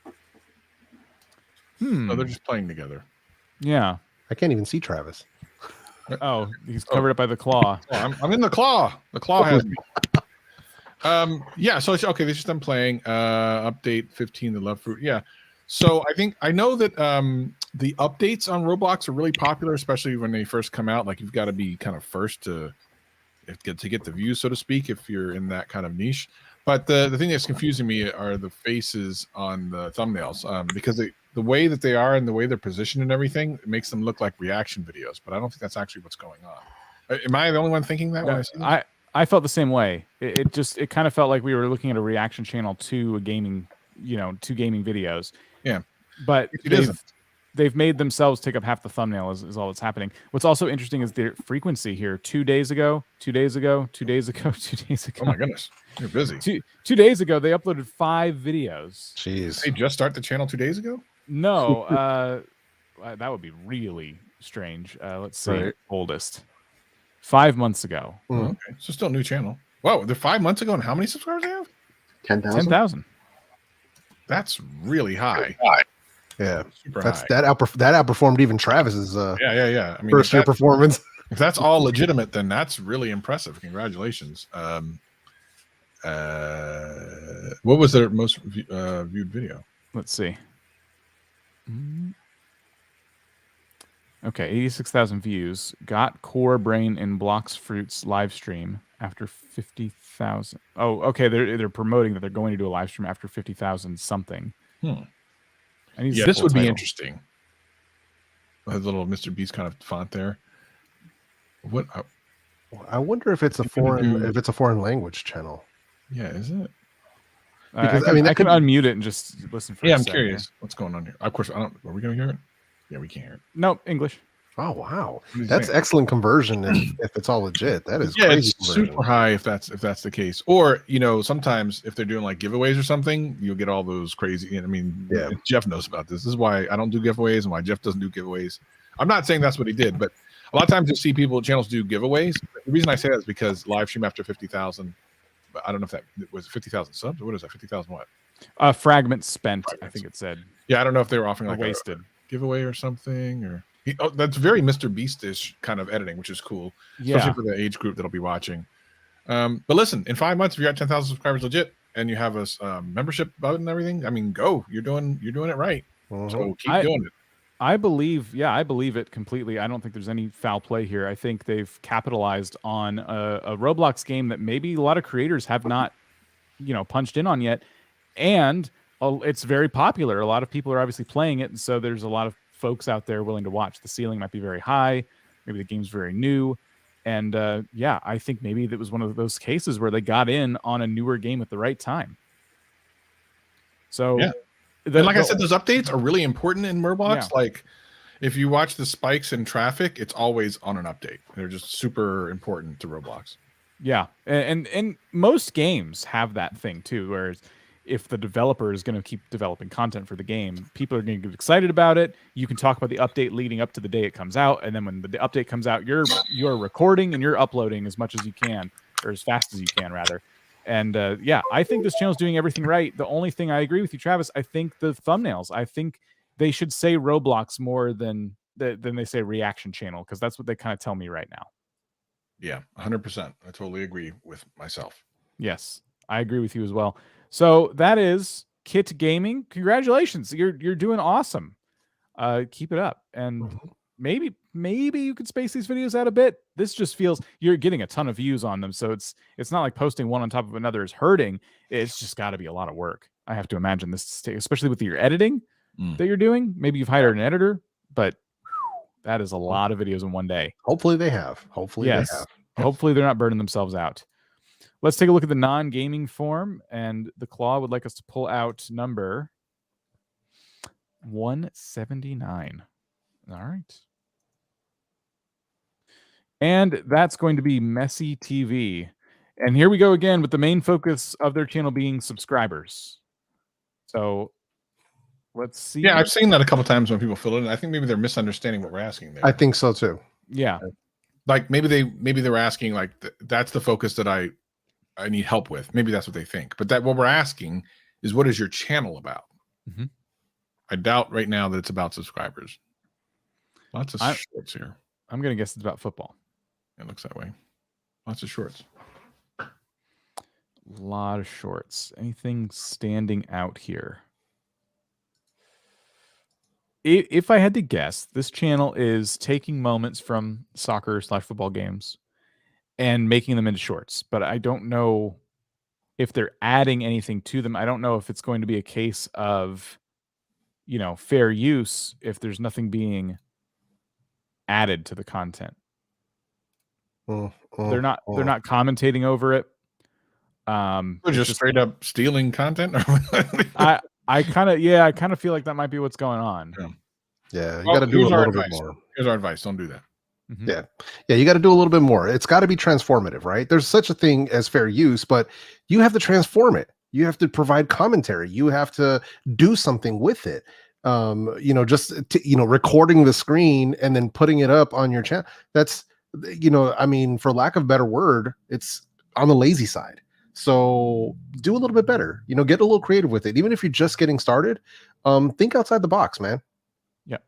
So they're just playing together. Yeah. I can't even see Travis. Oh, he's covered up by the claw. Oh, I'm in the claw. The claw has me. Yeah, so okay, this is them playing. Update 15, the love fruit. Yeah. So I know that the updates on Roblox are really popular, especially when they first come out. Like, you've got to be kind of first to get the views, so to speak, if you're in that kind of niche. But the thing that's confusing me are the faces on the thumbnails, because the way that they are and the way they're positioned and everything, it makes them look like reaction videos. But I don't think that's actually what's going on. Am I the only one thinking that? When I see that? I felt the same way. It kind of felt like we were looking at a reaction channel to a gaming, to gaming videos. Yeah. But they've made themselves take up half the thumbnail is all that's happening. What's also interesting is their frequency here. 2 days ago, 2 days ago, 2 days ago, 2 days ago. Oh my goodness. You're busy. 2 days ago, they uploaded 5 videos. Jeez. They just start the channel 2 days ago? No. That would be really strange. Let's see. Right. Oldest. 5 months ago. Okay. So still a new channel. Whoa, they're 5 months ago, and how many subscribers they have? 10,000. 10,000. That's really high. Yeah, Super that's high. that outperformed even Travis's Yeah. I mean, first year performance. If that's all legitimate, then that's really impressive. Congratulations. What was their most viewed video? Let's see. Okay, 86,000 views. Got Core Brain in Blocks Fruits live stream after 50,000. Oh, okay. They're promoting that they're going to do a live stream after 50,000 something. Hmm. I need Yeah, the this full would be title. interesting. A little Mr. Beast kind of font there. What? I wonder if it's a foreign language channel. Yeah, is it? Because I can unmute it and just listen for. Yeah, a I'm second curious what's going on here. Of course, I don't. Are we gonna hear it? Yeah, we can't hear it. No, English. Oh wow, What is that's that? excellent conversion if it's all legit. That is Yeah, crazy it's conversion. super high if that's the case. Or sometimes if they're doing like giveaways or something, you'll get all those crazy. I mean, Yeah. Jeff knows about this. This is why I don't do giveaways and why Jeff doesn't do giveaways. I'm not saying that's what he did, but a lot of times you'll see channels do giveaways. The reason I say that is because live stream after 50,000. I don't know if that was 50,000 subs. What is that? 50,000 what? Fragments spent. I think it said. Yeah, I don't know if they were offering like wasted a giveaway or something or. That's very Mr. Beast-ish kind of editing, which is cool, especially for the age group that'll be watching. But listen, in 5 months, if you're at 10,000 subscribers legit and you have a membership button and everything, I mean, go. You're doing it right. So keep doing it. I believe it completely. I don't think there's any foul play here. I think they've capitalized on a Roblox game that maybe a lot of creators have not, punched in on yet, and it's very popular. A lot of people are obviously playing it, and so there's a lot of folks out there willing to watch. The ceiling might be very high. Maybe the game's very new. And I think maybe that was one of those cases where they got in on a newer game at the right time. So, yeah. And like I said, those updates are really important in Roblox. Yeah. Like, if you watch the spikes in traffic, it's always on an update. They're just super important to Roblox. Yeah. And most games have that thing too, whereas if the developer is going to keep developing content for the game, people are going to get excited about it. You can talk about the update leading up to the day it comes out, and then when the update comes out, you're recording and you're uploading as much as you can, or as fast as you can, rather. And I think this channel is doing everything right. The only thing I agree with you, Travis, I think the thumbnails. I think they should say Roblox more than they say reaction channel, because that's what they kind of tell me right now. Yeah, 100%. I totally agree with myself. Yes, I agree with you as well. So that is Kit Gaming. Congratulations. You're doing awesome. Keep it up. And maybe you could space these videos out a bit. This just feels you're getting a ton of views on them. So it's not like posting one on top of another is hurting. It's just got to be a lot of work. I have to imagine this, especially with your editing that you're doing. Maybe you've hired an editor, but that is a lot of videos in one day. Hopefully they have. Hopefully they have. Hopefully they're not burning themselves out. Let's take a look at the non-gaming form, and the Claw would like us to pull out number 179. All right. And that's going to be Messy TV. And here we go again with the main focus of their channel being subscribers. So let's see. Yeah, I've seen that a couple times when people fill it in. I think maybe they're misunderstanding what we're asking there. I think so too. Yeah. Like maybe they were asking like that's the focus that I need help with. Maybe that's what they think. But what we're asking is, what is your channel about? Mm-hmm. I doubt right now that it's about subscribers. Lots of shorts here. I'm going to guess it's about football. It looks that way. Lots of shorts. A lot of shorts. Anything standing out here? If I had to guess, this channel is taking moments from soccer/football games and making them into shorts, but I don't know if they're adding anything to them. I don't know if it's going to be a case of, fair use if there's nothing being added to the content. They're not commentating over it. They're just straight up stealing content. I kind of feel like that might be what's going on. Yeah, you got to do a little bit more. Here's our advice: don't do that. Mm-hmm. Yeah, you got to do a little bit more. It's got to be transformative, right? There's such a thing as fair use, but you have to transform it. You have to provide commentary. You have to do something with it. Recording the screen and then putting it up on your channel. That's, for lack of a better word, it's on the lazy side. So do a little bit better, get a little creative with it. Even if you're just getting started, think outside the box, man. Yeah.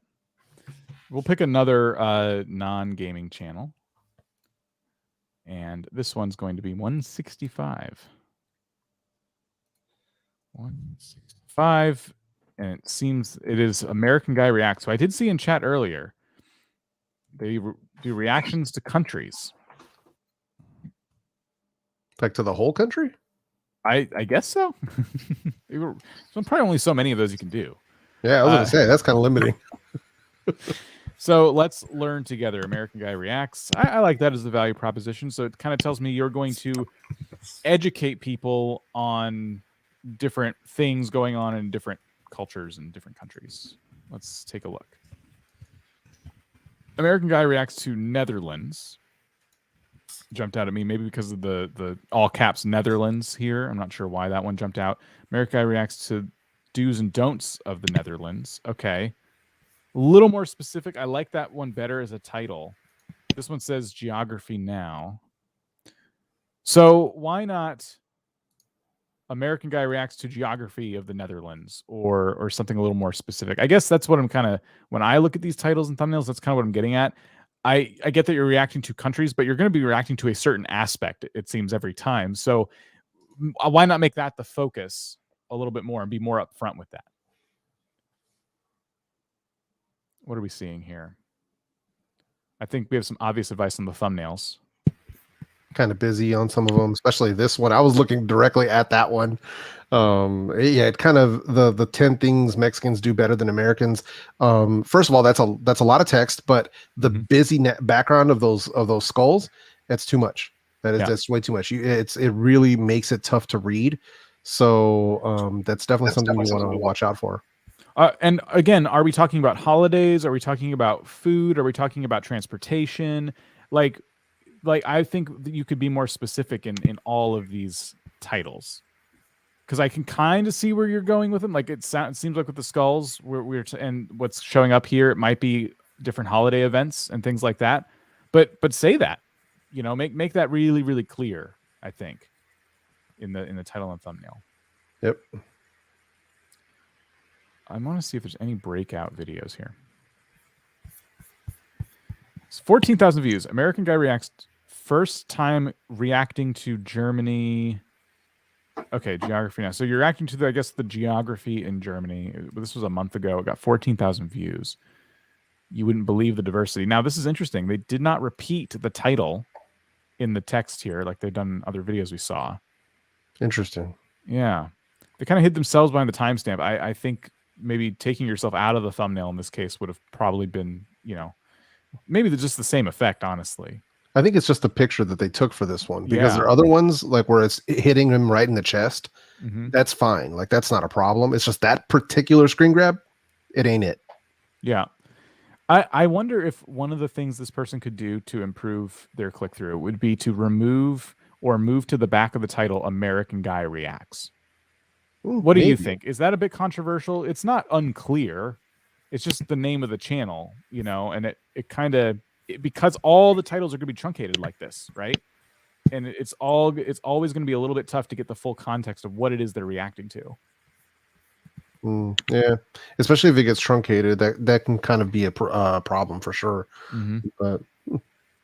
We'll pick another non-gaming channel. And this one's going to be 165. 165. And it seems it is American Guy Reacts. So I did see in chat earlier They do reactions to countries. Like to the whole country? I guess so. So probably only so many of those you can do. Yeah, I was gonna say that's kind of limiting. So let's learn together. American Guy Reacts. I like that as the value proposition. So it kind of tells me you're going to educate people on different things going on in different cultures and different countries. Let's take a look. American Guy Reacts to Netherlands. Jumped out at me, maybe because of the all caps Netherlands here. I'm not sure why that one jumped out. American Guy Reacts to do's and don'ts of the Netherlands. Okay. A little more specific. I like that one better as a title. This one says geography now. So why not American Guy Reacts to geography of the Netherlands or something a little more specific? I guess that's what I'm kind of, when I look at these titles and thumbnails, that's kind of what I'm getting at. I get that you're reacting to countries, but you're going to be reacting to a certain aspect, it seems, every time. So why not make that the focus a little bit more and be more upfront with that? What are we seeing here? I think we have some obvious advice on the thumbnails. Kind of busy on some of them, especially this one. I was looking directly at that one. Yeah, it kind of the 10 things Mexicans do better than Americans. First of all, that's a lot of text, but the busy background of those skulls, that's too much. That's way too much. It really makes it tough to read. So that's definitely something you want to watch out for. And again, are we talking about holidays? Are we talking about food? Are we talking about transportation? Like I think that you could be more specific in all of these titles, because I can kind of see where you're going with them. Like it seems like with the skulls, and what's showing up here, it might be different holiday events and things like that. But say that, make that really, really clear. I think in the title and thumbnail. Yep. I want to see if there's any breakout videos here. It's 14,000 views. American Guy Reacts, first time reacting to Germany. Okay, geography now. So you're reacting to, I guess, the geography in Germany. This was a month ago. It got 14,000 views. You wouldn't believe the diversity. Now, this is interesting. They did not repeat the title in the text here like they've done in other videos we saw. Interesting. Yeah. They kind of hid themselves behind the timestamp. I think maybe taking yourself out of the thumbnail in this case would have probably been, maybe just the same effect, honestly. I think it's just the picture that they took for this one, because there are other ones like where it's hitting him right in the chest. That's fine. Like that's not a problem. It's just that particular screen grab. It ain't it. Yeah. I wonder if one of the things this person could do to improve their click-through would be to remove or move to the back of the title, American Guy Reacts. What do you think? Is that a bit controversial? It's not unclear. It's just the name of the channel, and it kind of, because all the titles are going to be truncated like this, right? And it's always going to be a little bit tough to get the full context of what it is they're reacting to. Yeah, especially if it gets truncated, that can kind of be a problem for sure. But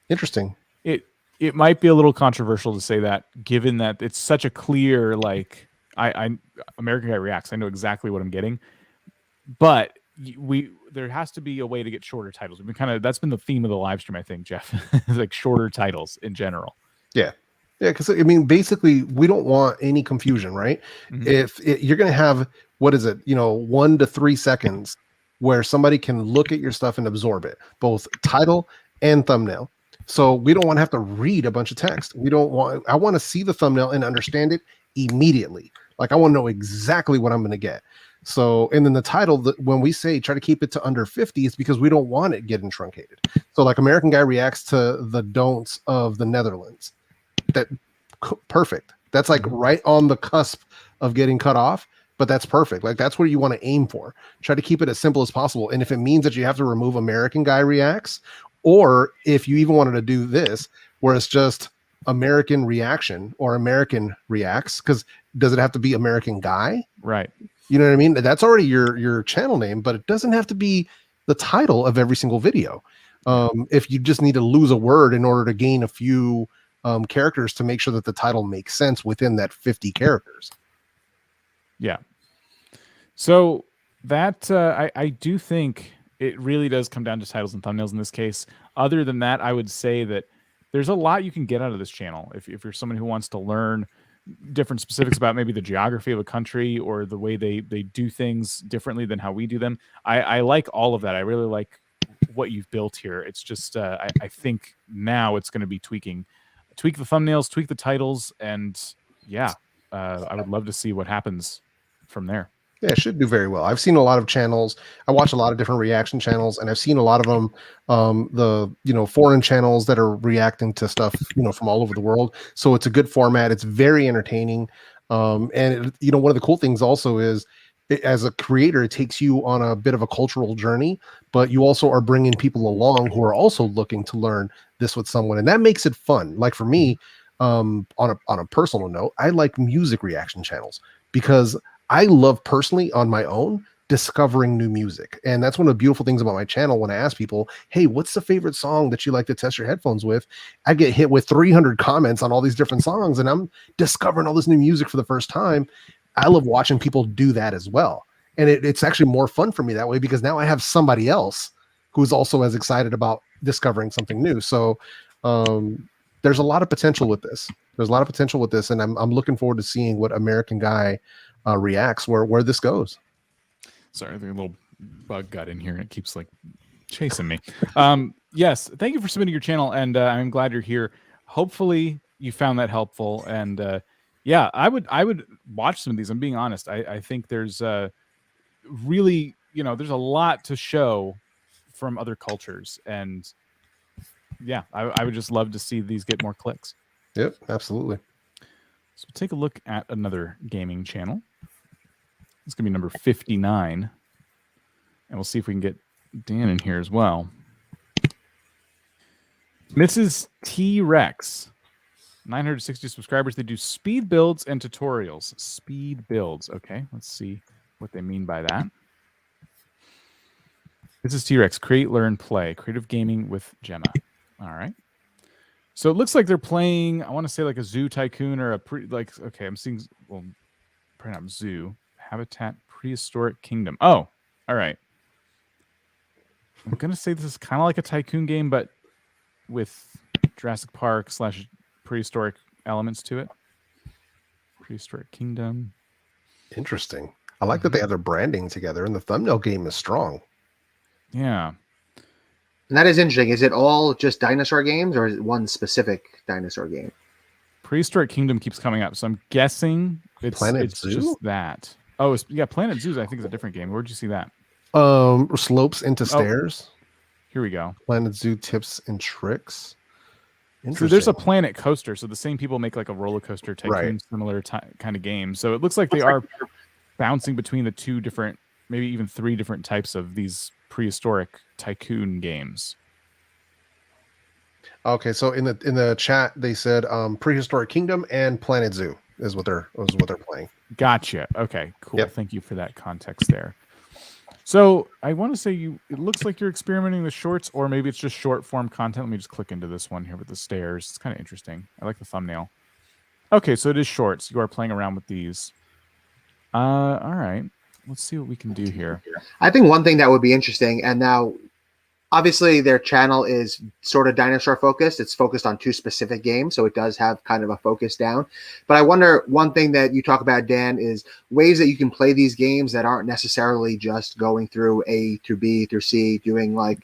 interesting. It might be a little controversial to say that, given that it's such a clear, like, I American Guy Reacts, I know exactly what I'm getting, but there has to be a way to get shorter titles. We've been that's been the theme of the live stream, I think, Jeff. Like shorter titles in general. Yeah, because I mean, basically, we don't want any confusion, right? If you're going to have 1 to 3 seconds where somebody can look at your stuff and absorb it, both title and thumbnail. So we don't want to have to read a bunch of text. I want to see the thumbnail and understand it immediately. Like I want to know exactly what I'm going to get. So, and then the title, when we say try to keep it to under 50, it's because we don't want it getting truncated. So like American Guy Reacts to the don'ts of the Netherlands. Perfect. That's like right on the cusp of getting cut off, but that's perfect. Like that's where you want to aim for. Try to keep it as simple as possible. And if it means that you have to remove American Guy Reacts, or if you even wanted to do this, where it's just American Reaction or American Reacts, because does it have to be American Guy? Right. You know what I mean? That's already your channel name, but it doesn't have to be the title of every single video. If you just need to lose a word in order to gain a few characters to make sure that the title makes sense within that 50 characters. Yeah. So that I do think It really does come down to titles and thumbnails in this case. Other than that, I would say that there's a lot you can get out of this channel. If you're someone who wants to learn different specifics about maybe the geography of a country or the way they do things differently than how we do them, I like all of that. I really like what you've built here. It's just I think now it's going to be tweak the thumbnails, tweak the titles, and yeah, I would love to see what happens from there. Yeah, it should do very well. I've seen a lot of channels. I watch a lot of different reaction channels, and I've seen a lot of them, the foreign channels that are reacting to stuff, from all over the world. So it's a good format. It's very entertaining. One of the cool things also is, as a creator, it takes you on a bit of a cultural journey, but you also are bringing people along who are also looking to learn this with someone, and that makes it fun. Like for me, on a personal note, I like music reaction channels because I love personally on my own discovering new music. And that's one of the beautiful things about my channel. When I ask people, hey, what's the favorite song that you like to test your headphones with? I get hit with 300 comments on all these different songs, and I'm discovering all this new music for the first time. I love watching people do that as well. And it's actually more fun for me that way, because now I have somebody else who's also as excited about discovering something new. So there's a lot of potential with this. And I'm looking forward to seeing what American Guy reacts, where this goes. Sorry, the little bug got in here and it keeps like chasing me. Yes, thank you for submitting your channel, and I'm glad you're here. Hopefully you found that helpful, and yeah, I would watch some of these. I'm being honest. I think there's really, there's a lot to show from other cultures, and yeah, I would just love to see these get more clicks. Yep, absolutely. So we'll take a look at another gaming channel. It's going to be number 59. And we'll see if we can get Dan in here as well. This is T-Rex. 960 subscribers. They do speed builds and tutorials. Speed builds. Okay, let's see what they mean by that. This is T-Rex. Create, learn, play. Creative gaming with Gemma. All right. So it looks like they're playing, I want to say like a Zoo Tycoon or okay, I'm seeing, well, probably not Zoo. Habitat Prehistoric Kingdom. Oh, all right. I'm going to say this is kind of like a Tycoon game, but with Jurassic Park / prehistoric elements to it. Prehistoric Kingdom. Interesting. I like that they have their branding together, and the thumbnail game is strong. Yeah. And that is interesting. Is it all just dinosaur games, or is it one specific dinosaur game? Prehistoric Kingdom keeps coming up, so I'm guessing it's Zoo? just that. Oh, yeah, Planet Zoo, I think, is a different game. Where'd you see that? Slopes into Stairs. Here we go. Planet Zoo Tips and Tricks. So there's a Planet Coaster, so the same people make like a roller coaster tycoon similar kind of game. So it looks like they are bouncing between the two different, maybe even three different types of these prehistoric tycoon games. Okay, so in the chat they said Prehistoric Kingdom and Planet Zoo is what they're playing. Gotcha. Okay, cool. Yep. Thank you for that context there. So I want to say it looks like you're experimenting with shorts, or maybe it's just short form content. Let me just click into this one here with the stairs. It's kind of interesting. I like the thumbnail. Okay, so it is shorts. You are playing around with these. All right. Let's see what we can do here. I think one thing that would be interesting, and now obviously their channel is sort of dinosaur focused. It's focused on two specific games, so it does have kind of a focus down. But I wonder, one thing that you talk about, Dan, is ways that you can play these games that aren't necessarily just going through A through B through C, doing like,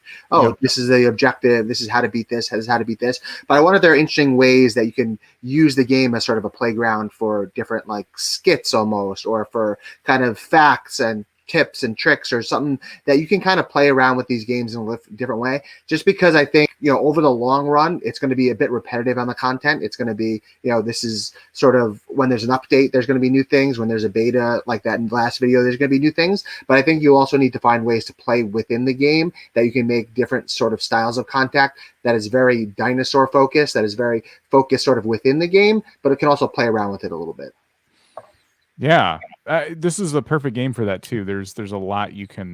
this is the objective, this is how to beat this, this is how to beat this. But I wonder if there are interesting ways that you can use the game as sort of a playground for different like skits almost, or for kind of facts and tips and tricks, or something that you can kind of play around with these games in a different way, just because I think, over the long run, it's going to be a bit repetitive on the content. It's going to be, this is sort of, when there's an update, there's going to be new things. When there's a beta like that in the last video, there's going to be new things. But I think you also need to find ways to play within the game, that you can make different sort of styles of contact that is very dinosaur focused, that is very focused sort of within the game, but it can also play around with it a little bit. Yeah, this is a perfect game for that too. There's a lot you can,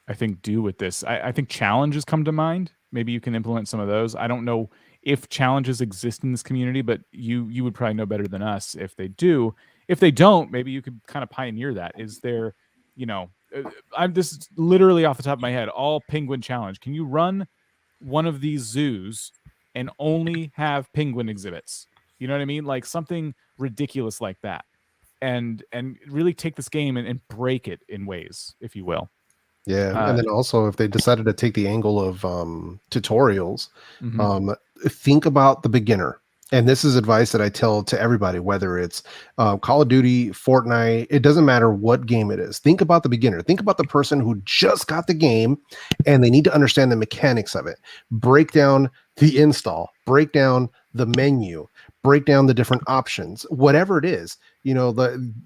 I think, do with this. I think challenges come to mind. Maybe you can implement some of those. I don't know if challenges exist in this community, but you would probably know better than us if they do. If they don't, maybe you could kind of pioneer that. Is there, I'm this is literally off the top of my head, all penguin challenge. Can you run one of these zoos and only have penguin exhibits? You know what I mean? Like something ridiculous like that. And really take this game and break it in ways, if you will. Yeah, and then also if they decided to take the angle of tutorials, think about the beginner. And this is advice that I tell to everybody, whether it's Call of Duty, Fortnite, it doesn't matter what game it is. Think about the beginner. Think about the person who just got the game and they need to understand the mechanics of it. Break down the install, break down the menu, break down the different options, whatever it is. You know,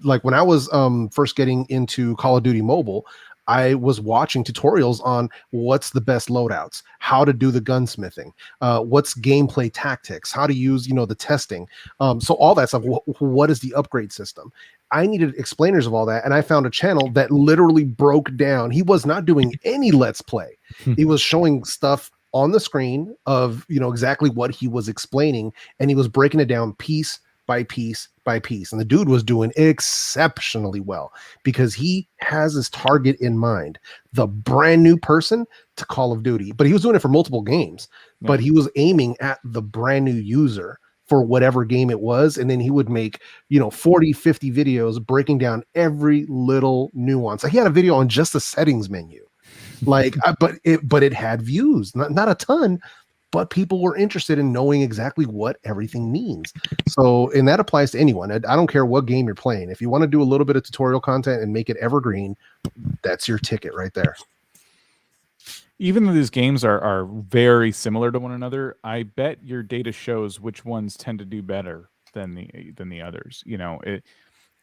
like when I was first getting into Call of Duty Mobile, I was watching tutorials on what's the best loadouts, how to do the gunsmithing, what's gameplay tactics, how to use, you know, the testing. So all that stuff, what is the upgrade system? I needed explainers of all that. And I found a channel that literally broke down. He was not doing any Let's Play. He was showing stuff on the screen of, you know, exactly what he was explaining. And he was breaking it down piece by piece by piece. And the dude was doing exceptionally well because he has his target in mind, the brand new person to Call of Duty. But he was doing it for multiple games, but he was aiming at the brand new user for whatever game it was. And then he would make, you know, 40, 50 videos breaking down every little nuance. He had a video on just the settings menu. Like, but it had views, not a ton, but people were interested in knowing exactly what everything means. So, and that applies to anyone. I don't care what game you're playing. If you want to do a little bit of tutorial content and make it evergreen, that's your ticket right there. Even though these games are very similar to one another, I bet your data shows which ones tend to do better than the others. You know,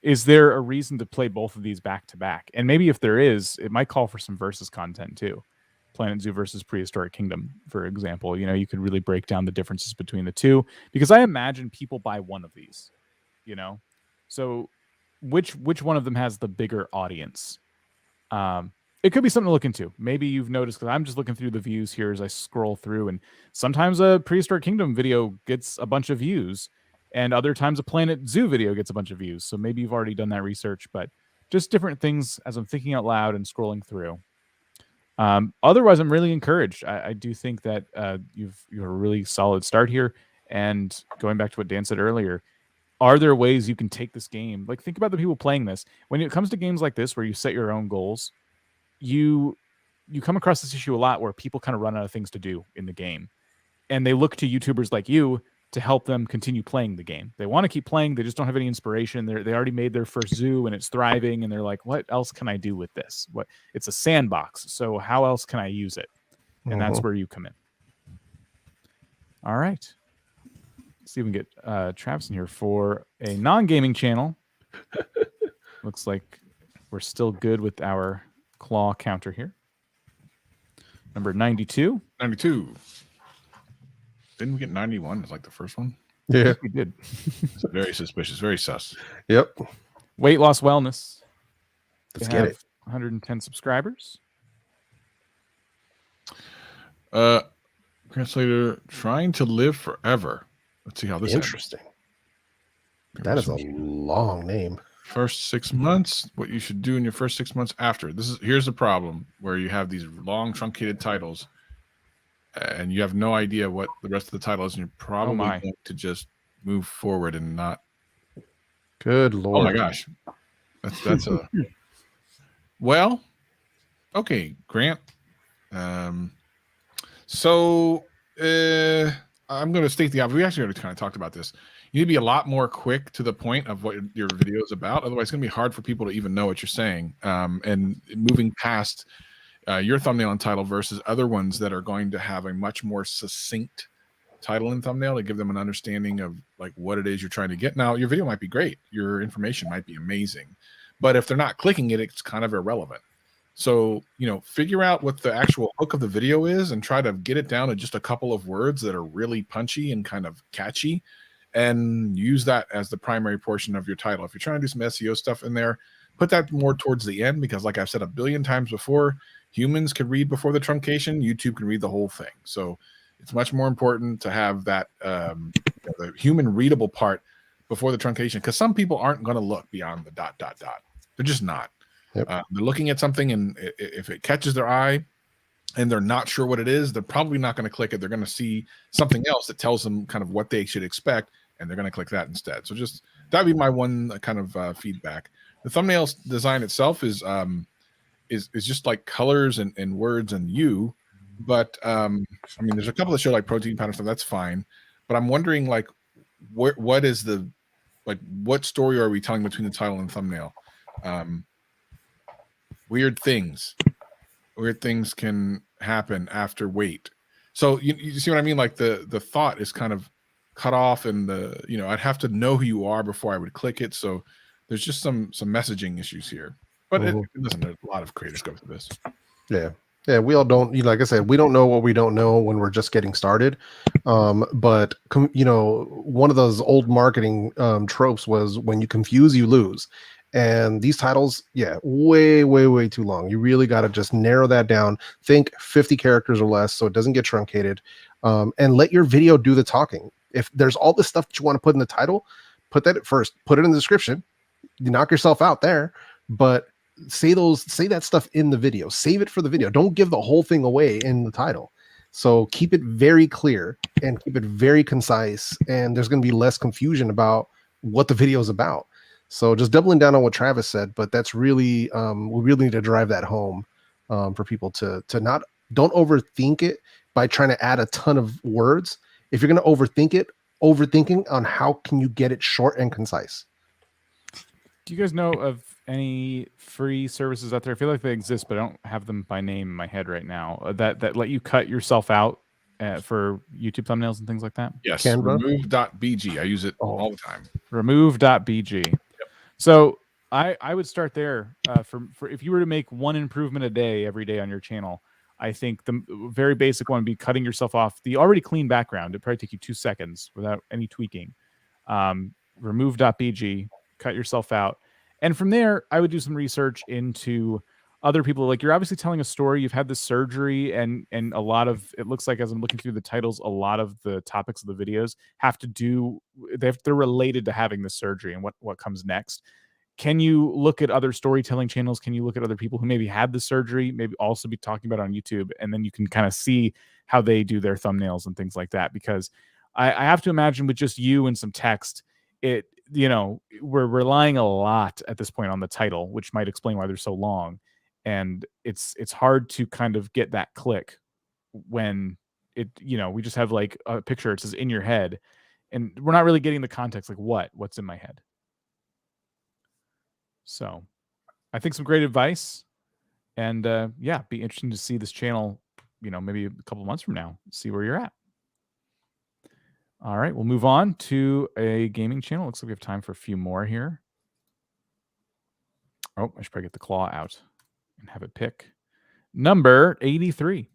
is there a reason to play both of these back to back? And maybe if there is, it might call for some versus content too. Planet Zoo versus Prehistoric Kingdom, for example. You know, you could really break down the differences between the two, because I imagine people buy one of these, you know. So which one of them has the bigger audience? It could be something to look into. Maybe you've noticed, because I'm just looking through the views here as I scroll through, and sometimes a Prehistoric Kingdom video gets a bunch of views, and other times a Planet Zoo video gets a bunch of views. So maybe you've already done that research, but just different things as I'm thinking out loud and scrolling through. Otherwise, I'm really encouraged. I do think that you have a really solid start here. And going back to what Dan said earlier, are there ways you can take this game? Like, think about the people playing this. When it comes to games like this, where you set your own goals, you come across this issue a lot where people kind of run out of things to do in the game. And they look to YouTubers like you to help them continue playing the game. They want to keep playing. They just don't have any inspiration. They already made their first zoo and it's thriving. And they're like, what else can I do with this? It's a sandbox. So how else can I use it? And that's where you come in. All right. Let's see if we can get Travis in here for a non-gaming channel. Looks like we're still good with our claw counter here. Number 92. 92. Didn't we get 91 as like the first one? Yeah, we did. Very suspicious, very sus. Yep. Weight Loss Wellness. Let's get it. 110 subscribers. Translator, trying to live forever. Let's see how this Interesting. That is a long name. First 6 months, what you should do in your first 6 months after. Here's the problem where you have these long truncated titles and you have no idea what the rest of the title is, and you're probably going to just move forward and not. Good Lord. Oh my gosh. That's a well, okay, Grant. So I'm going to state the obvious. We actually already kind of talked about this. You need to be a lot more quick to the point of what your video is about. Otherwise, it's going to be hard for people to even know what you're saying. And moving past your thumbnail and title versus other ones that are going to have a much more succinct title and thumbnail to give them an understanding of like what it is you're trying to get. Now, your video might be great. Your information might be amazing. But if they're not clicking it, it's kind of irrelevant. So, figure out what the actual hook of the video is and try to get it down to just a couple of words that are really punchy and kind of catchy, and use that as the primary portion of your title. If you're trying to do some SEO stuff in there, put that more towards the end, because like I've said a billion times before, humans can read before the truncation. YouTube can read the whole thing. So it's much more important to have that the human readable part before the truncation, because some people aren't going to look beyond the ... They're just not. Yep. They're looking at something, and if it catches their eye and they're not sure what it is, they're probably not going to click it. They're going to see something else that tells them kind of what they should expect, and they're going to click that instead. So just that'd be my one kind of feedback. The thumbnail design itself is just like colors and words and you, but I mean, there's a couple that show like protein powder stuff. That's fine, but I'm wondering like what is the what story are we telling between the title and thumbnail? Weird things can happen after wait. So you see what I mean? Like the thought is kind of cut off, and I'd have to know who you are before I would click it. So there's just some messaging issues here. But listen, there's a lot of creators go through this. Yeah, we all don't. Like I said, we don't know what we don't know when we're just getting started. But one of those old marketing tropes was when you confuse, you lose. And these titles, way too long. You really got to just narrow that down. Think 50 characters or less, so it doesn't get truncated. And let your video do the talking. If there's all this stuff that you want to put in the title, put that at first. Put it in the description. You knock yourself out there, but say that stuff in the video. Save it for the video. Don't give the whole thing away in the title. So keep it very clear and keep it very concise, and there's going to be less confusion about what the video is about. So just doubling down on what Travis said, but that's really we really need to drive that home for people to don't overthink it by trying to add a ton of words. If you're going to overthink it, overthinking on how can you get it short and concise. Do you guys know of any free services out there? I feel like they exist, but I don't have them by name in my head right now. That let you cut yourself out for YouTube thumbnails and things like that? Yes. Canva? Remove.bg. I use it all the time. Remove.bg. Yep. So I would start there for if you were to make one improvement a day every day on your channel. I think the very basic one would be cutting yourself off the already clean background. It'd probably take you 2 seconds without any tweaking. Remove.bg, cut yourself out. And from there, I would do some research into other people. Like, you're obviously telling a story. You've had this surgery, and a lot of, it looks like, as I'm looking through the titles, a lot of the topics of the videos they're related to having the surgery and what comes next. Can you look at other storytelling channels? Can you look at other people who maybe had the surgery, maybe also be talking about it on YouTube, and then you can kind of see how they do their thumbnails and things like that? Because I have to imagine with just you and some text, we're relying a lot at this point on the title, which might explain why they're so long. And it's hard to kind of get that click when we just have like a picture, it says in your head, and we're not really getting the context, like what's in my head. So I think some great advice, and be interesting to see this channel, maybe a couple months from now, see where you're at. All right, we'll move on to a gaming channel. Looks like we have time for a few more here. Oh, I should probably get the claw out and have it pick. Number 83.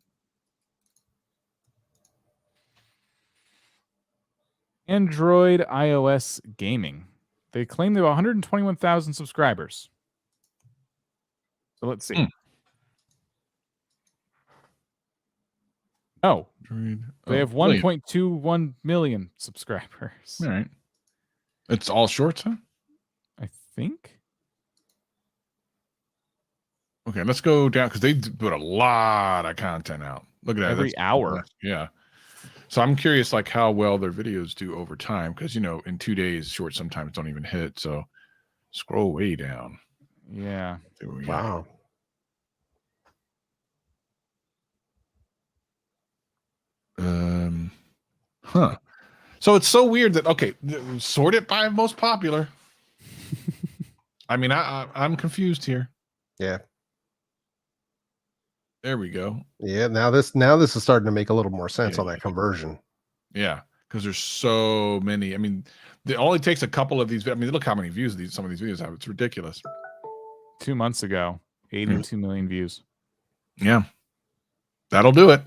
Android iOS Gaming. They claim they have 121,000 subscribers. So let's see. Oh, they have 1.21 million subscribers. All right. It's all shorts, huh? I think. Okay, let's go down because they put a lot of content out. Look at that. Every hour. Yeah. So I'm curious, like, how well their videos do over time, because in 2 days, shorts sometimes don't even hit. So scroll way down. Yeah. Wow. So it's so weird that sort it by most popular. I mean, I'm confused here. Yeah. There we go. Yeah, now this is starting to make a little more sense on that conversion. Yeah, because there's so many. I mean, it only takes a couple of these. I mean, look how many views some of these videos have. It's ridiculous. 2 months ago, 82 million views. Yeah, that'll do it.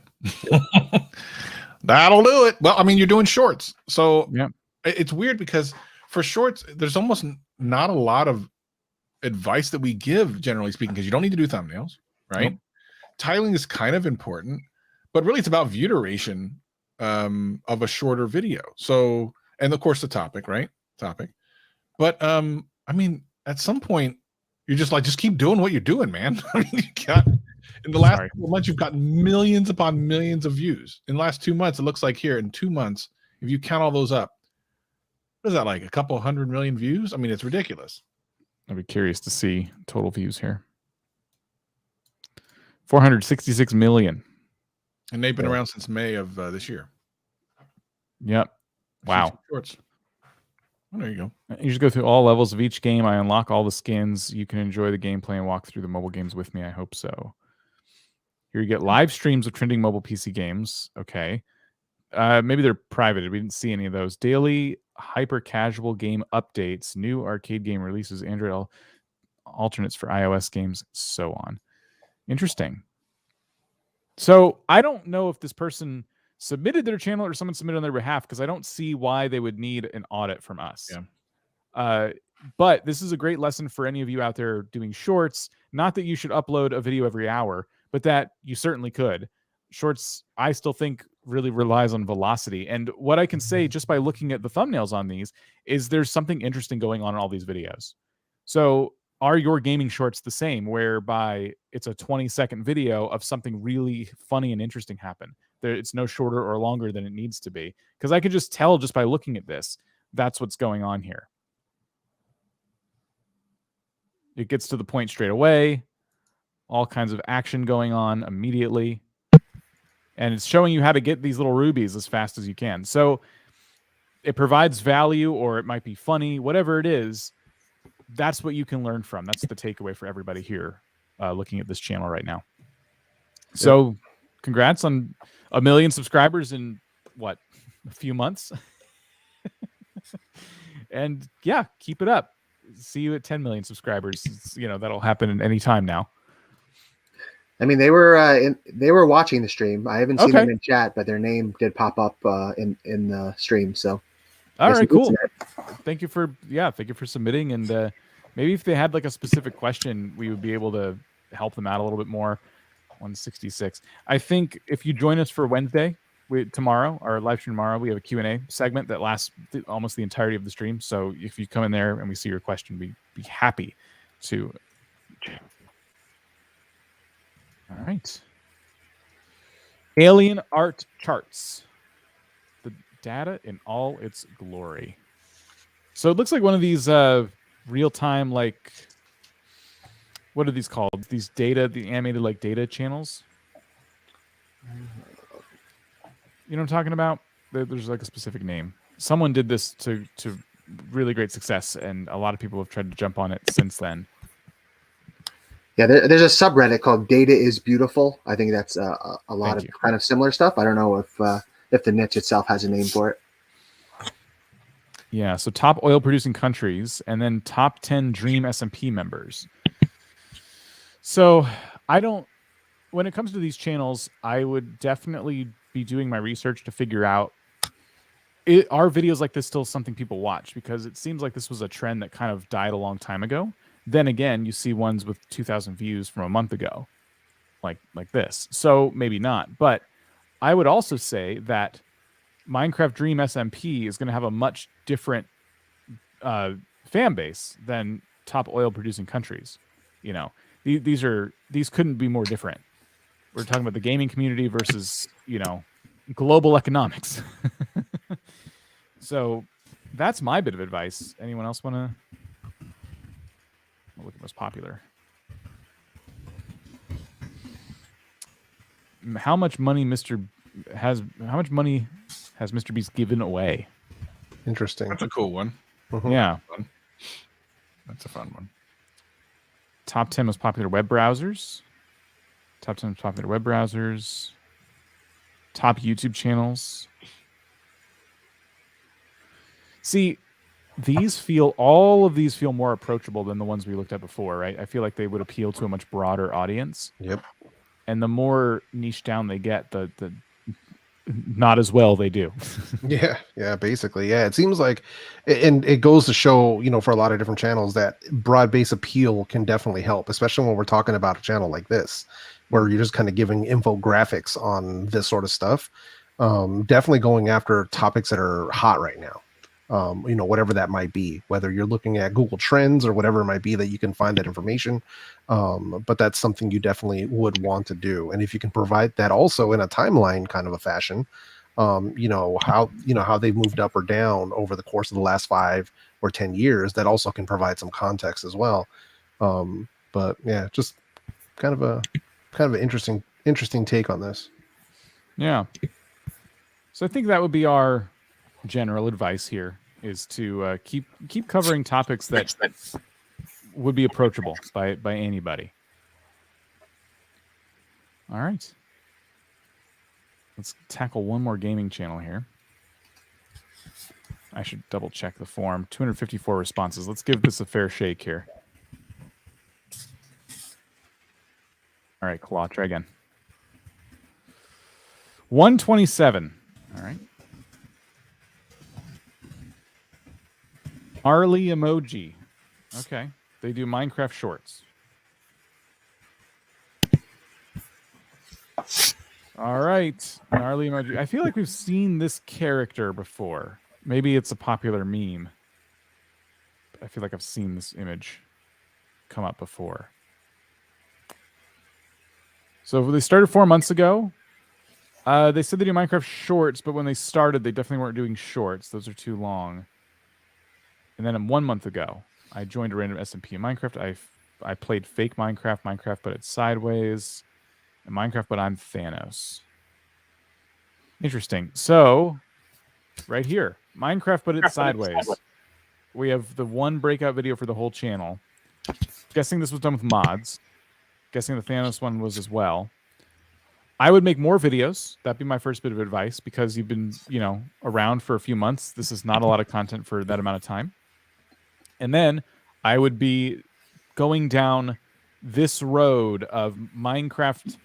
That'll do it. Well, I mean, you're doing shorts, so yeah, it's weird because for shorts, there's almost not a lot of advice that we give, generally speaking, because you don't need to do thumbnails, right? Nope. Titling is kind of important, but really it's about view duration of a shorter video. So, and of course the topic, right? But I mean, at some point, You're just like, just keep doing what you're doing, man. I mean, in the last couple of months, you've gotten millions upon millions of views. In the last 2 months, it looks like here in 2 months, if you count all those up, what is that, like a couple 100 million views? I mean, it's ridiculous. I'd be curious to see total views here. 466 million. And they've been around since May of this year. Yep. Wow. Shorts. Oh, there you go. You just go through all levels of each game. I unlock all the skins. You can enjoy the gameplay and walk through the mobile games with me. I hope so. Here you get live streams of trending mobile PC games. Okay. Maybe they're private. We didn't see any of those. Daily hyper casual game updates, new arcade game releases, Android alternates for iOS games, so on. Interesting. So I don't know if this person submitted their channel or someone submitted on their behalf, because I don't see why they would need an audit from us. Yeah. But this is a great lesson for any of you out there doing shorts. Not that you should upload a video every hour, but that you certainly could. Shorts, I still think, really relies on velocity. And what I can say just by looking at the thumbnails on these is there's something interesting going on in all these videos. So are your gaming shorts the same, whereby it's a 20-second video of something really funny and interesting happen? It's no shorter or longer than it needs to be. Because I can just tell just by looking at this, that's what's going on here. It gets to the point straight away. All kinds of action going on immediately. And it's showing you how to get these little rubies as fast as you can. So it provides value, or it might be funny, whatever it is. That's what you can learn from. That's the takeaway for everybody here looking at this channel right now. So congrats on 1 million subscribers in, what, a few months? And yeah, keep it up. See you at 10 million subscribers. That'll happen at any time now. I mean, they were watching the stream. I haven't seen them in chat, but their name did pop up in the stream. So, all right, cool. Thank you for submitting. And maybe if they had like a specific question, we would be able to help them out a little bit more. 166. I think if you join us for Wednesday, tomorrow, our live stream tomorrow, we have a Q&A segment that lasts almost the entirety of the stream. So if you come in there and we see your question, we'd be happy to. All right. Alien art charts. The data in all its glory. So it looks like one of these real-time, like, what are these called? These data, the animated like data channels. You know what I'm talking about? There's like a specific name. Someone did this to really great success, and a lot of people have tried to jump on it since then. Yeah, there's a subreddit called Data is Beautiful. I think that's a lot of kind of similar stuff. I don't know if the niche itself has a name for it. Yeah, so top oil producing countries, and then top 10 Dream S&P members. So when it comes to these channels, I would definitely be doing my research to figure out, are videos like this still something people watch? Because it seems like this was a trend that kind of died a long time ago. Then again, you see ones with 2,000 views from a month ago, like this. So maybe not. But I would also say that Minecraft Dream SMP is going to have a much different fan base than top oil producing countries. These couldn't be more different. We're talking about the gaming community versus, global economics. So that's my bit of advice. Anyone else want to look at most popular? How much money has Mr. Beast given away? Interesting. That's a cool one. Yeah. That's a fun one. Top 10 most popular web browsers. Top 10 most popular web browsers. Top YouTube channels. See, all of these feel more approachable than the ones we looked at before, right? I feel like they would appeal to a much broader audience. Yep. And the more niche down they get, the not as well they do. Yeah, basically. Yeah, it seems like, and it goes to show, for a lot of different channels that broad-based appeal can definitely help, especially when we're talking about a channel like this, where you're just kind of giving infographics on this sort of stuff. Definitely going after topics that are hot right now. whatever that might be, whether you're looking at Google Trends or whatever it might be that you can find that information. But that's something you definitely would want to do. And if you can provide that also in a timeline kind of a fashion, how they've moved up or down over the course of the last 5 or 10 years, that also can provide some context as well. But yeah, just kind of an interesting take on this. Yeah. So I think that would be our general advice here, is to keep covering topics that would be approachable by anybody. All right. Let's tackle one more gaming channel here. I should double check the form. 254 responses. Let's give this a fair shake here. All right, Claw, try again. 127. All right. Marley Emoji. Okay. They do Minecraft shorts. All right. Gnarly Emoji. I feel like we've seen this character before. Maybe it's a popular meme. I feel like I've seen this image come up before. So they started 4 months ago. They said they do Minecraft shorts, but when they started, they definitely weren't doing shorts. Those are too long. And then 1 month ago, I joined a random SMP in Minecraft. I played fake Minecraft, but it's sideways. And Minecraft, but I'm Thanos. Interesting. So, right here, Minecraft, but it's sideways. We have the one breakout video for the whole channel. Guessing this was done with mods. Guessing the Thanos one was as well. I would make more videos. That'd be my first bit of advice, because you've been, around for a few months. This is not a lot of content for that amount of time. And then I would be going down this road of Minecraft,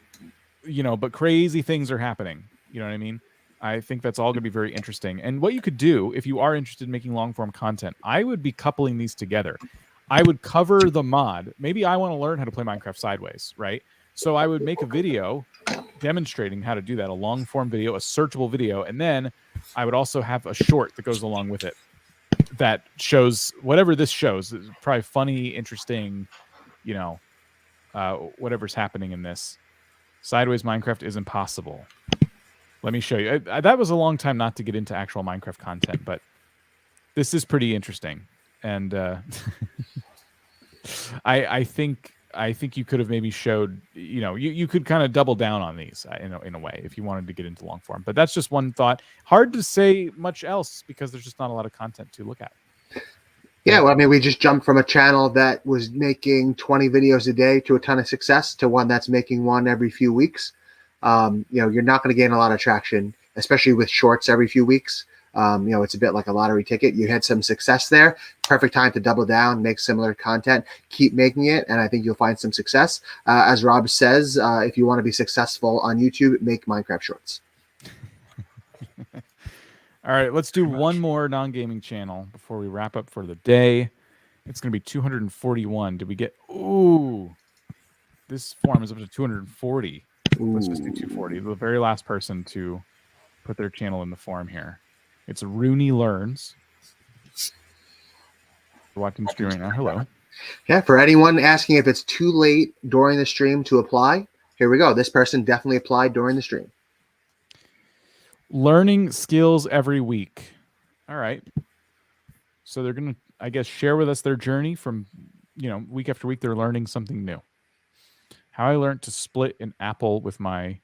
but crazy things are happening. You know what I mean? I think that's all going to be very interesting. And what you could do, if you are interested in making long-form content, I would be coupling these together. I would cover the mod. Maybe I want to learn how to play Minecraft sideways, right? So I would make a video demonstrating how to do that, a long-form video, a searchable video, and then I would also have a short that goes along with it that shows whatever this shows. It's probably funny, interesting, whatever's happening in this. Sideways Minecraft is impossible. Let me show you. That was a long time not to get into actual Minecraft content, but this is pretty interesting. And I think you could have maybe showed, you could kind of double down on these in a way if you wanted to get into long form. But that's just one thought. Hard to say much else because there's just not a lot of content to look at. Yeah, well, I mean, we just jumped from a channel that was making 20 videos a day to a ton of success to one that's making one every few weeks. You're not going to gain a lot of traction, especially with shorts every few weeks. It's a bit like a lottery ticket. You had some success there. Perfect time to double down, make similar content, keep making it, and I think you'll find some success. As Rob says, if you want to be successful on YouTube, make Minecraft shorts. All right, let's do one more non-gaming channel before we wrap up for the day. It's going to be 241. Did we get... Ooh. This form is up to 240. Ooh. Let's just do 240. The very last person to put their channel in the form here. It's Rooney Learns. We're watching the stream right now. Hello. Yeah, for anyone asking if it's too late during the stream to apply, here we go. This person definitely applied during the stream. Learning skills every week. All right. So they're going to, I guess, share with us their journey from, week after week. They're learning something new. How I learned to split an apple with my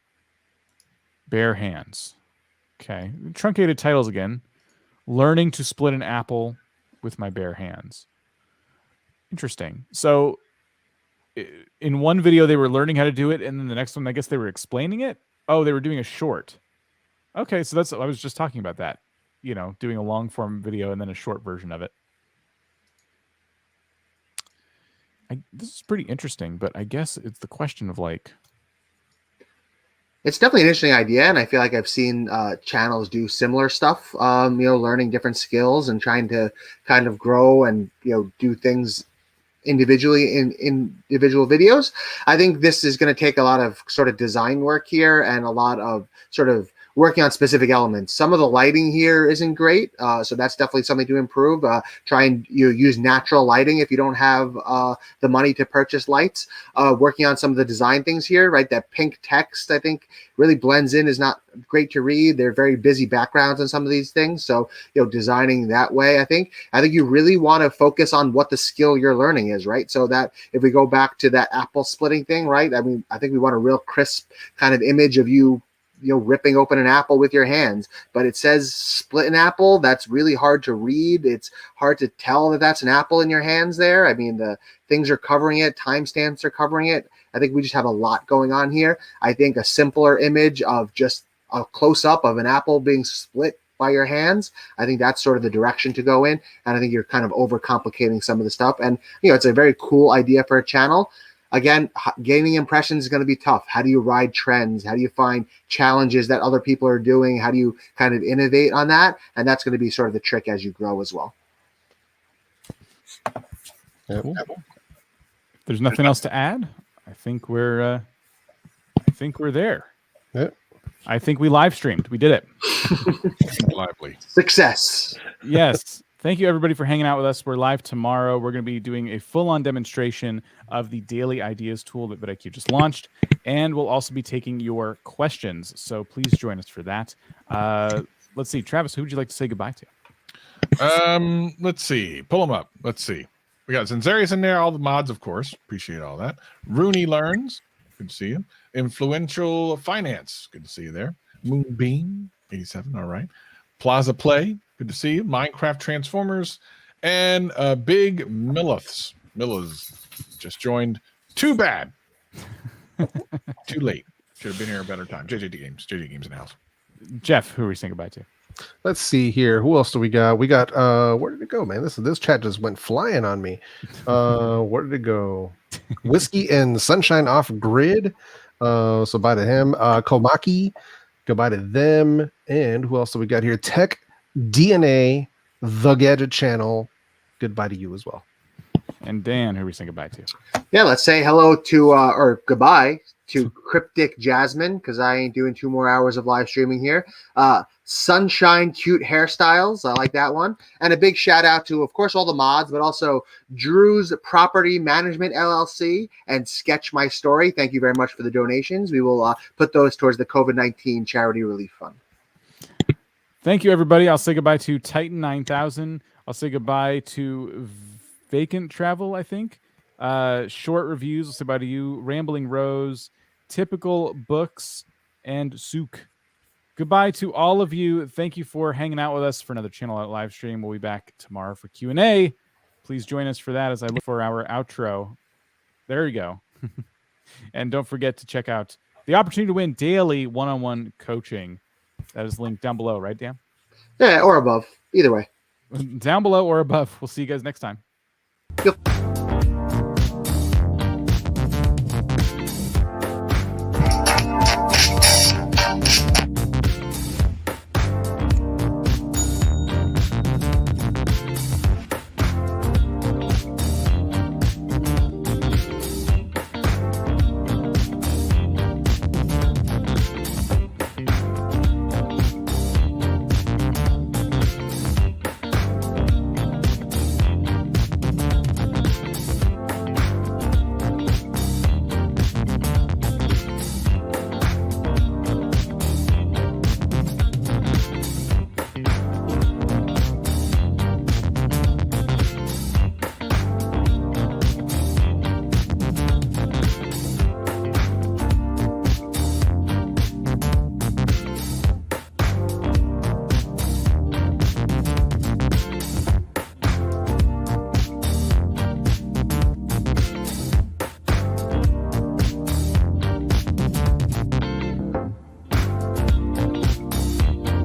bare hands. Okay. Truncated titles again. Learning to split an apple with my bare hands. Interesting. So in one video, they were learning how to do it. And then the next one, I guess they were explaining it. Oh, they were doing a short. Okay. So I was just talking about that, doing a long form video and then a short version of it. This is pretty interesting, but I guess it's the question of it's definitely an interesting idea, and I feel like I've seen channels do similar stuff, learning different skills and trying to kind of grow and, do things individually in individual videos. I think this is going to take a lot of sort of design work here and a lot of sort of working on specific elements. Some of the lighting here isn't great, so that's definitely something to improve. Try and use natural lighting if you don't have the money to purchase lights. Working on some of the design things here, right? That pink text, I think, really blends in, is not great to read. They're very busy backgrounds on some of these things. So, designing that way, I think you really want to focus on what the skill you're learning is, right? So that if we go back to that apple splitting thing, right? I mean, I think we want a real crisp kind of image of you ripping open an apple with your hands, but it says split an apple. That's really hard to read. It's hard to tell that that's an apple in your hands there. I mean, the things are covering it, timestamps are covering it. I think we just have a lot going on here. I think a simpler image of just a close-up of an apple being split by your hands, I think that's sort of the direction to go in. And I think you're kind of overcomplicating some of the stuff. And, it's a very cool idea for a channel. Again, gaining impressions is going to be tough. How do you ride trends? How do you find challenges that other people are doing? How do you kind of innovate on that? And that's going to be sort of the trick as you grow as well. Cool. There's nothing else to add. I think we're there. Yep. I think we live streamed. We did it. Lively. Success. Yes. Thank you, everybody, for hanging out with us. We're live tomorrow. We're going to be doing a full-on demonstration of the Daily Ideas tool that vidIQ just launched, and we'll also be taking your questions. So please join us for that. Let's see, Travis, who would you like to say goodbye to? Let's see. Pull them up. Let's see. We got Zinzarius in there. All the mods, of course. Appreciate all that. Rooney Learns. Good to see you. Influential Finance. Good to see you there. Moonbeam 87. All right. Plaza Play. Good to see you. Minecraft Transformers. And Big Milliths. Millas just joined. Too bad. Too late. Should have been here a better time. JJD Games. JJD Games in the house. Jeff, who are we saying goodbye to? Let's see here. Who else do we got? We got where did it go, man? This chat just went flying on me. Where did it go? Whiskey and Sunshine Off Grid. So bye to him. Komaki. Goodbye to them. And who else do we got here? Tech DNA, The Gadget Channel. Goodbye to you as well. And Dan, who are we saying goodbye to? Yeah, let's say hello to or goodbye to Cryptic Jasmine, because I ain't doing 2 more hours of live streaming here. Sunshine Cute Hairstyles, I like that one. And a big shout out to, of course, all the mods, but also Drew's Property Management LLC and Sketch My Story. Thank you very much for the donations. We will put those towards the COVID-19 charity relief fund. Thank you, everybody. I'll say goodbye to Titan 9000. I'll say goodbye to Vacant Travel, I think. Short Reviews, I'll say bye to you. Rambling Rose, Typical Books, and Sook. Goodbye to all of you. Thank you for hanging out with us for another Channel Out live stream. We'll be back tomorrow for Q&A. Please join us for that as I look for our outro. There you go. And don't forget to check out the opportunity to win daily one-on-one coaching. That is linked down below, right, Dan? Yeah, or above. Either way. Down below or above. We'll see you guys next time. Yep.